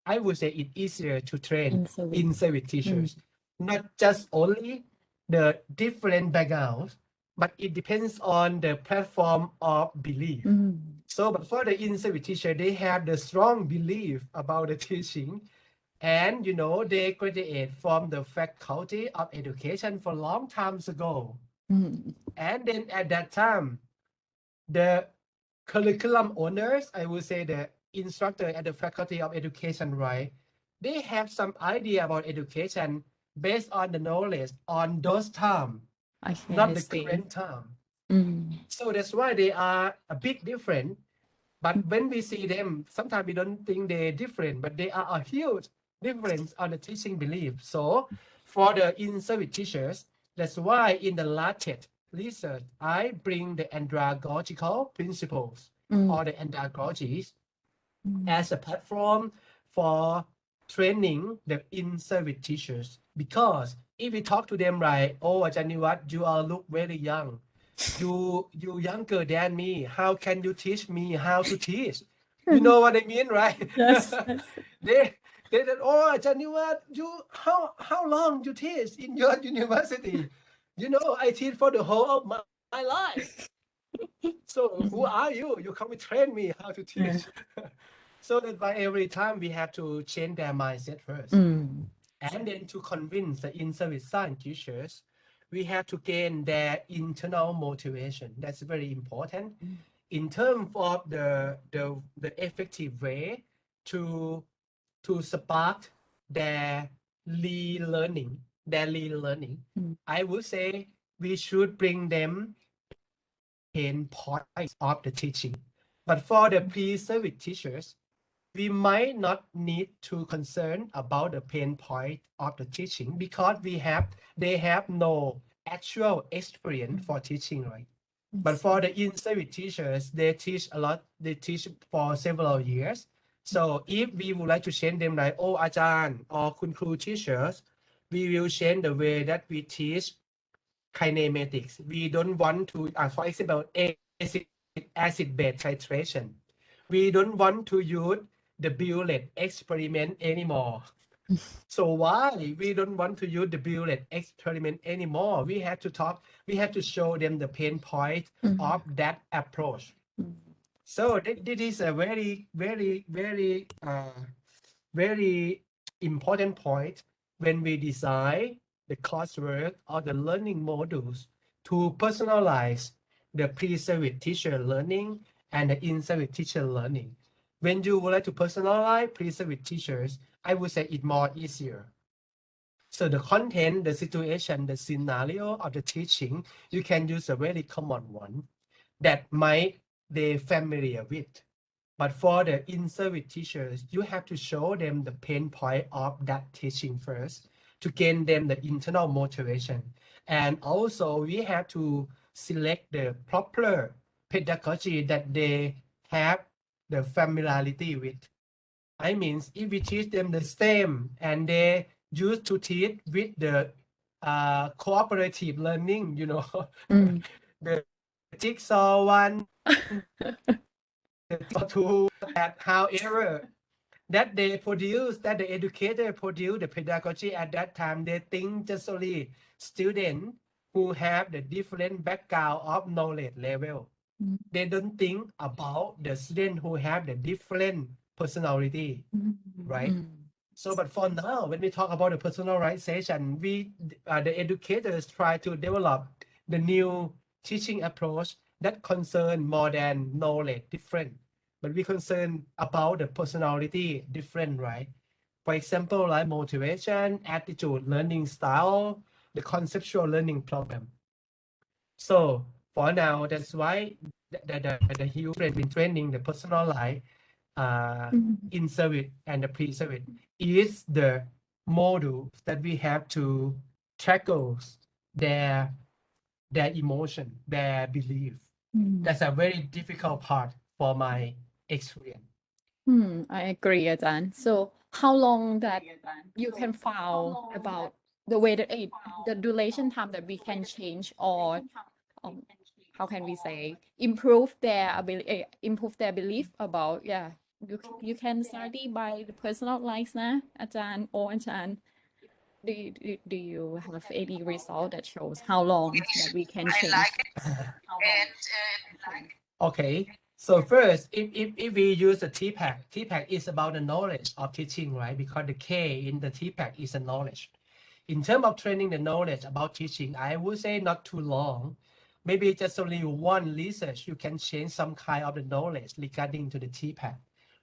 I would say it's easier to train in-service teachers, not just only the different backgrounds, but it depends on the platform of belief. So, but for the in-service teacher, they have the strong belief about the teaching, and they graduate from the Faculty of Education for long times ago. And then at that time, the curriculum owners, I would say the instructor at the Faculty of Education, right? They have some idea about education based on the knowledge on those time, not the current time. So that's why they are a bit different. But when we see them, sometimes we don't think they're different, but they are a huge difference on the teaching belief. So for the in-service teachers, that's why in the latest research, I bring the andragogical principles or the andragogies as a platform for training the in-service teachers. Because if we talk to them right, oh, Ajaniwat, you all look very young. You younger than me. How can you teach me how to teach? You know what I mean, right? Yes. they said, oh, Ajaniwat, how long you teach in your university? I teach for the whole of my life. So who are you? You come and train me how to teach. So that by every time we have to change their mindset first. And then to convince the in-service science teachers, we have to gain their internal motivation. That's very important in terms of the effective way to spark their learning. I would say we should bring them pain points of the teaching. But for the pre-service teachers, we might not need to concern about the pain point of the teaching because they have no actual experience for teaching, right? But for the in-service teachers, they teach a lot. They teach for several years. So if we would like to change them like, oh, อาจารย์ or คุณครู teachers, we will change the way that we teach kinematics. We don't want to, for example, acid base titration. We don't want to use the bullet experiment anymore. So why we don't want to use the bullet experiment anymore? We have to talk, we have to show them the pain point of that approach. So this is a very important point when we design the coursework or the learning modules to personalize the pre-service teacher learning and the in-service teacher learning. When you would like to personalize pre-service teachers, I would say it more easier. So the content, the situation, the scenario of the teaching, you can use a very common one that might they familiar with. But for the in-service teachers, you have to show them the pain point of that teaching first to gain them the internal motivation. And also we have to select the proper pedagogy that they have the familiarity with. I mean, if we teach them the STEM and they used to teach with the cooperative learning, you know, the jigsaw one, the jigsaw two, that however that they produce, that the educator produce the pedagogy at that time, they think just only students who have the different background of knowledge level. They don't think about the student who have the different personality, right? So, but for now, when we talk about the personalization, we the educators try to develop the new teaching approach that concern more than knowledge different, but we concern about the personality different, right? For example, like motivation, attitude, learning style, the conceptual learning problem. So for now, that's why the huge trend in training the personalized in service and the pre-service is the module that we have to tackle their emotion, their belief. That's a very difficult part for my experience. I agree, Ajahn. So how long that you can found about the way that the duration time that we can change or how can we say improve their ability, improve their belief about you can study by the personalized na, Ajahn or Ajahn. Do you have any result that shows how long that we can change? Okay, so first, if we use the TPAC is about the knowledge of teaching, right? Because the K in the TPAC is a knowledge. In terms of training the knowledge about teaching, I would say not too long. Maybe just only one research, you can change some kind of the knowledge regarding to the TPAC,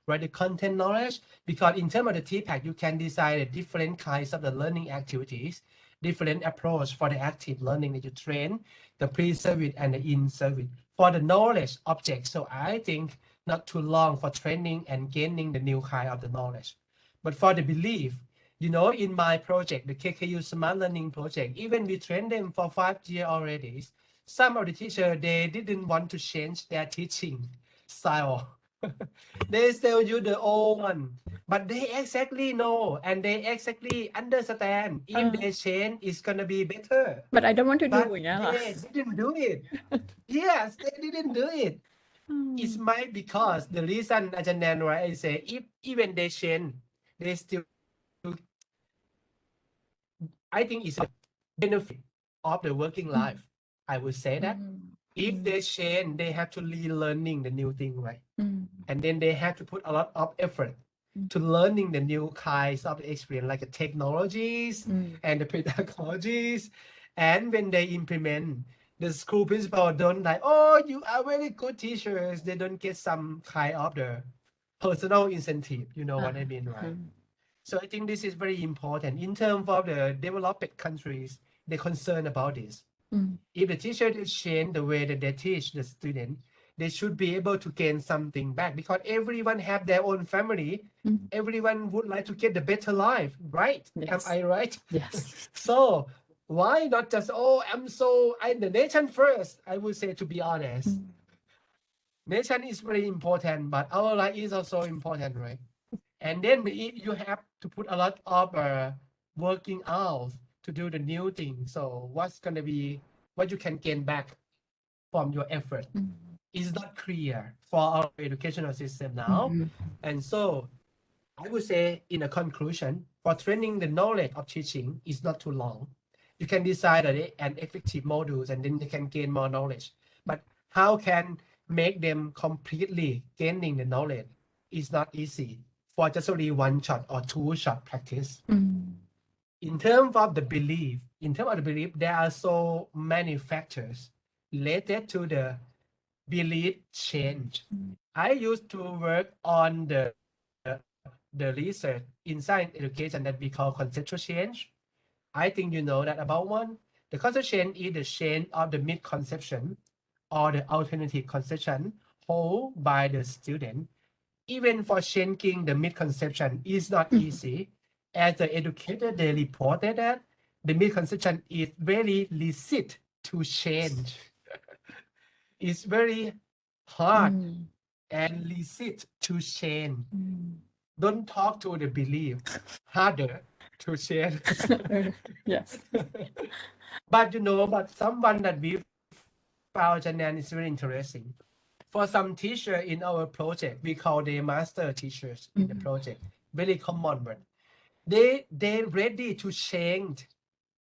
right? The content knowledge, because in terms of the TPAC, you can design the different kinds of the learning activities, different approach for the active learning that you train, the pre-service and the in-service for the knowledge object. So I think not too long for training and gaining the new kind of the knowledge. But for the belief, you know, in my project, the KKU Smart Learning Project, even we trained them for 5 years already. Some of the teachers, they didn't want to change their teaching style. They still use the old one, but they exactly know and they exactly understand if they change, it's gonna be better. But I don't want to But do they didn't do it. Yes, they didn't do it. It's might because the reason Ajahn Nan, right, I say if even they change, they still, I think it's a benefit of the working life. I would say that if they change, they have to relearning the new thing, right? And then they have to put a lot of effort to learning the new kinds of experience, like the technologies and the pedagogies. And when they implement, the school principal don't like, oh, you are very good teachers. They don't get some kind of the personal incentive. You know what I mean, right? So I think this is very important in terms of the developed countries. They're concerned about this. If the teacher is change the way that they teach the student, they should be able to gain something back because everyone have their own family. Everyone would like to get the better life, right? Yes. Am I right? Yes. So why not just, oh, I'm the nation first? I would say, to be honest, nation is very important, but our life is also important, right? and then you have to put a lot of working hours to do the new thing. So what's going to be what you can gain back from your effort is not clear for our educational system now. And so I would say in a conclusion, for training the knowledge of teaching is not too long. You can decide an effective modules and then they can gain more knowledge. But how can make them completely gaining the knowledge is not easy for just only one shot or two shot practice. In terms of the belief, there are so many factors related to the belief change. I used to work on the research in science education that we call conceptual change. I think you know that about one. The conceptual change is the change of the misconception or the alternative conception held by the student. Even for changing the misconception is not easy. As the educator, they reported that the misconception is very resist to change. It's very hard and resist to change. Don't talk to the belief, harder to change. Yes. But but someone that we found, Janan, is very interesting. For some teacher in our project, we call them master teachers in the project. Very common word. They ready to change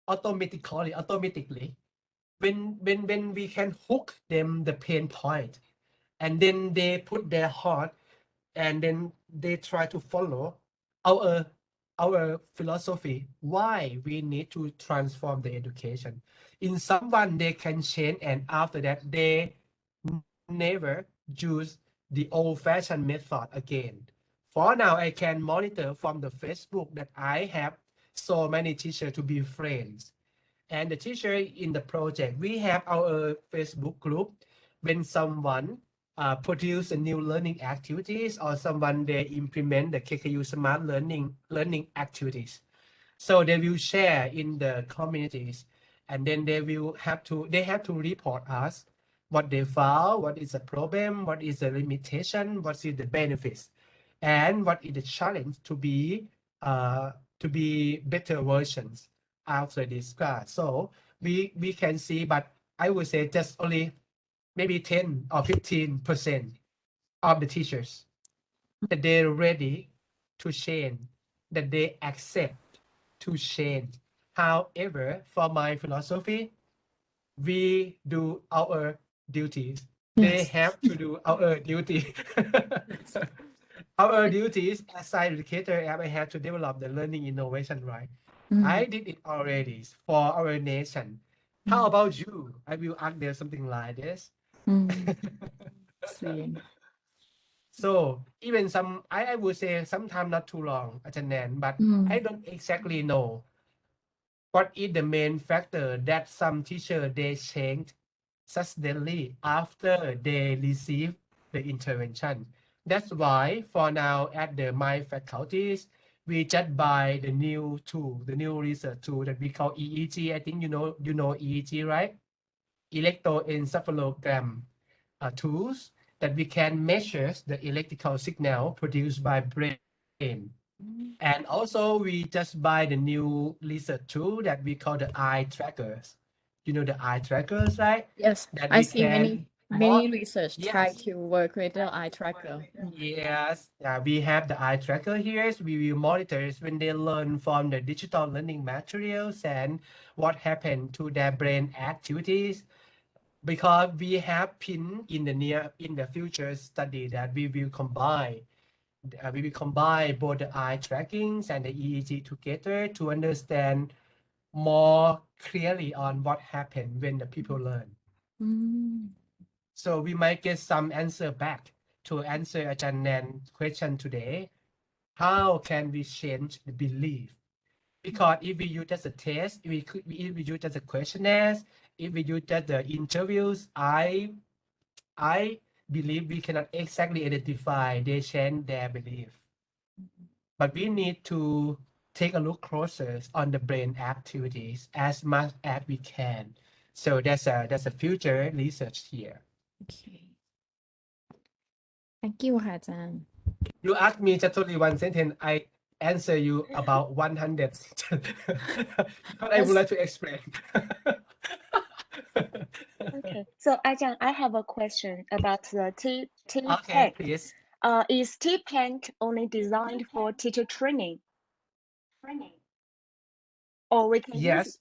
automatically when we can hook them the pain point, and then they put their heart and then they try to follow our philosophy why we need to transform the education. In someone they can change, and after that they never use the old-fashioned method again. For now, I can monitor from the Facebook that I have so many teachers to be friends. And the teacher in the project, we have our Facebook group. When someone produce a new learning activities or someone they implement the KKU smart learning activities. So they will share in the communities, and then they have to report us what they found, what is the problem, what is the limitation, what is the benefits, and what is the challenge to be better versions after this class. So we can see, but I would say just only maybe 10 or 15% of the teachers that they're ready to change, that they accept to change. However, for my philosophy, we do our duties. They have to do our duty. Our duties as science educator, I have to develop the learning innovation, right? I did it already for our nation. How about you? I will ask there something like this. Same. So even I would say sometimes not too long, Ajanan, but I don't exactly know what is the main factor that some teacher they change suddenly after they receive the intervention. That's why for now at my faculties, we just buy the new tool, the new research tool that we call EEG. I think you know EEG, right? Electroencephalogram tools that we can measure the electrical signal produced by brain. And also we just buy the new research tool that we call the eye trackers. You know the eye trackers, right? Yes, That I we see many can research try yes. to work with the eye tracker. Yes, we have the eye tracker here. So we will monitor when they learn from the digital learning materials and what happened to their brain activities. Because we have pin in the future study that we will combine both the eye trackings and the EEG together to understand more clearly on what happened when the people learn. So we might get some answer back to answer Ajahn Nan's question today. How can we change the belief? Because if we use just a test, if we use just a questionnaires, if we use just the interviews, I believe we cannot exactly identify they change their belief. But we need to take a look closer on the brain activities as much as we can. So that's a future research here. Okay. Thank you ค่ะอาจารย์ You ask me just only one sentence, I answer you about 100 sentences. But I would like to explain. Okay. So Ajahn, I have a question about the tea Okay, pack. please. Is tea pack only designed for teacher training, or we can use Yes.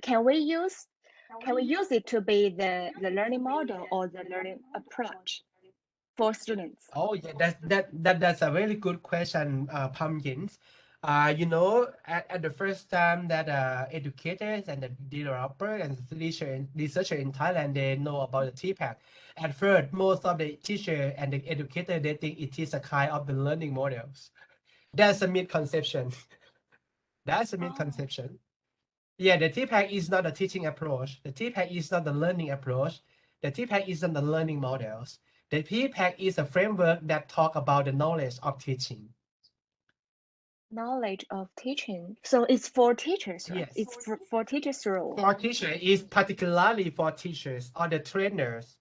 can we use it to be the learning model or the learning approach for students? Oh yeah, that's a very good question, Pumpkins. You know, at the first time that educators and the developer and the researcher in Thailand, they know about the TPAC. At first, most of the teacher and the educator, they think it is a kind of the learning models. That's a misconception. That's a misconception. Yeah, the TPAC is not a teaching approach. The TPAC is not the learning approach. The TPAC is not the learning models. The TPAC is a framework that talk about the knowledge of teaching. Knowledge of teaching. So it's for teachers, right? Yes. It's for teachers' role. For teacher is particularly for teachers or the trainers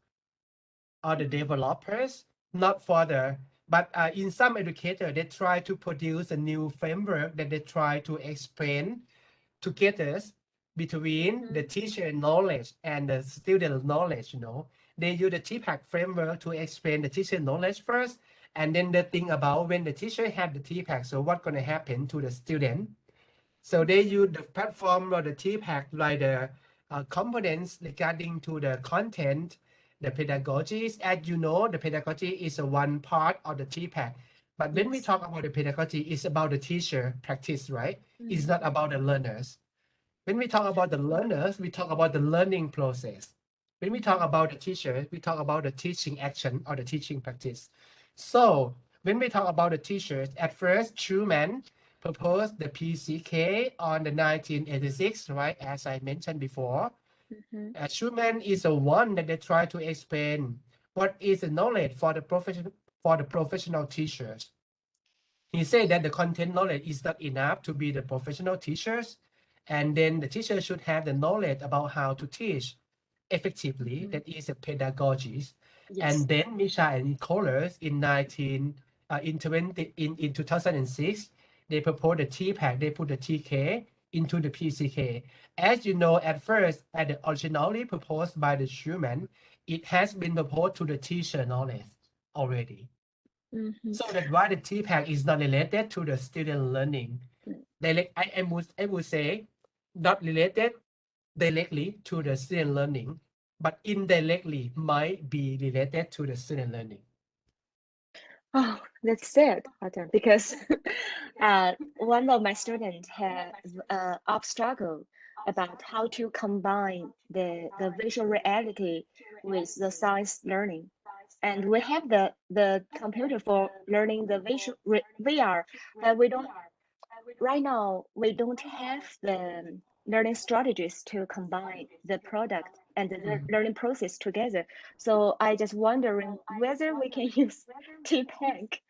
or the developers, not for the, but in some educator, they try to produce a new framework that they try to explain together between the teacher knowledge and the student knowledge, you know. They use the TPAC framework to explain the teacher knowledge first, and then they think about when the teacher had the TPAC, so what's going to happen to the student. So they use the platform or the TPAC like the components regarding to the content, the pedagogies. As you know, the pedagogy is a one part of the TPAC. But when we talk about the pedagogy, it's about the teacher practice, right? It's not about the learners. When we talk about the learners, we talk about the learning process. When we talk about the teacher, we talk about the teaching action or the teaching practice. So when we talk about the teachers, at first, Truman proposed the PCK on the 1986, right? As I mentioned before. Truman is the one that they try to explain what is the knowledge for the professional teachers. He said that the content knowledge is not enough to be the professional teachers, and then the teacher should have the knowledge about how to teach effectively. That is a pedagogies. And then Misha and Kohlers in 2006, they proposed the TPAC. They put the TK into the PCK. As you know, at first, at the originally proposed by the Schumann, it has been proposed to the teacher knowledge already. So that's why the TPAC is not related to the student learning. I would say not related directly to the student learning, but indirectly might be related to the student learning. Oh, that's sad, Ajahn, because one of my students has up struggle about how to combine the visual reality with the science learning. And we have the computer for learning the VR, but we don't right now we don't have the learning strategies to combine the product and the learning process together. So I just wondering whether we can use TPAC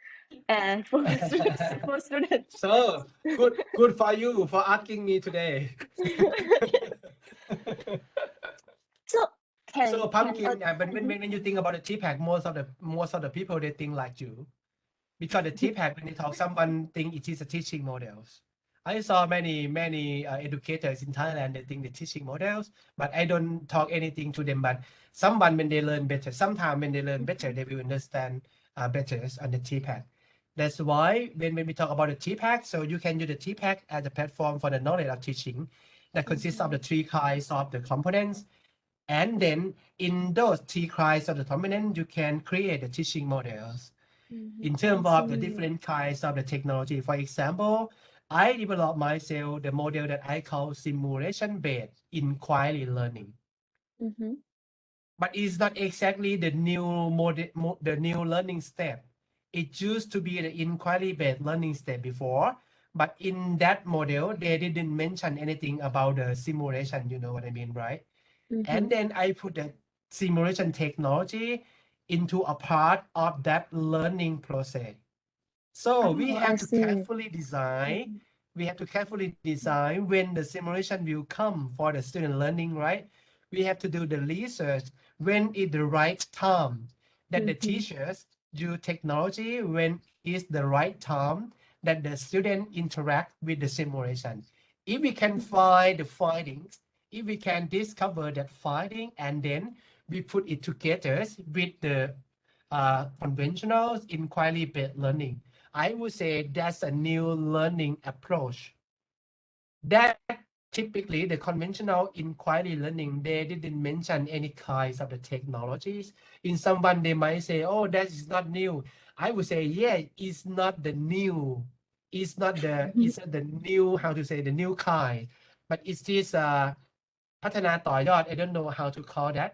for students. So good for you for asking me today. So So Pumpkin, but when you think about the TPAC, most of the people they think like you, because the TPAC when they talk, someone think it is a teaching models. I saw many educators in Thailand they think the teaching models, but I don't talk anything to them. But someone when they learn better, sometimes when they learn better, they will understand better on the TPAC. That's why when we talk about the TPAC, so you can use the TPAC as a platform for the knowledge of teaching that consists of the three kinds of the components. And then in those three kinds of the component, you can create the teaching models in terms of the different kinds of the technology. For example, I developed myself the model that I call simulation-based inquiry learning. But it's not exactly the new the new learning step. It used to be the inquiry-based learning step before, but in that model, they didn't mention anything about the simulation. You know what I mean, right? And then I put the simulation technology into a part of that learning process. So we have to carefully design. We have to carefully design when the simulation will come for the student learning, right? We have to do the research when is the right time that the teachers use technology when is the right time that the student interact with the simulation. If we can find the findings, if we can discover that finding and then we put it together with the conventional inquiry-based learning, I would say that's a new learning approach. That typically the conventional inquiry learning, they didn't mention any kinds of the technologies. In someone, they might say, oh, that is not new. I would say, yeah, it's not the new. It's not the new, how to say, the new kind. But it's this พัฒนาต่อยอด I don't know how to call that.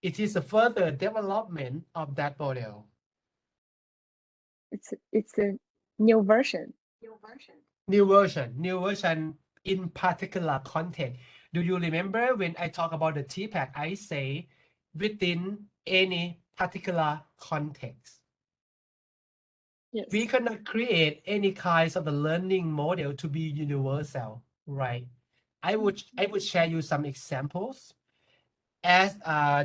It is a further development of that model. It's a new version. New version in particular content. Do you remember when I talk about the TPAC, I say within any particular context. Yes. We cannot create any kinds of the learning model to be universal, right? I would share you some examples. As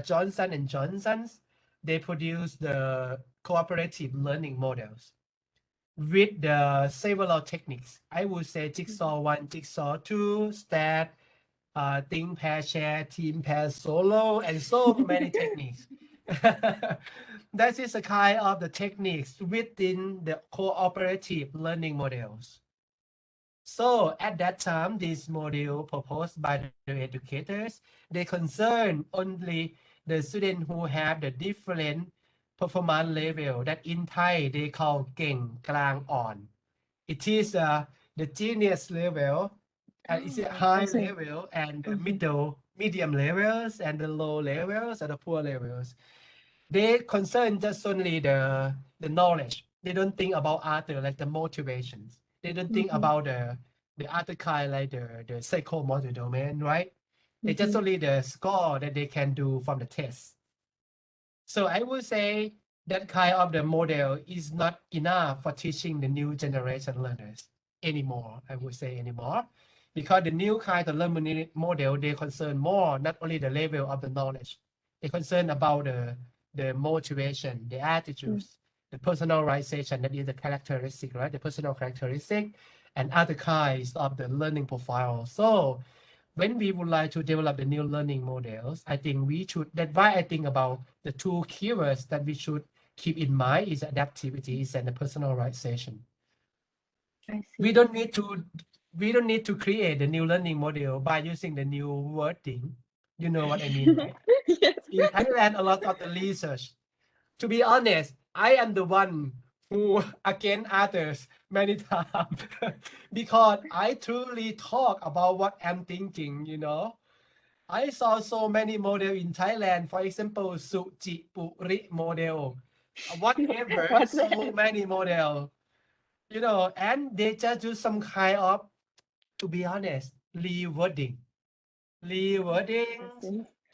Johnson and Johnson's, they produce the cooperative learning models with the several techniques. I would say jigsaw 1, jigsaw 2, stat, think pair, share, team pair, solo, and so many techniques. That is a kind of the techniques within the cooperative learning models. So at that time, this model proposed by the educators, they concern only the students who have the different performance level that in Thai they call เก่งกลาง อ่อน It is the genius level, it's a high level and the medium levels and the low levels and the poor levels. They concern just only the knowledge. They don't think about other like the motivations. They don't think about the other kind like the psychomotor domain, right? They just only the score that they can do from the test. So I would say that kind of the model is not enough for teaching the new generation learners anymore. I would say anymore, because the new kind of learning model, they concern more not only the level of the knowledge, they concern about the motivation, the attitudes, the personalization, that is the characteristic, right? The personal characteristic and other kinds of the learning profile. So when we would like to develop the new learning models, I think we should, that's why I think about the two keywords that we should keep in mind is adaptivities and the personalization. I see. We don't need to create the new learning model by using the new wording. You know what I mean, right? Yes. In Thailand, a lot of the research. To be honest, I am the one who against others many times because I truly talk about what I'm thinking, you know. I saw so many models in Thailand, for example, Suchipuri model, whatever, What's so that? many models, you know, and they just do some kind of, to be honest, rewording,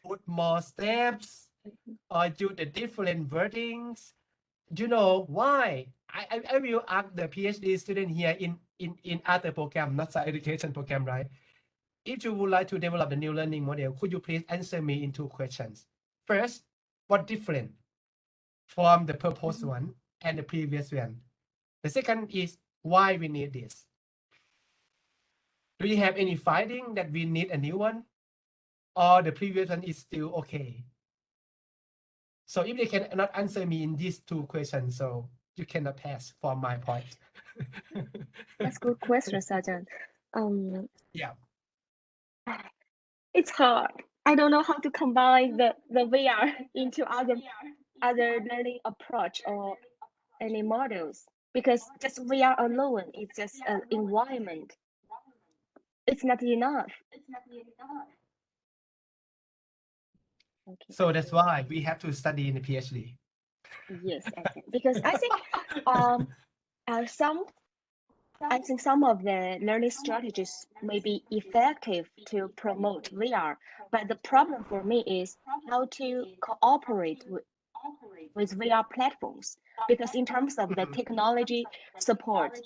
put more steps, or do the different wordings. You know why? I will ask the PhD student here in other program, not science education program, right? If you would like to develop the new learning model, could you please answer me in two questions? First, what different from the proposed one and the previous one? The second is why we need this. Do you have any finding that we need a new one, or the previous one is still okay? So if they cannot answer me in these two questions, so you cannot pass from my point. That's good question, Sergeant. Yeah. It's hard. I don't know how to combine the VR into other learning approach or any models, because just VR alone is just an environment. It's not enough. Okay. So that's why we have to study in the PhD. Yes, exactly. Because I think some of the learning strategies may be effective to promote VR, but the problem for me is how to cooperate with VR platforms. Because in terms of the technology support,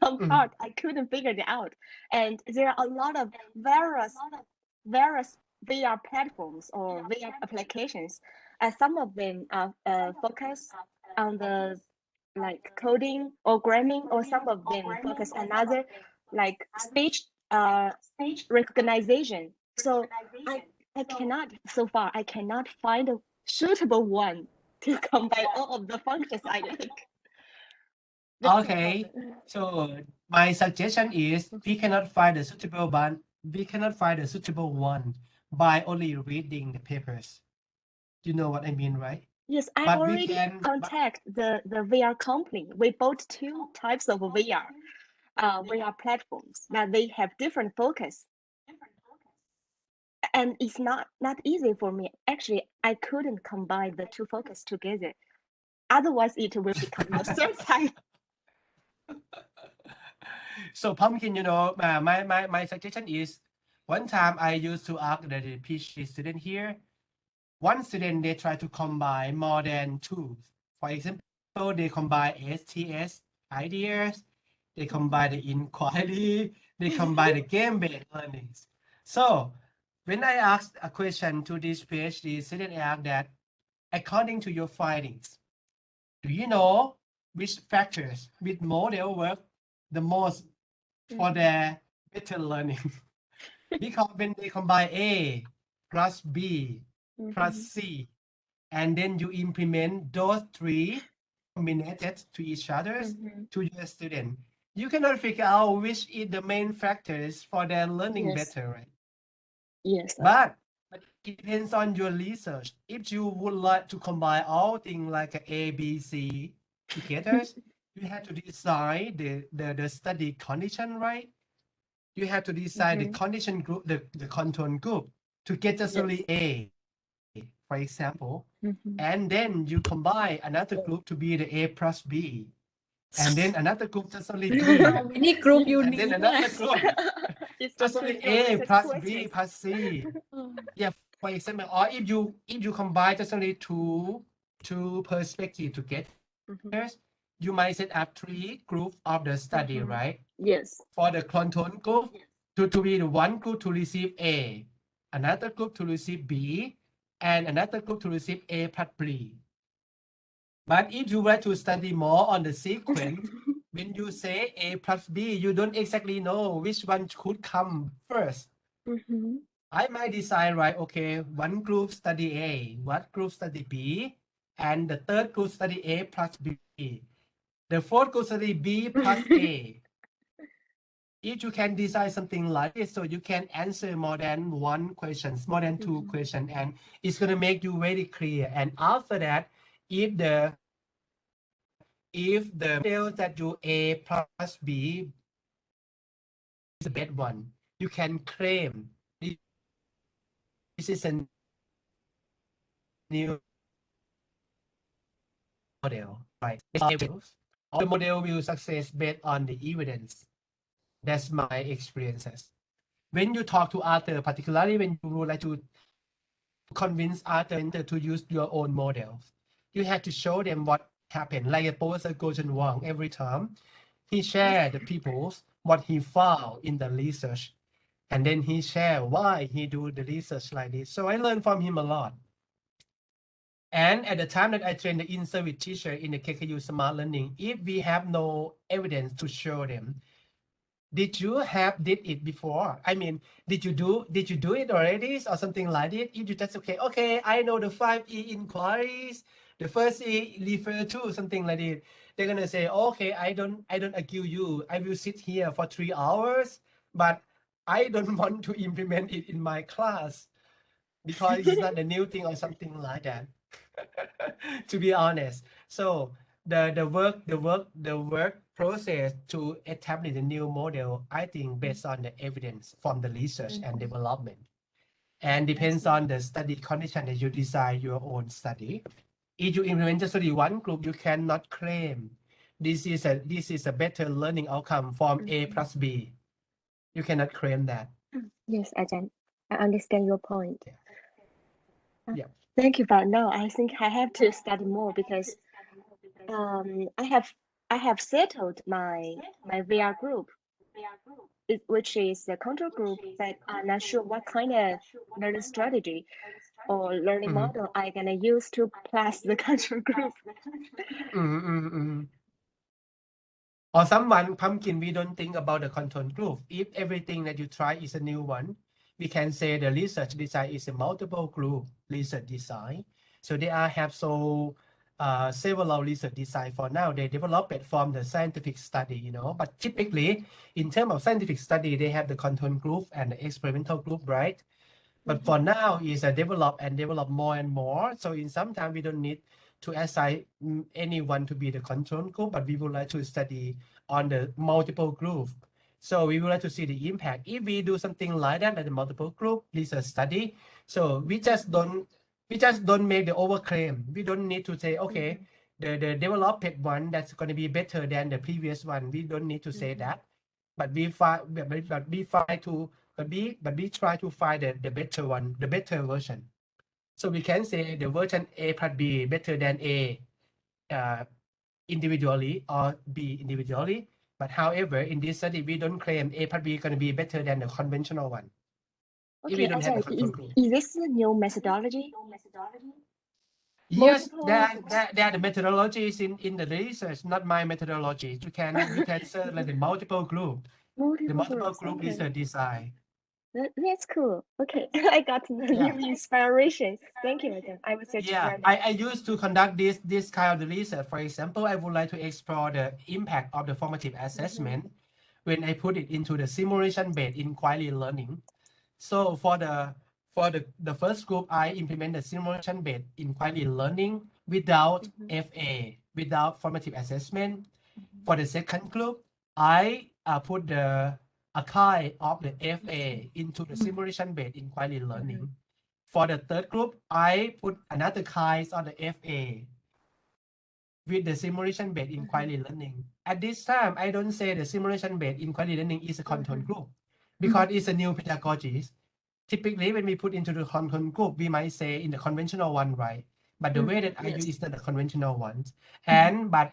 some part I couldn't figure it out, and there are a lot of various VR platforms or VR applications, and some of them are focused on the like coding or gramming, or some of them focus another like speech recognition. So I cannot, so far I cannot find a suitable one to combine all of the functions I like. That's the Okay, problem. so my suggestion is we cannot find a suitable one. We cannot find a suitable one by only reading the papers. You know what I mean, right? Yes, I But we already can. contact the VR company. We bought two types of VR platforms that they have different focus, and it's not easy for me. Actually, I couldn't combine the two focus together. Otherwise, it will become a third type. So Pumpkin, my suggestion is one time I used to ask the PhD student here. One student they try to combine more than two. For example, they combine STS ideas, they combine the inquiry, they combine the game-based learnings. So when I asked a question to this PhD student, I asked that according to your findings, do you know which factors with model work the most for their better learning? Because when they combine A plus B plus C, and then you implement those three combined to each other to your student, you cannot figure out which is the main factors for their learning Yes, better, right? yes, But it depends on your research. If you would like to combine all things like A, B, C together, you have to decide the study condition, right? You have to decide the condition group, the control group to get just yes. only A, for example. And then you combine another group to be the A plus B. And then another group just only B. How many group you And then need? another group It's just up to only your A research plus B questions. plus C. Yeah, for example, or if you combine just only two perspectives together, you might set up three groups of the study, right? Yes. For the control group to be the one group to receive A, another group to receive B, and another group to receive A plus B. But if you were to study more on the sequence, when you say A plus B, you don't exactly know which one could come first. I might decide, right, okay, one group study A, one group study B, and the third group study A plus B. The fourth group study B plus A. If you can decide something like this, so you can answer more than one question, more than two questions, and it's going to make you very clear. And after that, if the model that you A plus B is the best one, you can claim this is a new model, right? All the model will success based on the evidence. That's my experiences. When you talk to other, particularly when you would like to convince other to use your own models, you have to show them what happened. Like a Professor Gojun Wang, every time he shared the people's what he found in the research, and then he shared why he do the research like this. So I learned from him a lot. And at the time that I trained the in-service teacher in the KKU Smart Learning, if we have no evidence to show them, did it before? I mean, did you do it already or something like it? If you just okay, I know the 5E inquiries, the first E refer to something like it. They're gonna say, okay, I don't accuse you. I will sit here for 3 hours, but I don't want to implement it in my class because it's not a new thing or something like that. To be honest, so the work process to establish a new model, I think based on the evidence from the research and development, and depends on the study condition that you design your own study. If you implement just only one group, you cannot claim this is a better learning outcome from A plus B. You cannot claim that. Yes, Ajahn, I understand your point. Yeah. Thank you, but no, I think I have to study more because I have settled my VR group, which is the control group, but I'm not sure what kind of learning strategy. or learning Mhm. model I gonna use to plus the control group. Or someone pumpkin, we don't think about the control group. If everything that you try is a new one, we can say the research design is a multiple group research design. So they have several research design for now. They develop it from the scientific study, you know. But typically, in terms of scientific study, they have the control group and the experimental group, right? But for now, is develop more and more. So in some time, we don't need to assign anyone to be the control group, but we would like to study on the multiple group. So we would like to see the impact. If we do something like that, like the multiple group research study, so we just don't make the overclaim. We don't need to say, okay, the developed one that's going to be better than the previous one. We don't need to say that, but we try to find the better one, the better version. So we can say the version A plus B better than A individually or B individually. But however, in this study, we don't claim A plus B is going to be better than the conventional one. If we Okay, don't have the Ajay, control group. is this a new methodology? Yes, Multiple there are the methodologies in the research, not my methodology. We can search like the multiple group groups. group Okay. research design. That's cool. Okay, I got new inspiration. Thank you, Ajay. I will search Yeah, right now. I used to conduct this kind of research. For example, I would like to explore the impact of the formative assessment when I put it into the simulation-based inquiry learning. So for the first group, I implemented simulation-based inquiry learning without FA, without formative assessment. For the second group, I put a kind of the FA into the simulation-based inquiry learning. For the third group, I put another kind of the FA with the simulation-based inquiry learning. At this time, I don't say the simulation-based inquiry learning is a control group because it's a new pedagogy. Typically, when we put into the control group, we might say in the conventional one, right? But the way that I use is not the conventional ones. But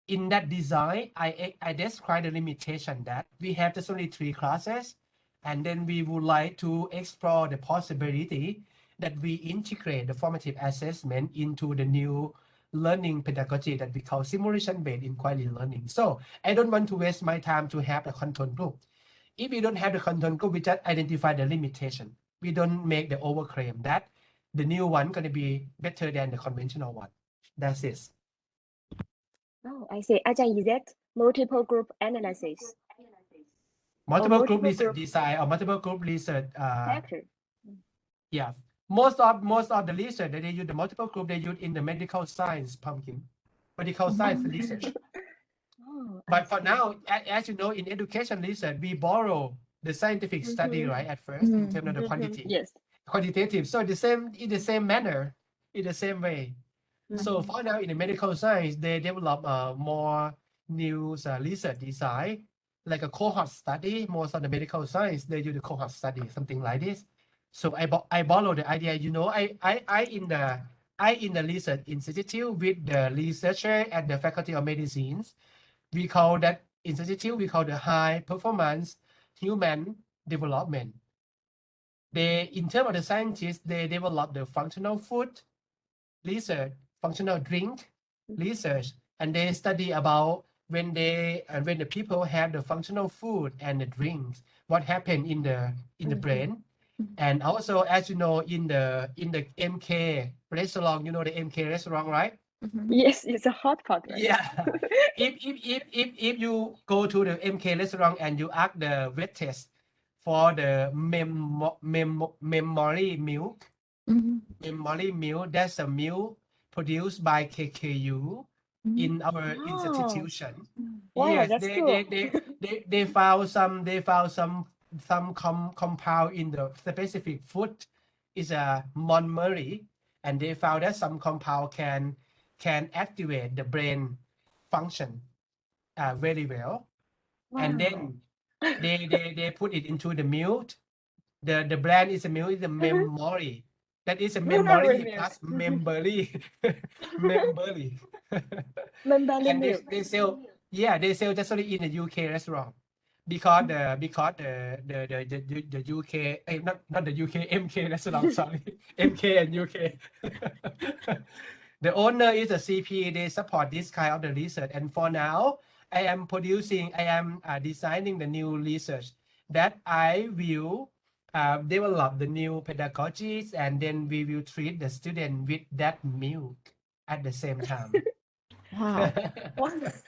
in that design, I describe the limitation that we have just only 3 classes, and then we would like to explore the possibility that we integrate the formative assessment into the new learning pedagogy that we call simulation-based inquiry learning. So I don't want to waste my time to have a control group. If we don't have the control group, we just identify the limitation. We don't make the overclaim that the new one going to be better than the conventional one. That's it. Oh, I see. Ajay, is that multiple group analysis? Multiple group research design or multiple group research. Factor. Yeah, most of the research that they use the multiple group they use in the medical science pumpkin, medical science research. Oh, But for now, as you know, in education research, we borrow the scientific study right at first in terms of the quantity, Yes. quantitative. So the same in the same manner, in the same way. So for now, in the medical science, they develop more new research design, like a cohort study. Most of the medical science, they do the cohort study, something like this. So I borrow the idea. You know, I in the research institute with the researcher at the Faculty of Medicine. We call that institute. We call the high performance human development. They, in terms of the scientists, they develop the functional food research, functional drink research, and they study about when the people have the functional food and the drinks, what happened in the brain. And also, as you know, in the MK restaurant, you know the MK restaurant, right? Yes, it's a hot pot, right? Yeah. If you go to the MK restaurant and you ask the waitress for the memory milk, memory milk, that's a milk produced by KKU in our institution. Wow, Yes, that's cool. they found some compound in the specific food is a memory, and they found that some compound can activate the brain function very well. And then they put it into the milk. The brand is a milk is a memory. That is a memory plus memory. Memory. Membali And milk. they sell, yeah, they sell just only in the UK restaurant. because the UK, not the UK, MK restaurant, sorry, MK and UK. The owner is a CP. They support this kind of the research, and for now, I am designing the new research that I will develop the new pedagogies, and then we will treat the student with that milk at the same time. Wow. What's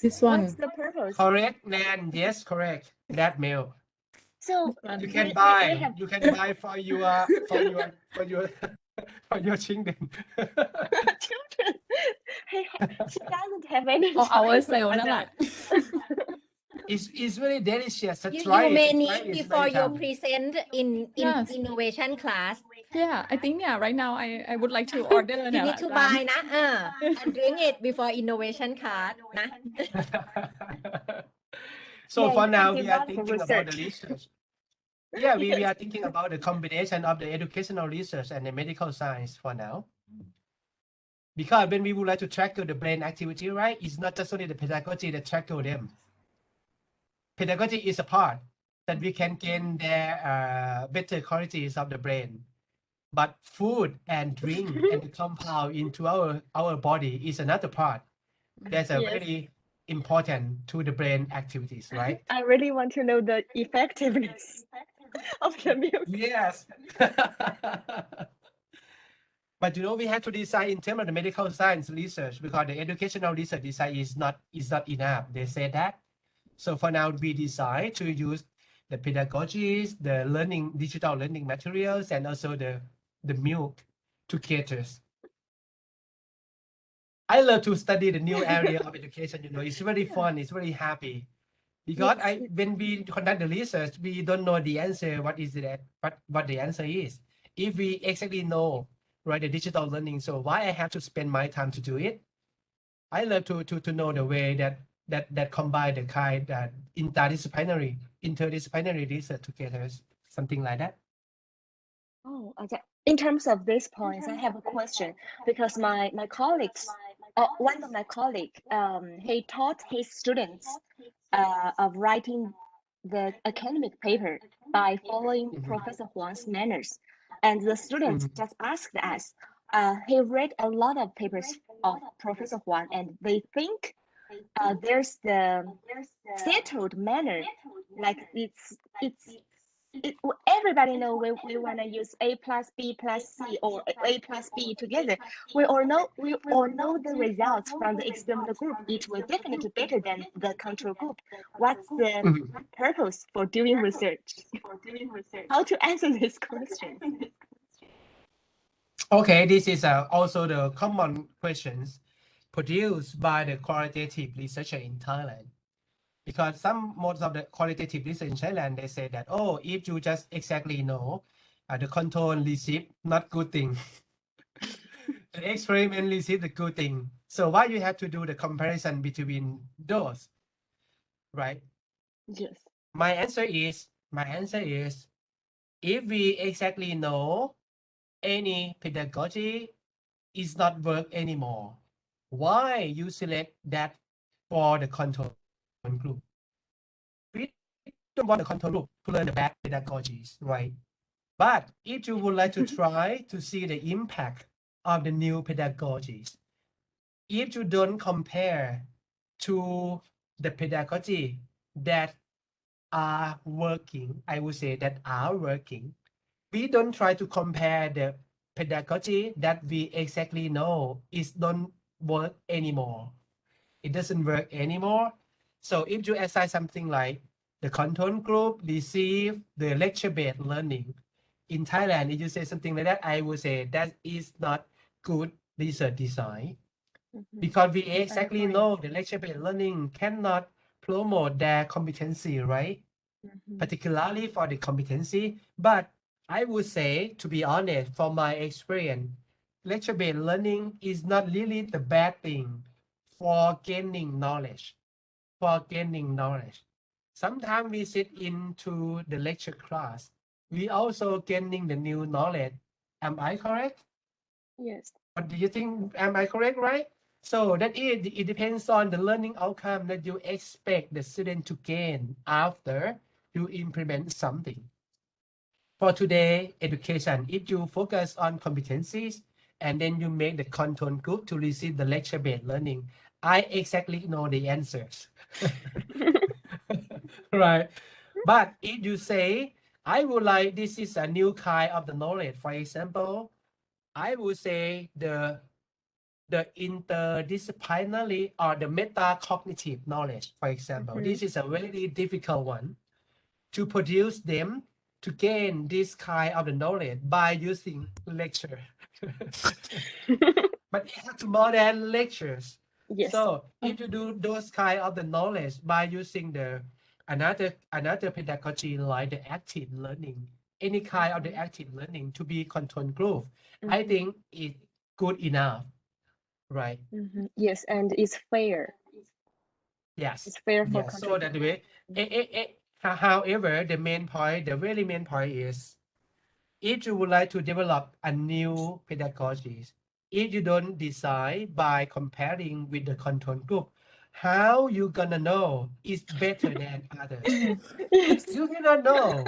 This what's one. the purpose? Correct, Nan. Yes, correct. That milk. So You we, can we buy. have You can buy for your for your children. children. She doesn't have any For time our for sale นั่นแหละ It's very delicious. So You try it. may Try need it before you anytime. present in Yes. innovation class. Yeah, I think right now I would like to order You เนี่ย need to อาจารย์ buy นะand drink it before innovation class นะ So Yeah, for you can now, give we are that for thinking about the research. research. Yeah, we Yes. are thinking about the combination of the educational research and the medical science for now. Because when we would like to track the brain activity, right, it's not just only the pedagogy that track them. Pedagogy is a part that we can gain their better qualities of the brain. But food and drink and the compound into our body is another part. That's a Yes. very important to the brain activities, right? I really want to know the effectiveness of the milk. Yes. But we have to decide in terms of the medical science research, because the educational research design is not enough. They say that. So for now, we decide to use the pedagogies, the digital learning materials, and also the milk together. I love to study the new area of education. It's very fun. It's very happy. Because Yes. when we conduct the research, we don't know the answer. What the answer is? If we exactly know, right, the digital learning, so why I have to spend my time to do it? I love to know the way that combine the kind that interdisciplinary research together, something like that. Oh, okay. In terms of these points, I have a question because my colleagues, one of my colleague, he taught his students of writing the academic paper by following Professor Huang's manners, and the students just asked us. He read a lot of papers of Professor Huang, and they think there's the settled manner, like everybody know we want to use A plus B plus C or A plus B together. We all know the results from the experimental group. It will definitely better than the control group. What's the purpose for doing research? How to answer this question? Okay, this is also the common questions produced by the qualitative researcher in Thailand. Because most of the qualitative research in Thailand, they say that, if you just exactly know the control receive not good thing, the experiment receive the good thing. So why you have to do the comparison between those, right? Yes. My answer is, if we exactly know any pedagogy is not work anymore, why you select that for the control group? We don't want the control group to learn the bad pedagogies, right? But if you would like to try to see the impact of the new pedagogies, if you don't compare to the pedagogy that are working, I would say that are working, we don't try to compare the pedagogy that we exactly know is don't work anymore. It doesn't work anymore. So if you assign something like the control group receive the lecture-based learning in Thailand, if you say something like that, I would say that is not good research design, because we exactly know the lecture-based learning cannot promote their competency, right? Particularly for the competency. But I would say, to be honest, from my experience, lecture-based learning is not really the bad thing for gaining knowledge. Sometimes we sit into the lecture class, we also gaining the new knowledge. Am I correct? Yes. What do you think? Am I correct, right? So that it depends on the learning outcome that you expect the student to gain after you implement something. For today education, if you focus on competencies and then you make the control group to receive the lecture-based learning, I exactly know the answers. Right. But if you say, I would like, this is a new kind of the knowledge, for example, I would say the interdisciplinary or the metacognitive knowledge, for example. This is a very difficult one to produce them to gain this kind of the knowledge by using lecture. But it has more than lectures. Yes. So if you do those kind of the knowledge by using the another pedagogy like the active learning, any kind of the active learning to be control group, I think it's good enough, right? Yes, and it's fair. Yes. It's fair for Yes. So control that group. way, however, the main point, the very main point is, if you would like to develop a new pedagogy, if you don't decide by comparing with the control group, how you gonna know it's better than others? Yes. You cannot know.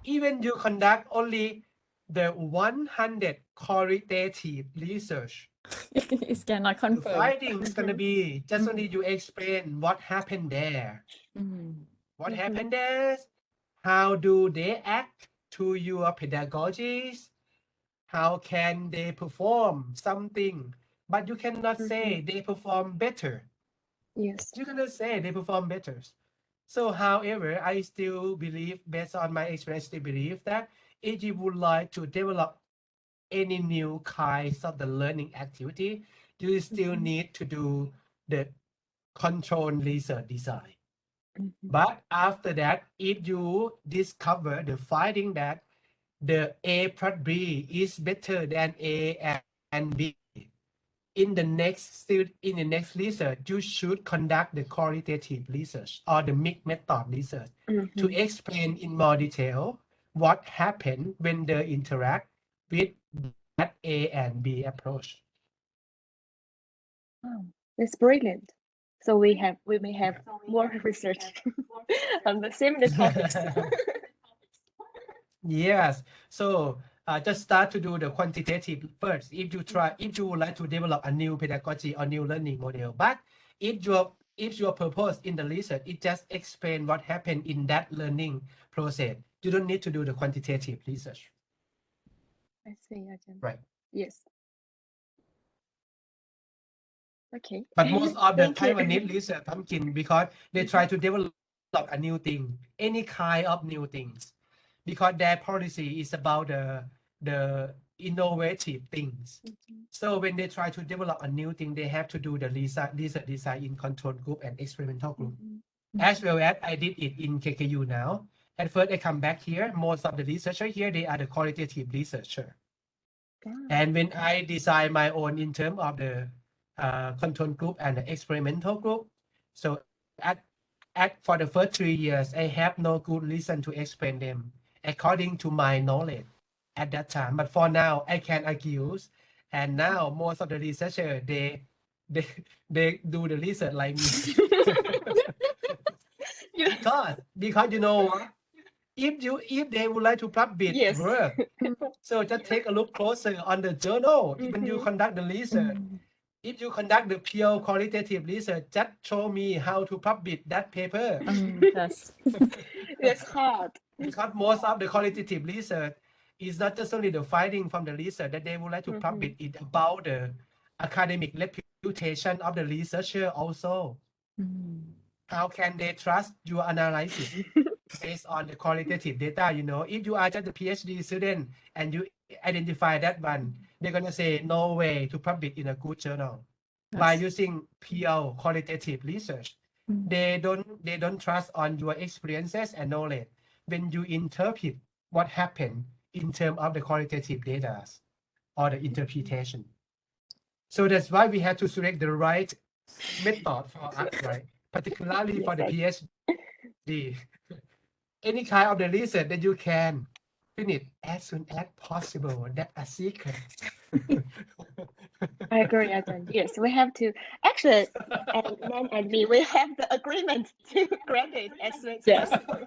Even you conduct only the 100 qualitative research, It cannot the confirm. findings gonna be just only you explain what happened there. What happened there? How do they act to your pedagogies? How can they perform something? But you cannot say they perform better. Yes. You cannot say they perform better. So, however, I still believe, based on my experience, I believe that if you would like to develop any new kinds of the learning activity, you still need to do the controlled research design. But after that, if you discover the finding that the A plus B is better than A and B, in the next research, you should conduct the qualitative research or the mixed method research to explain in more detail what happened when they interact with that A and B approach. Oh, that's brilliant. So we may have more research on the similar topics. Yes. So just start to do the quantitative first. If you would like to develop a new pedagogy or new learning model, but if your purpose in the research is just explain what happened in that learning process, you don't need to do the quantitative research. I see, Ajahn. Right. Yes. Okay. But most of the Thank you. Taiwanese research pumpkin because they try to develop a new thing, any kind of new things, because their policy is about the innovative things. So when they try to develop a new thing, they have to do the research design in control group and experimental group, as well as I did it in KKU now. At first, I come back here. Most of the researcher here, they are the qualitative researcher. And when I design my own in terms of the control group and the experimental group, so for the first 3 years, I have no good reason to explain them according to my knowledge at that time. But for now, I can accuse, and now most of the researchers they do the research like me. because you know what? If they would like to publish Yes. work, so just take a look closer on the journal when you conduct the research. If you conduct the pure qualitative research, just show me how to publish that paper. Yes. That's hard. Because most of the qualitative research is not just only the finding from the research that they would like to publish it about the academic reputation of the researcher also. How can they trust your analysis based on the qualitative data? You know, if you are just a PhD student and you identify that one, they're gonna say no way to publish in a good journal. By using pure qualitative research, they don't trust on your experiences and knowledge when you interpret what happened in terms of the qualitative data or the interpretation. So that's why we have to select the right method for us, right? Particularly for the PhD. Any kind of the research that you can finish as soon as possible. That's a secret. I agree, Ajahn. Yes, we have to. Actually, and Nan and me, we have the agreement to graduate as soon as Yes. possible.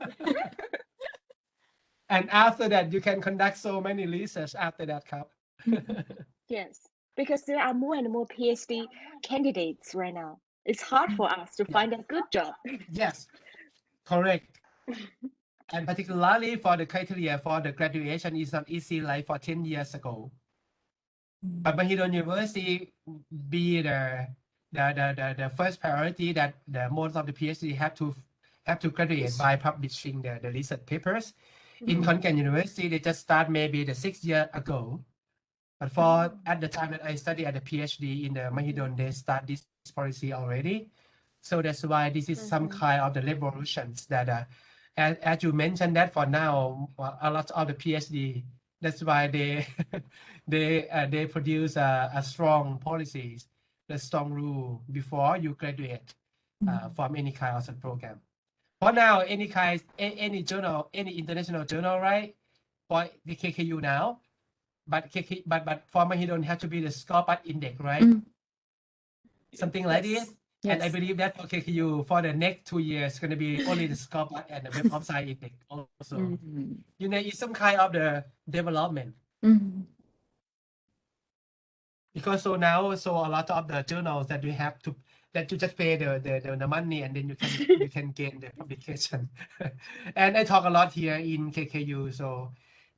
And after that, you can conduct so many research after that, ครับ Yes, because there are more and more PhD candidates right now. It's hard for us to find a good job. Yes, correct. And particularly for the criteria for the graduation is not easy like for 10 years ago. But Mahidol University be the first priority that the most of the PhD have to graduate by publishing the research papers. In Khon University, they just start maybe the 6 years ago. But for at the time that I studied at the PhD in the Mahidol, they start this policy already. So that's why this is some kind of the revolutions that, as you mentioned that for now, a lot of the PhD, that's why they they produce a strong policies, the strong rule before you graduate from any kind of program. For now, any journal, any international journal, right? For the KKU now, but for Mahidol have to be the Scopus index, right? Something like this. And I Yes. believe that for KKU for the next 2 years going to be only the Scopus and the Web of Science index also. You know, it's some kind of the development. Because so now, so a lot of the journals that you have to that you just pay the money and then you can gain the publication. And I talk a lot here in KKU. So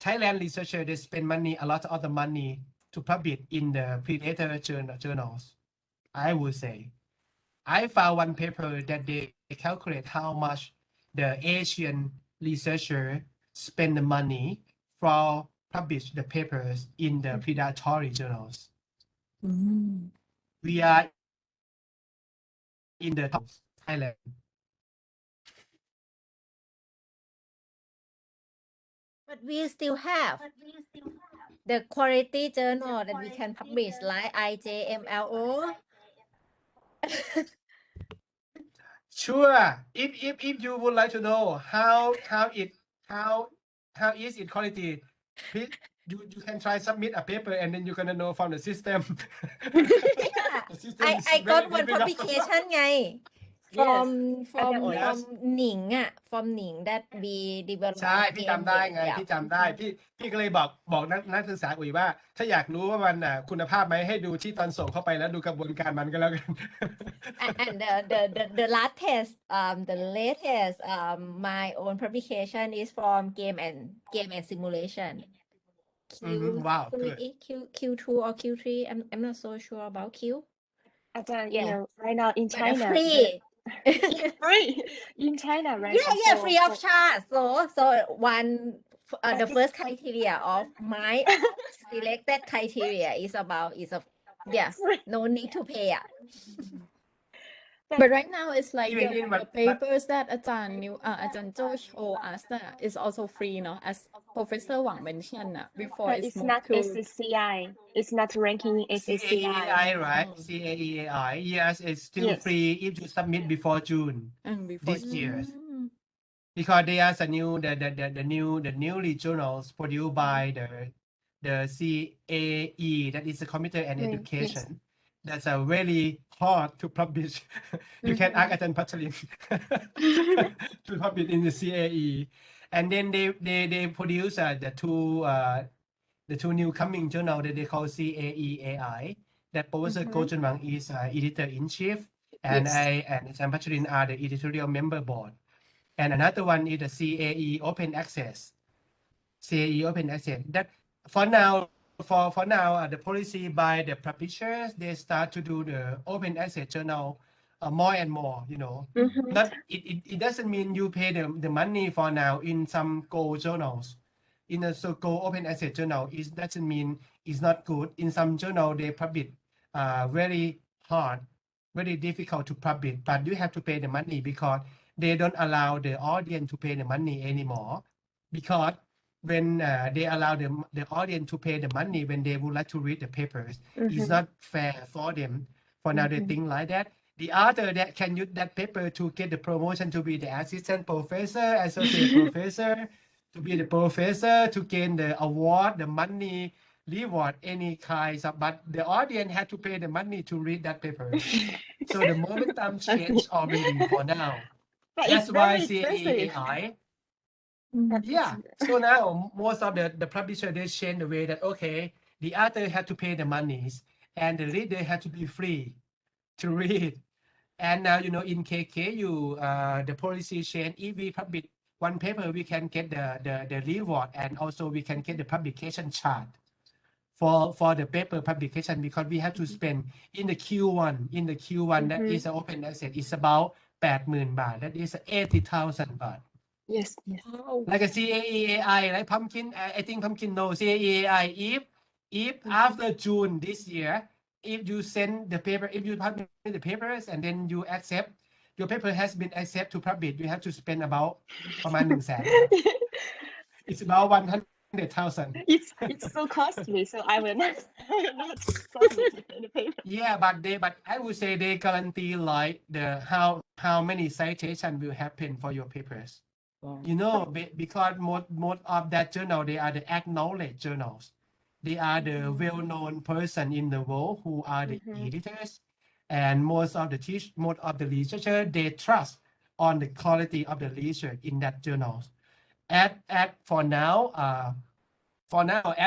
Thailand researchers they spend money, a lot of the money to publish in the predator journals. I would say. I found one paper that they calculate how much the Asian researcher spend the money for publish the papers in the predatory journals. We are in the top Thailand. But we still have the quality journal that we can publish like IJMLO. Sure. If you would like to know how is it quality, please, you can try submit a paper and then you're gonna know from the system. Yeah, The system is I very got one difficult. publication ไง Yes, from Yes.หนิงอ่ะ from หนิง that we develop ใช่ พี่ game จำได้ไง yeah. พี่จำได้ พี่ก็เลยบอกนักศึกษาอุ๋ยว่า ถ้าอยากรู้ว่ามันคุณภาพไหมให้ดูที่ตอนส่งเข้าไปแล้วดูกระบวนการมันก็แล้วกัน And the latest my own publication is from game and simulation. Wow, good. Q2 or Q3. I'm not so sure about Q. Ajahn, Yeah. you know, right now in But China, free. it's free in China right now. Yeah, for- free of for- charge. So one the first criteria of my selected criteria is no need to pay. But right now it's like Even the, in the papers that Ajahn Zhou showed us that is also free, no? As Professor Wang mentioned before, but it's it's more not cool. SCCI. It's not ranking SCCI. CAEI, right? CAEI. Yes, it's still Yes. free if you submit before June And before this year. Mm. Because there's a new the new journals produced by the CAE, that is the Computer and Yes. Education. That's a really hard to publish. You can ask Ajahn Pachalin to publish in the CAE. And then they produce the two new coming journal that they call CAEAI. That Professor Goh Chun Wang is editor-in-chief, and Yes. and Ajahn Pachalin are the editorial member board. And another one is the CAE Open Access. CAE Open Access. That for now, the policy by the publishers, they start to do the open access journal more and more. You know, not it doesn't mean you pay the money for now in some Go journals. In a Go open access journal, it doesn't mean it's not good. In some journal, they publish very hard, very difficult to publish, but you have to pay the money because they don't allow the audience to pay the money anymore. Because when they allow the audience to pay the money when they would like to read the papers, it's not fair for them. For now, they think like that. The other that can use that paper to get the promotion to be the assistant professor, associate professor, to be the professor, to gain the award, the money, reward any kinds of, but the audience had to pay the money to read that papers. So the momentum changed already for now. But That's it's why very expensive. CAAI. Mm. Yeah. So now most of the publisher, they change the way that, okay, the author had to pay the monies and the reader had to be free to read. And now, you know, in KKU, the policy change. If we publish one paper, we can get the reward, and also we can get the publication chart for the paper publication, because we have to spend in the Q1. In the Q1, that is an open access. It's about 80,000 baht. That is 80,000 baht. Yes, yes. Like a CAEAI, like pumpkin, I think pumpkin no CAEAI. If after June this year, if you send the paper, if you publish the papers and then you accept, your paper has been accepted to publish, you have to spend about ประมาณ 100,000 baht. It's about 100,000. It's so costly, so I will not publish the paper. Yeah, but I would say they guarantee like the how many citations will happen for your papers. You know, because most of that journal, they are the acknowledged journals. They are the well-known person in the world who are the editors, and most of the researcher, they trust on the quality of the research in that journals. For now,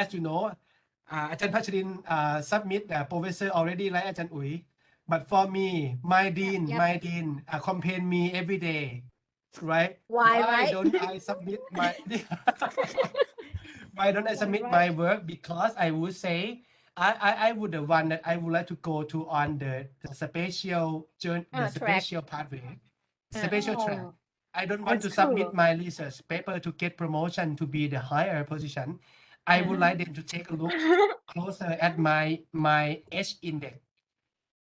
as you know, อาจารย์พัชริน submit professor already, like อาจารย์อุ๋ย but for me, my dean complain me every day, right? Why, Why right? don't I submit my why don't I submit my work? Because I would say I would the one that I would like to go to on the special track. special pathway, special track. I don't want to That's submit cool. my research paper to get promotion to be the higher position. I would like them to take a look closer at my H index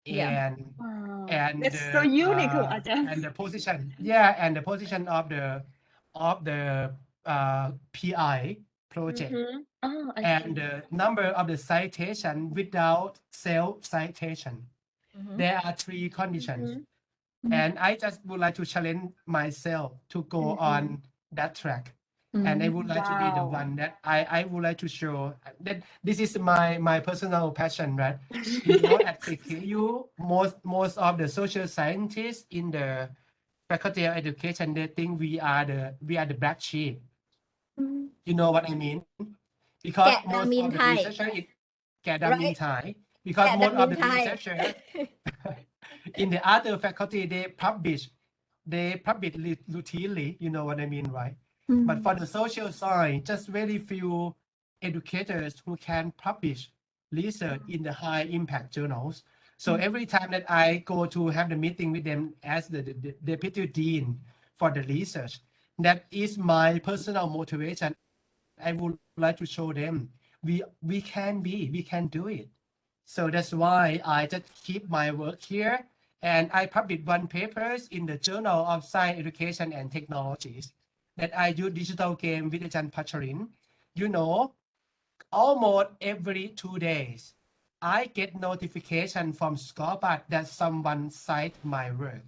Yeah. and Wow, and that's the so unique, Ajahn. and the position, yeah, and the position of the PI project Oh, I and see. the number of the citation without self citation. There are 3 conditions. And I just would like to challenge myself to go on that track. And I would like to be the Wow. one that I would like to show that this is my personal passion, right? You know, at KKU, most of the social scientists in the faculty of education, they think we are the black sheep. You know what I mean? Because แกะ most ดำมิน of the ไทย researcher is แกะดำมิน Right. Thai. Because แกะ most ดำมิ of น the ไทย researcher in the other faculty, they publish routinely, you know what I mean, right? But for the social science, just very few educators who can publish research in the high impact journals. So every time that I go to have the meeting with them as the deputy dean for the research, that is my personal motivation. I would like to show them we can do it. So that's why I just keep my work here, and I publish 1 papers in the Journal of Science, Education and Technologies that I use digital game with Ajahn Pacharin. You know, almost every 2 days, I get notification from Scorpus that someone cite my work.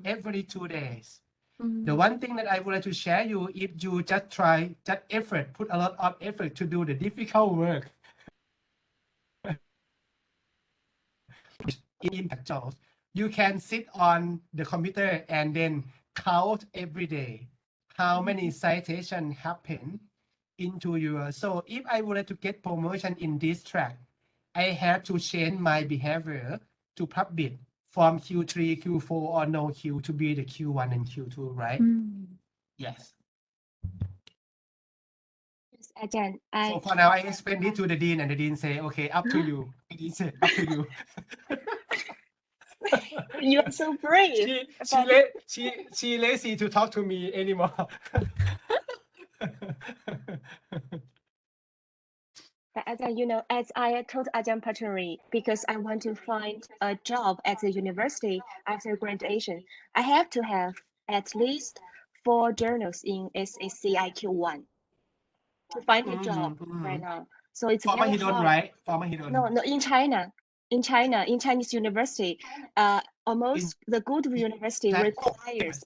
Every 2 days. The one thing that I would like to share you, if you just put a lot of effort to do the difficult work, in impact jobs, you can sit on the computer and then count every day how many citations happen into your. So if I would like to get promotion in this track, I have to change my behavior to publish from Q3, Q4 or no Q to be the Q1 and Q2, right? Yes. Yes, Ajahn, So for now, I explained it to the dean, and the dean say, "Okay, up to you." The dean said, "Up to you." you are so brave. She lazy to talk to me anymore. But Ajahn, you know, as I told Ajahn Patari, because I want to find a job at the university after graduation, I have to have at least 4 journals in SACIQ1 to find a job right now. So it's Former very Hidon, hard. right? Former Hidon. No, in China, in Chinese university, almost the good university requires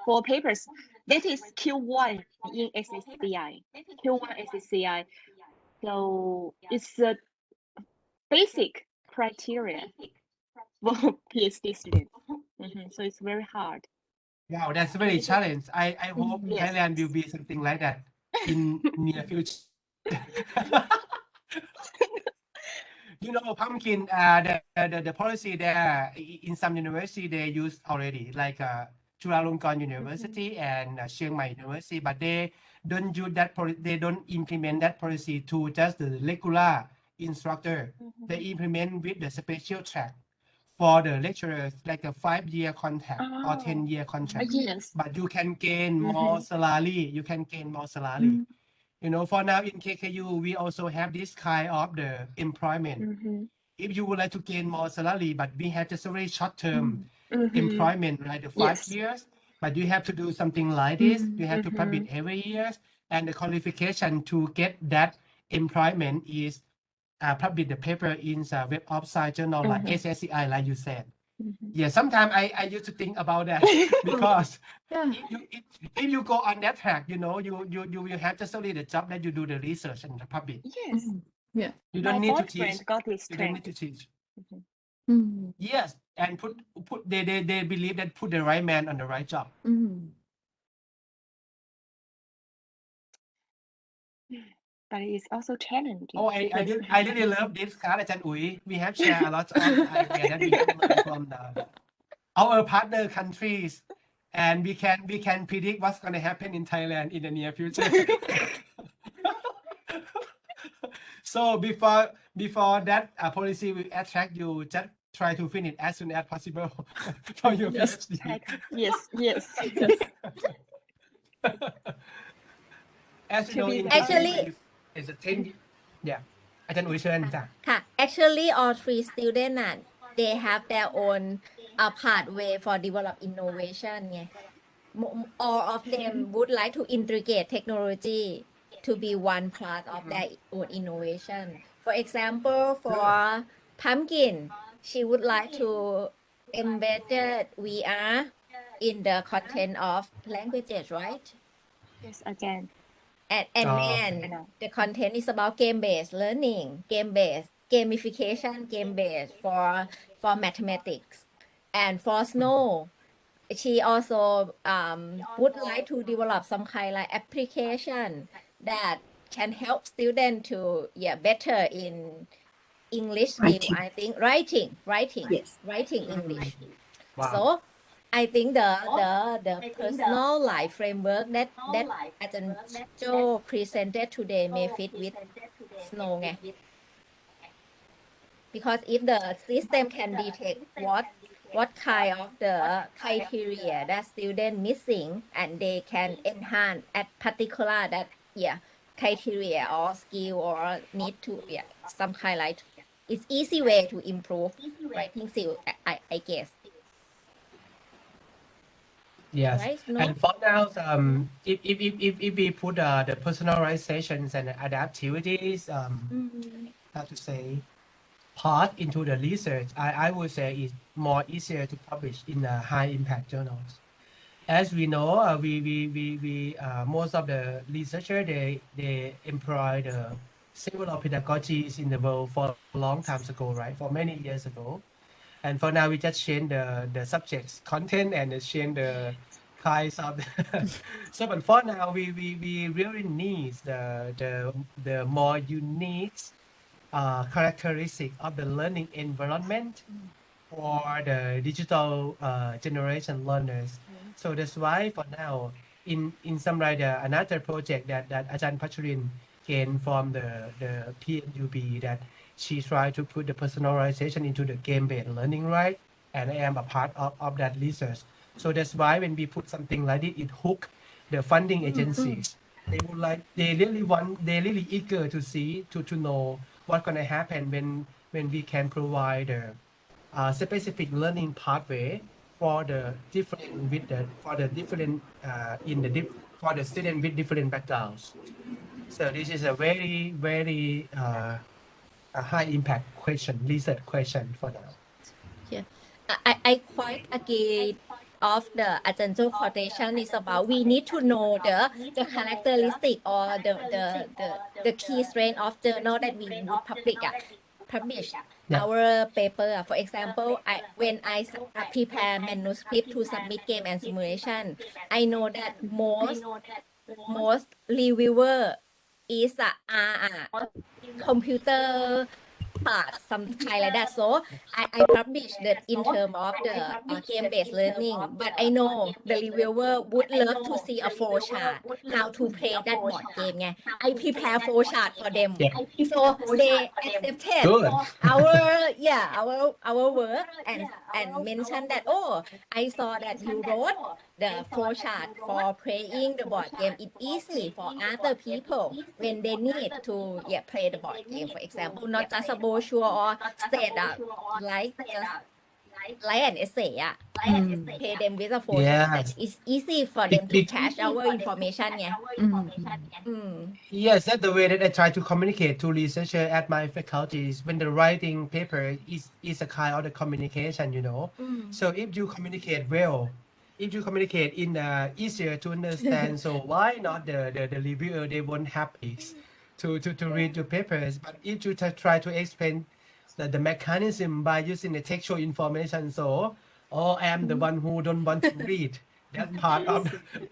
4 papers. That is Q1 in SSCI. Q1 SSCI. So it's a basic criteria for PhD students. So it's very hard. Wow, that's very challenge. I hope Yes. Thailand will be something like that in near future. You know, Pumpkin, the policy there in some university they use already, like Chulalongkorn University and Chiang Mai University, but they don't use that they don't implement that policy to just the regular instructor. They implement with the special track for the lecturers, like a 5-year contract or 10-year contract. Yes. But you can gain more salary. You can gain more salary. You know, for now in KKU, we also have this kind of the employment. If you would like to gain more salary, but we have just a very short-term employment, like the 5 Yes. years, but you have to do something like this. You have to publish every year, and the qualification to get that employment is publish the paper in the Web of Science journal like SSCI, like you said. Yeah, sometimes I used to think about that because if you go on that track, you know, you will have just only the job that you do the research and the public. Yes. Yeah. You My don't need to teach. boyfriend got this You don't need track. to teach. Mm. Yes, and put they believe that put the right man on the right job. But it's also challenging. Oh, I really love this card, Ajahn Uy. We have shared a lot of idea that we have learned from our partner countries, and we can predict what's going to happen in Thailand in the near future. So before that policy will attract you, just try to finish as soon as possible for your PhD. Yes. As you know, in Actually, it's a 10. Yeah, อาจารย์อุ๋ยเชิญจ้ะ ค่ะ actually all 3 students they have their own pathway for develop innovation ไง all of them would like to integrate technology to be one part of their own innovation. For example, for Pumpkin, she would like to embed VR in the content of languages, right? Yes, again. And Oh, then okay. the content is about game-based learning, game-based gamification, game-based for mathematics. And for Snow, she also would like to develop some kind like application that can help students to better in English skill. Writing. I think writing Yes. writing English. Wow. So I think the personal life framework that Ajahn Joe presented today may fit with Snow ไง because if the system can detect what kind of the criteria that student missing and they can enhance at particular that criteria or skill or need to some kind like it's easy way to improve writing skill I guess. Yes, Right, no? and for now, if we put the personalizations and adaptivities, how to say, part into the research, I would say it's more easier to publish in high impact journals. As we know, we most of the researchers they employ the several pedagogies in the world for a long time ago, right? For many years ago. And for now, we just change the subjects content and change the kinds of so. But for now, we really need the more unique characteristic of the learning environment for the digital generation learners. So that's why for now, in some like another project that Ajahn Pachurin gained from the PNUB that she tried to put the personalization into the game-based learning, right? And I am a part of that research. So that's why when we put something like this, it hook the funding agencies. They would like, they really eager to see, to know what's going to happen when we can provide a specific learning pathway for the different for the student with different backgrounds. So this is a very a high impact question, research question for now. I quite agree of the Ajanjo quotation is about we need to know the characteristic or the key strength of journal that we would publish Yeah. our paper. For example, when I prepare manuscript to submit game and simulation, I know that most reviewer is computer part, some kind like that. So I publish that in term of the game-based learning, but I know the reviewer would love to see a flow chart, how to play that board game. I prepare flow chart for them. Yeah. So they accepted Good. our work and mentioned that, oh, I saw that you wrote the flow chart for playing the board game. It's easy for other people when they need to play the board game, for example, not just a brochure or state like just like an essay pay them with a flow chart. Yes. It's easy for them to catch our information. Yes, that's the way that I try to communicate to researcher at my faculties when the writing paper is a kind of the communication, you know. So if you communicate well, if you communicate in easier to understand, so why not the reviewer, they won't happy to read your papers. But if you try to explain the mechanism by using the textual information, so I am the one who don't want to read that part of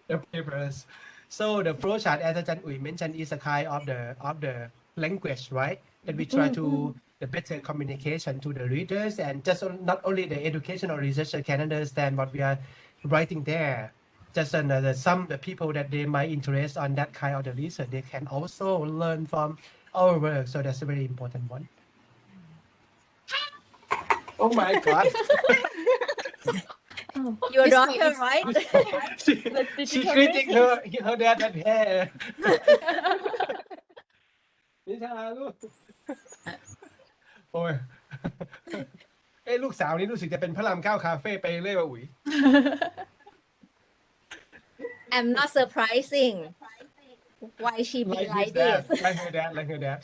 the papers. So the flow chart, as Ajahn Uy mentioned, is a kind of the language, right? That we try to the better communication to the readers, and just not only the educational researcher can understand what we are writing there. Just some the people that they might interest on that kind of the research, they can also learn from our work. So that's a very important one. Oh my God. Your This daughter, is- right? she critic her dad at hair. นิชาลูก โอ้ย ลูกสาวนี่รู้สึกจะเป็นพระรามเก้าคาเฟ่ไปเรื่อยว่ะอุ๋ย I'm not surprising why she be like this. like her dad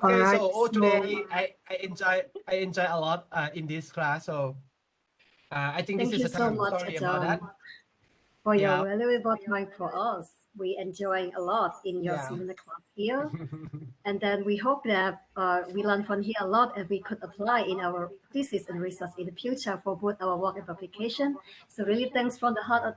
Okay, Alright, so today so I enjoy a lot in this class. So I think thank this you is a so time much, story about that. Ajahn, for your Yeah. valuable time for us. We enjoying a lot in your Yeah. seminar class here. And then we hope that we learn from here a lot and we could apply in our thesis and research in the future for both our work and publication. So really thanks from the heart of